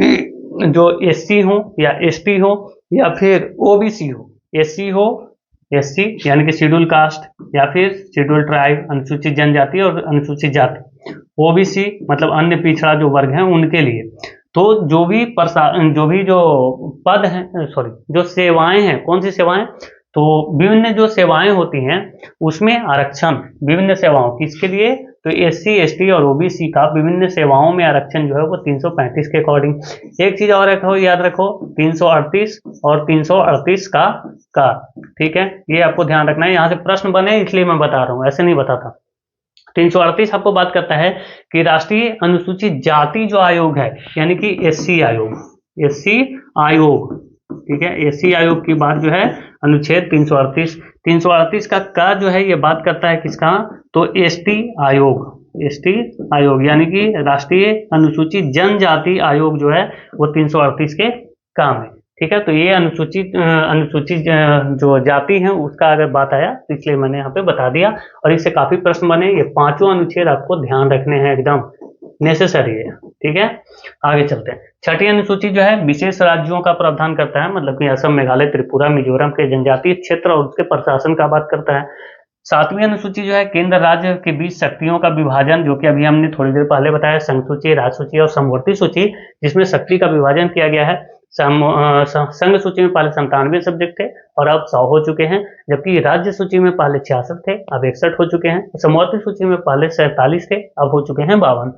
कि जो एससी हो या एसटी हो या फिर ओबीसी हो, एससी हो, एससी यानी कि शेड्यूल कास्ट या फिर शेड्यूल ट्राइब, अनुसूचित जनजाति और अनुसूचित जाति, ओबीसी मतलब अन्य पिछड़ा जो वर्ग हैं उनके लिए। तो जो भी पद हैं, जो सेवाएं हैं, कौन सी सेवाएं? तो विभिन्न जो सेवाएं होती हैं उसमें आरक्षण, विभिन्न सेवाओं किसके लिए? तो एससी एसटी और ओबीसी का विभिन्न सेवाओं में आरक्षण जो है वो 335 के अकॉर्डिंग। एक चीज और रखो, याद रखो, 338 और 338 का, ठीक है, ये आपको ध्यान रखना है। यहाँ से प्रश्न बने इसलिए मैं बता रहा हूँ, ऐसे नहीं बताता। 338 आपको बात करता है कि राष्ट्रीय अनुसूचित जाति जो आयोग है, यानी कि एससी आयोग, ठीक है, एससी आयोग की बात जो है अनुच्छेद 338 का जो है ये बात करता है किसका? तो एसटी आयोग यानी कि राष्ट्रीय अनुसूचित जनजाति आयोग जो है वो 338 के काम है, ठीक है। तो ये अनुसूचित जो जाति है उसका अगर बात आया तो इसलिए मैंने यहाँ पे बता दिया और इससे काफी प्रश्न बने। ये 5 अनुच्छेद आपको ध्यान रखने हैं, एकदम नेसेसरी है, ठीक है। आगे चलते हैं। छठी अनुसूची जो है विशेष राज्यों का प्रावधान करता है, मतलब कि असम, मेघालय, त्रिपुरा, मिजोरम के जनजातीय क्षेत्र और उसके प्रशासन का बात करता है। 7वीं अनुसूची जो है केंद्र राज्य के बीच शक्तियों का विभाजन, जो कि अभी हमने थोड़ी देर पहले बताया, संघ सूची, राज्य सूची और समवर्ती सूची, जिसमें शक्ति का विभाजन किया गया है। संघ सूची में पहले 97 सब्जेक्ट थे और अब 100 हो चुके हैं, जबकि राज्य सूची में पहले 66 थे, अब 61 हो चुके हैं। समवर्ती सूची में पहले 47 थे, अब हो चुके हैं 52।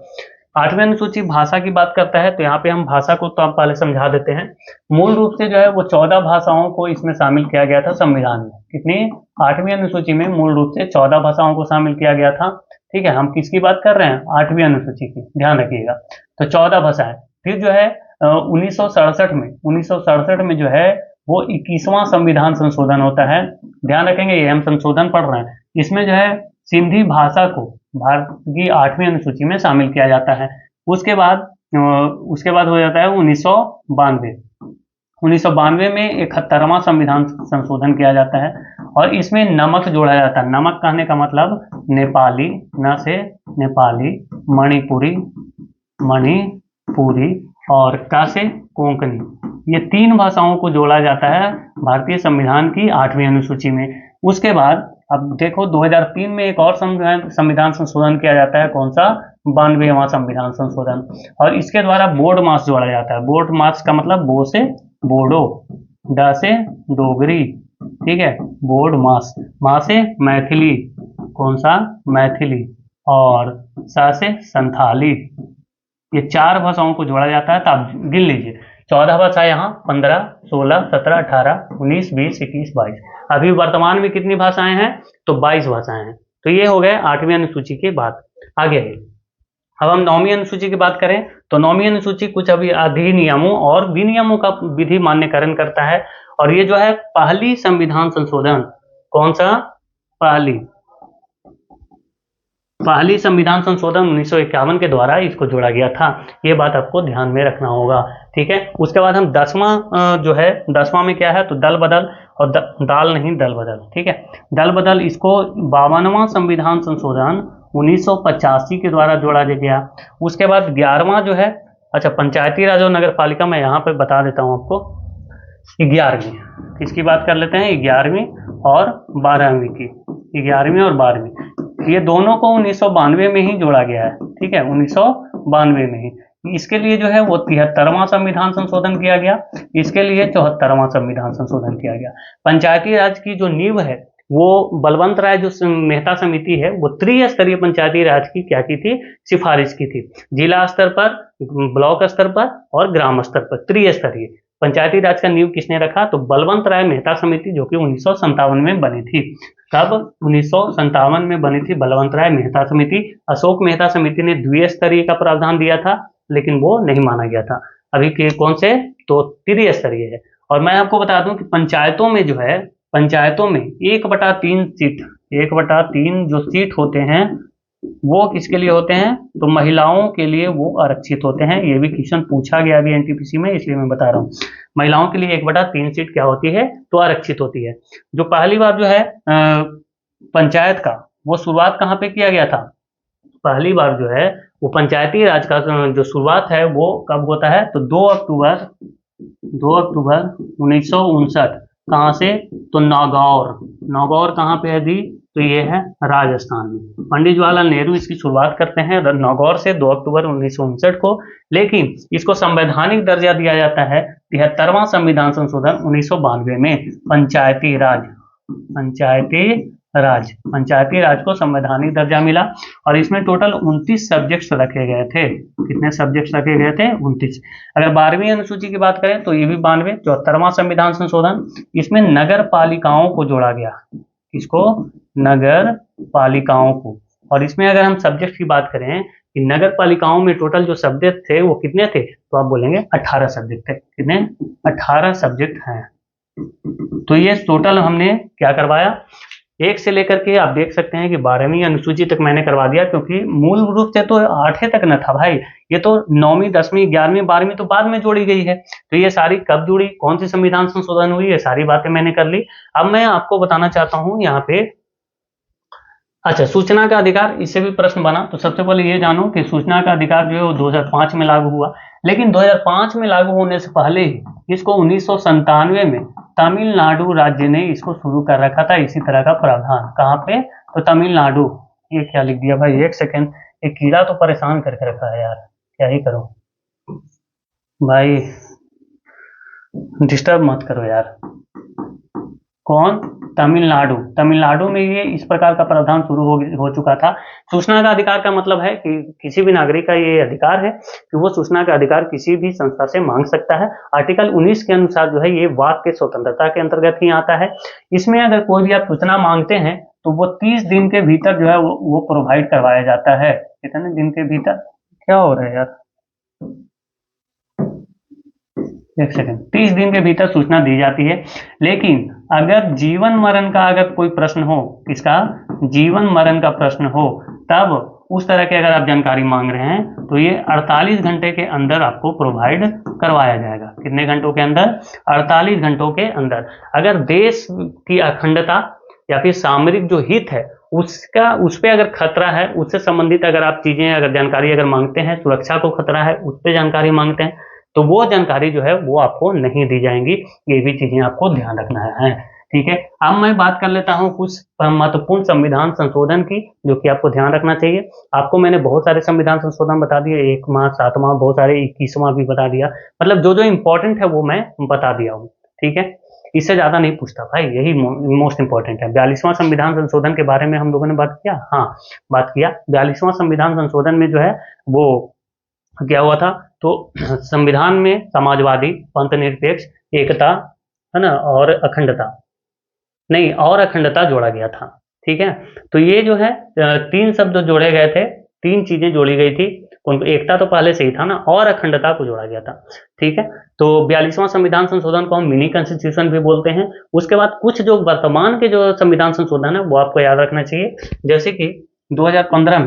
8वीं अनुसूची भाषा की बात करता है, तो यहाँ पे हम भाषा को तो आप पहले समझा देते हैं। मूल रूप से जो है वो 14 भाषाओं को इसमें शामिल किया गया था संविधान में। कितनी? 8वीं अनुसूची में मूल रूप से 14 भाषाओं को शामिल किया गया था। ठीक है, हम किसकी बात कर रहे हैं? 8वीं अनुसूची की, ध्यान रखिएगा। तो 14 भाषाएं। फिर जो है 1967 में जो है वो 21वां संविधान संशोधन होता है। ध्यान रखेंगे, ये हम संशोधन पढ़ रहे हैं। इसमें जो है सिंधी भाषा को भारत की 8वीं अनुसूची में शामिल किया जाता है। उसके बाद हो जाता है 1992 में 71वां संविधान संशोधन किया जाता है और इसमें नमक जोड़ा जाता है। नमक कहने का मतलब नेपाली, न से नेपाली, मणिपुरी और का से कोंकणी, ये 3 भाषाओं को जोड़ा जाता है भारतीय संविधान की 8वीं अनुसूची में। उसके बाद अब देखो 2003 में एक और संविधान संशोधन किया जाता है। कौन सा? 92वां संविधान संशोधन। और इसके द्वारा बोर्ड मास जोड़ा जाता है। बोर्ड मास का मतलब बो से बोडो, ड से डोगरी, ठीक है, बोर्ड मास, मा से मैथिली, कौन सा? मैथिली, और सा से संथाली। ये 4 भाषाओं को जोड़ा जाता है। तो आप गिन लीजिए, 14 भाषा यहाँ, 15, 16, 17, 18, 19, 20, 21, 22। अभी वर्तमान में कितनी भाषाएं हैं? तो 22 भाषाएं हैं। तो ये हो गए 8वीं अनुसूची की बात। आगे अब हम 9वीं अनुसूची की बात करें तो 9वीं अनुसूची कुछ अभी अधिनियमों और विनियमों का विधि मान्यकरण करता है। और ये जो है पहली संविधान संशोधन, कौन सा? पहली संविधान संशोधन 1951 के द्वारा इसको जोड़ा गया था। ये बात आपको ध्यान में रखना होगा। ठीक है, उसके बाद हम 10वां जो है, 10वां में क्या है? तो दल बदल, और दाल नहीं, दल बदल। ठीक है, दल बदल, इसको 52वां संविधान संशोधन 1985 के द्वारा जोड़ा गया। उसके बाद 11वां जो है, अच्छा, पंचायती राज और नगर पालिका, मैं यहाँ पे बता देता हूँ आपको। 11वीं किसकी बात कर लेते हैं? 11वीं और 12वीं की, 11वीं और 12वीं, ये दोनों को 1992 में ही जोड़ा गया है। ठीक है, 1992 में ही। इसके लिए जो है वो 73वां संविधान संशोधन किया गया, इसके लिए 74वां संविधान संशोधन किया गया। पंचायती राज की जो नींव है वो बलवंत राय जो मेहता समिति है वो त्रिस्तरीय पंचायती राज की क्या की थी? सिफारिश की थी। जिला स्तर पर, ब्लॉक स्तर पर और ग्राम स्तर पर, त्रिस्तरीय पंचायती राज का नींव किसने रखा? तो बलवंत राय मेहता समिति, जो कि 1957 में बनी थी। कब? 1957 में बनी थी बलवंत राय मेहता समिति। अशोक मेहता समिति ने द्विस्तरीय का प्रावधान दिया था, लेकिन वो नहीं माना गया था। अभी के कौन से? तो त्रिस्तरीय है। और मैं आपको बता दूं कि पंचायतों में जो है, पंचायतों में 1/3 सीट, 1/3 जो सीट होते हैं वो किसके लिए होते हैं? तो महिलाओं के लिए वो आरक्षित होते हैं। ये भी क्वेश्चन पूछा गया अभी एनटीपीसी में, इसलिए मैं बता रहा हूँ। महिलाओं के लिए 1/3 सीट क्या होती है? तो आरक्षित होती है। जो पहली बार जो है पंचायत का, वो शुरुआत कहाँ पे किया गया था? पहली बार जो है वो पंचायती राज का जो शुरुआत है वो कब होता है? तो 2 अक्टूबर 1959। कहाँ से? तो नागौर कहाँ पे है दी? तो ये है राजस्थान में। पंडित जवाहरलाल नेहरू इसकी शुरुआत करते हैं नागौर से 2 अक्टूबर 1959 को। लेकिन इसको संवैधानिक दर्जा दिया जाता है 73वां संविधान संशोधन 1992 में। पंचायती राज को संवैधानिक दर्जा मिला और इसमें टोटल 29 सब्जेक्ट्स रखे गए थे। कितने सब्जेक्ट्स रखे गए थे? 29। अगर 12वीं अनुसूची की बात करें तो ये भी 92, 74वां संविधान संशोधन, इसमें नगर पालिकाओं को जोड़ा गया। किसको? नगर पालिकाओं को। और इसमें अगर हम सब्जेक्ट की बात करें कि नगर पालिकाओं में टोटल जो सब्जेक्ट थे वो कितने थे? तो आप बोलेंगे 18 सब्जेक्ट थे। कितने? 18 सब्जेक्ट हैं। तो ये टोटल हमने क्या करवाया? 1 से लेकर के आप देख सकते हैं कि 12वीं अनुसूची तक मैंने करवा दिया, क्योंकि मूल रूप से तो 8 तक न था भाई। ये तो 9वीं, 10वीं, 11वीं, 12वीं तो बाद में जोड़ी गई है। तो ये सारी कब जुड़ी, कौन सी संविधान संशोधन हुई, ये सारी बातें मैंने कर ली। अब मैं आपको बताना चाहता हूं यहाँ पे, अच्छा, सूचना का अधिकार, इससे भी प्रश्न बना। तो सबसे पहले ये जानो कि सूचना का अधिकार जो है वो 2005 में लागू हुआ, लेकिन 2005 में लागू होने से पहले ही इसको 1997 में तमिलनाडु राज्य ने इसको शुरू कर रखा था, इसी तरह का प्रावधान। कहाँ पे? तो तमिलनाडु। ये क्या लिख दिया भाई? एक सेकेंड, एक कीड़ा तो परेशान करके रखा है यार, क्या ही करो भाई, डिस्टर्ब मत करो यार। कौन? तमिलनाडु में ये इस प्रकार का प्रावधान शुरू हो चुका था। सूचना का अधिकार का मतलब है कि किसी भी नागरिक का ये अधिकार है कि वो सूचना का अधिकार किसी भी संस्था से मांग सकता है। आर्टिकल 19 के अनुसार जो है ये वाक के स्वतंत्रता के अंतर्गत ही आता है। इसमें अगर कोई भी आप सूचना मांगते हैं तो वो 30 दिन के भीतर जो है वो प्रोवाइड करवाया जाता है। कितने दिन के भीतर, क्या हो रहा है यार, एक सेकंड, 30 दिन के भीतर सूचना दी जाती है। लेकिन अगर जीवन मरण का अगर कोई प्रश्न हो, इसका जीवन मरण का प्रश्न हो, तब उस तरह की अगर आप जानकारी मांग रहे हैं तो ये 48 घंटे के अंदर आपको प्रोवाइड करवाया जाएगा। कितने घंटों के अंदर? 48 घंटों के अंदर। अगर देश की अखंडता या फिर सामरिक जो हित है उस पे अगर खतरा है, उससे संबंधित अगर आप चीजें अगर जानकारी अगर मांगते हैं, सुरक्षा को खतरा है उस पर जानकारी मांगते हैं, तो वो जानकारी जो है वो आपको नहीं दी जाएंगी। ये भी चीजें आपको ध्यान रखना है। ठीक है, अब मैं बात कर लेता हूं कुछ महत्वपूर्ण संविधान संशोधन की जो कि आपको ध्यान रखना चाहिए। आपको मैंने बहुत सारे संविधान संशोधन बता दिए, 1वां, 7वां, बहुत सारे 21वां भी बता दिया। मतलब जो जो इंपॉर्टेंट है वो मैं बता दिया हूँ। ठीक है, इससे ज्यादा नहीं पूछता भाई, यही मोस्ट इंपॉर्टेंट है। 42वां संविधान संशोधन के बारे में हम लोगों ने बात किया, हाँ बात किया। 42वां संविधान संशोधन में जो है वो क्या हुआ था, तो संविधान में समाजवादी, पंथनिरपेक्ष, एकता, है ना, और अखंडता जोड़ा गया था। ठीक है, तो ये जो है 3 शब्द जोड़े गए थे, 3 चीजें जोड़ी गई थी। उनको एकता तो पहले से ही था ना, और अखंडता को जोड़ा गया था। ठीक है, तो 42वां संविधान संशोधन को हम मिनी कॉन्स्टिट्यूशन भी बोलते हैं। उसके बाद कुछ जो वर्तमान के जो संविधान संशोधन है वो आपको याद रखना चाहिए। जैसे कि 2015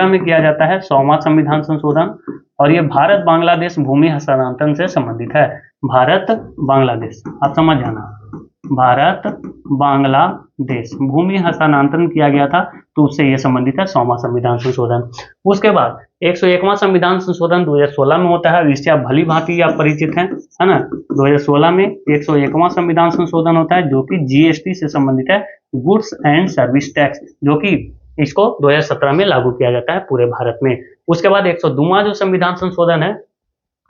में किया जाता है 100वां संविधान संशोधन, और ये भारत बांग्लादेश भूमि हस्तांतरण से संबंधित है। भारत बांग्लादेश, आप समझ जाना, भारत बांग्लादेश भूमि हस्तांतरण किया गया था, तो उससे ये संबंधित है 100वां संविधान संशोधन। उसके बाद 101वां संविधान संशोधन 2016 में होता है, इससे आप भली भांति आप परिचित हैं, है ना। 2016 में 101वां संविधान संशोधन होता है जो कि जीएसटी से संबंधित है, गुड्स एंड सर्विस टैक्स, जो कि इसको 2017 में लागू किया जाता है पूरे भारत में। उसके बाद 102वां जो संविधान संशोधन है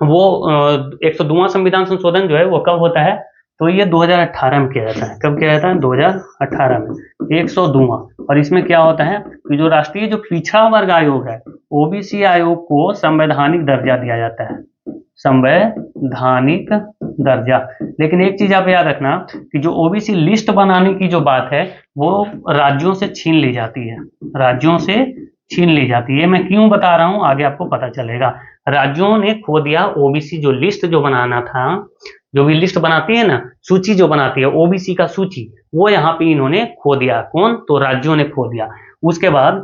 वो 102वां संविधान संशोधन जो है वो कब होता है, तो ये 2018 में किया जाता है। कब किया जाता है? 2018 में 102वां। और इसमें क्या होता है कि जो राष्ट्रीय जो पिछड़ा वर्ग आयोग है, ओबीसी आयोग को संवैधानिक दर्जा दिया जाता है, संवैधानिक दर्जा। लेकिन एक चीज आप याद रखना कि जो ओबीसी लिस्ट बनाने की जो बात है वो राज्यों से छीन ली जाती है, राज्यों से छीन ली जाती है। मैं क्यों बता रहा हूं आगे आपको पता चलेगा। राज्यों ने खो दिया ओबीसी जो लिस्ट जो बनाना था, जो भी लिस्ट बनाती है ना, सूची जो बनाती है ओबीसी का सूची, वो यहाँ पे इन्होंने खो दिया। कौन? तो राज्यों ने खो दिया। उसके बाद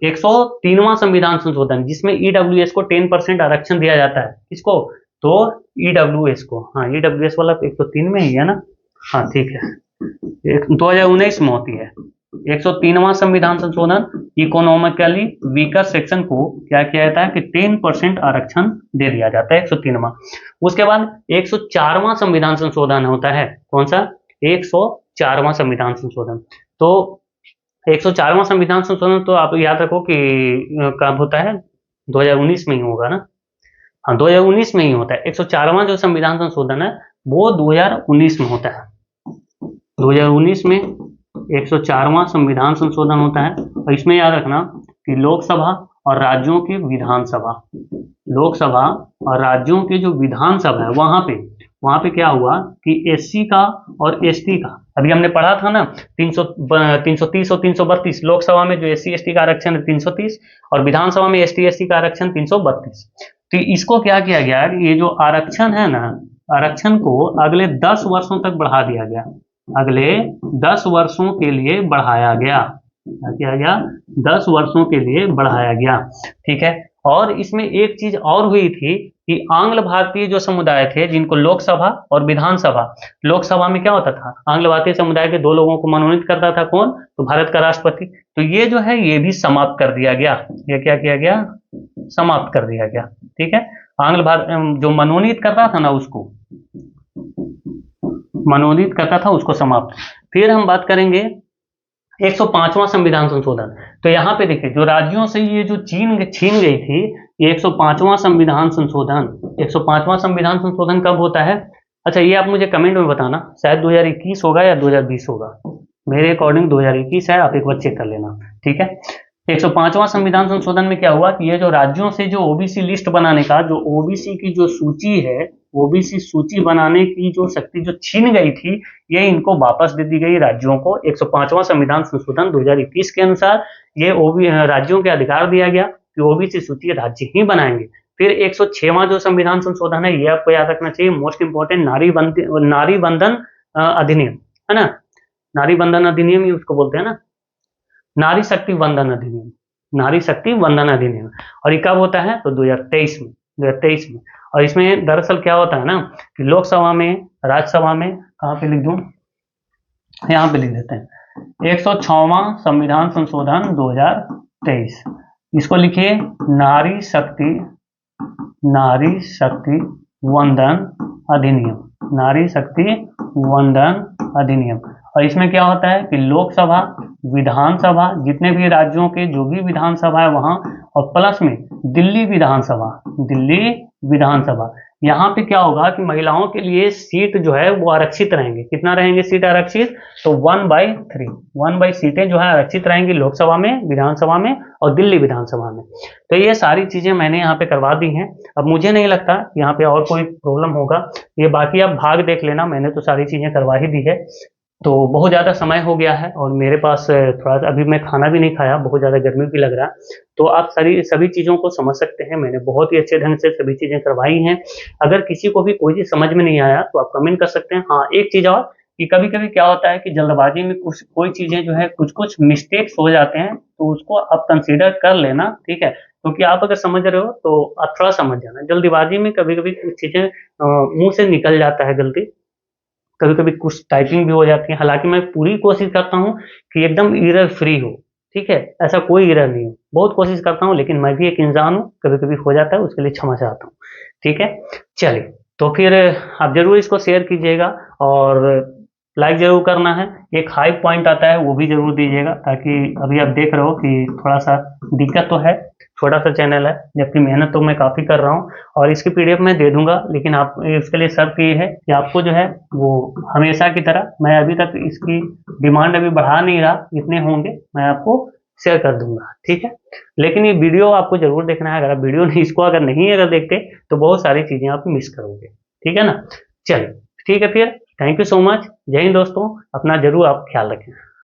103वां संविधान संशोधन जिसमें ईडब्ल्यूएस को 10% आरक्षण दिया जाता है। किसको? तो ईडब्ल्यूएस को। हाँ, ईडब्ल्यूएस वाला 103 में ही है ना, हाँ ठीक है, 2019 में होती है। 103वां संविधान संशोधन इकोनॉमिकली वीकर सेक्शन को क्या किया जाता है कि 10% आरक्षण दे दिया जाता है, 103वां। उसके बाद 104वां संविधान संशोधन होता है। कौन सा? 104वां संविधान संशोधन। तो 104वां संविधान संशोधन तो आप याद रखो कि कब होता है, 2019 में ही होगा ना, हाँ 2019 में ही होता है। 104वां जो संविधान संशोधन है वो 2019 में होता है। 2019 में 104वां संविधान संशोधन होता है। और इसमें याद रखना कि लोकसभा और राज्यों की विधानसभा, लोकसभा और राज्यों के जो विधानसभा है वहां पे क्या हुआ कि एससी का और एसटी का, अभी हमने पढ़ा था ना 330 और 332, लोकसभा में जो एससी एसटी का आरक्षण है 330 और विधानसभा में एसटी एससी का आरक्षण 332। तो इसको क्या किया गया, ये जो आरक्षण है ना, आरक्षण को अगले 10 वर्षों तक बढ़ा दिया गया, अगले 10 वर्षों के लिए बढ़ाया गया। क्या किया गया? 10 वर्षों के लिए बढ़ाया गया। ठीक है, और इसमें एक चीज और हुई थी कि आंग्ल भारतीय जो समुदाय थे जिनको लोकसभा और विधानसभा, लोकसभा में क्या होता था, आंग्ल भारतीय समुदाय के 2 लोगों को मनोनीत करता था। कौन? तो भारत का राष्ट्रपति। तो ये जो है ये भी समाप्त कर दिया गया। ये क्या किया गया? समाप्त कर दिया गया। ठीक है, आंग्ल भारत जो मनोनीत करता था ना, उसको मनोनीत करता था उसको समाप्त। फिर हम बात करेंगे 105वां संविधान संशोधन। तो यहाँ पे देखिए जो राज्यों से ये जो छीन गई थी, ये 105वां संविधान संशोधन। 105वां संविधान संशोधन कब होता है? अच्छा, ये आप मुझे कमेंट में बताना, शायद 2021 होगा या 2020 होगा। मेरे अकॉर्डिंग 2021 है, आप एक बार चेक कर लेना, ठीक है। 105वां संविधान संशोधन में क्या हुआ कि ये जो राज्यों से जो ओबीसी लिस्ट बनाने का, जो ओबीसी की जो सूची है, ओबीसी सूची बनाने की जो शक्ति जो छीन गई थी, ये इनको वापस दे दी गई राज्यों को। 105वां संविधान संशोधन 2021 के अनुसार ये राज्यों के अधिकार दिया गया कि ओबीसी सूची राज्य ही बनाएंगे। फिर 106वां जो संविधान संशोधन है, ये आपको याद रखना चाहिए, मोस्ट इंपोर्टेंट, नारी बंधन अधिनियम, है ना। नारी बंधन अधिनियम ही उसको बोलते हैं ना, नारी शक्ति वंदन अधिनियम, नारी शक्ति वंदन अधिनियम। और ये कब होता है तो 2023 में, 2023 में। और इसमें दरअसल क्या होता है ना कि लोकसभा में, राज्यसभा में, कहाँ पे लिख दूं, यहाँ पे लिख देते हैं, 106वां संविधान संशोधन 2023, इसको लिखिए नारी शक्ति वंदन अधिनियम, नारी शक्ति वंदन अधिनियम। और इसमें क्या होता है कि लोकसभा, विधानसभा, जितने भी राज्यों के जो भी विधानसभा है वहां, और प्लस में दिल्ली विधानसभा, यहाँ पे क्या होगा कि महिलाओं के लिए सीट जो है वो आरक्षित रहेंगे। कितना रहेंगे सीट आरक्षित, तो 1/3, 1 सीटें जो है आरक्षित रहेंगी लोकसभा में, विधानसभा में और दिल्ली विधानसभा में। तो ये सारी चीजें मैंने यहाँ पे करवा दी हैं। अब मुझे नहीं लगता यहाँ पे और कोई प्रॉब्लम होगा, ये बाकी आप भाग देख लेना, मैंने तो सारी चीजें करवा ही दी है। तो बहुत ज़्यादा समय हो गया है और मेरे पास थोड़ा सा, अभी मैं खाना भी नहीं खाया, बहुत ज़्यादा गर्मी भी लग रहा है, तो आप सभी चीज़ों को समझ सकते हैं। मैंने बहुत ही अच्छे ढंग से सभी चीज़ें करवाई हैं। अगर किसी को भी कोई चीज़ समझ में नहीं आया तो आप कमेंट कर सकते हैं। हाँ, एक चीज़ और कि कभी कभी क्या होता है कि जल्दबाजी में कोई चीज़ें जो है कुछ मिस्टेक्स हो जाते हैं, तो उसको आप कंसिडर कर लेना, ठीक है। क्योंकि आप अगर समझ रहे हो तो आप थोड़ा समझ जाना, जल्दीबाजी में कभी कभी कुछ चीज़ें मुंह से निकल जाता है गलती, कभी कभी कुछ टाइपिंग भी हो जाती है। हालांकि मैं पूरी कोशिश करता हूँ कि एकदम एरर फ्री हो, ठीक है, ऐसा कोई एरर नहीं हो, बहुत कोशिश करता हूँ, लेकिन मैं भी एक इंसान हूँ, कभी कभी हो जाता है, उसके लिए क्षमा चाहता हूँ, ठीक है। चलिए, तो फिर आप जरूर इसको शेयर कीजिएगा और लाइक जरूर करना है। एक हाई पॉइंट आता है वो भी जरूर दीजिएगा, ताकि अभी आप देख रहे हो कि थोड़ा सा दिक्कत तो है, छोटा सा चैनल है, जबकि मेहनत तो मैं काफ़ी कर रहा हूँ। और इसकी पीडीएफ मैं दे दूंगा, लेकिन आप इसके लिए शर्त ये है कि आपको जो है वो हमेशा की तरह, मैं अभी तक इसकी डिमांड अभी बढ़ा नहीं रहा, जितने होंगे मैं आपको शेयर कर दूंगा, ठीक है। लेकिन ये वीडियो आपको जरूर देखना है, अगर आप वीडियो इसको अगर नहीं देखते तो बहुत सारी चीज़ें आप मिस करोगे, ठीक है ना। चलिए, ठीक है, फिर थैंक यू सो मच। जय हिंद दोस्तों, अपना जरूर आप ख्याल रखें।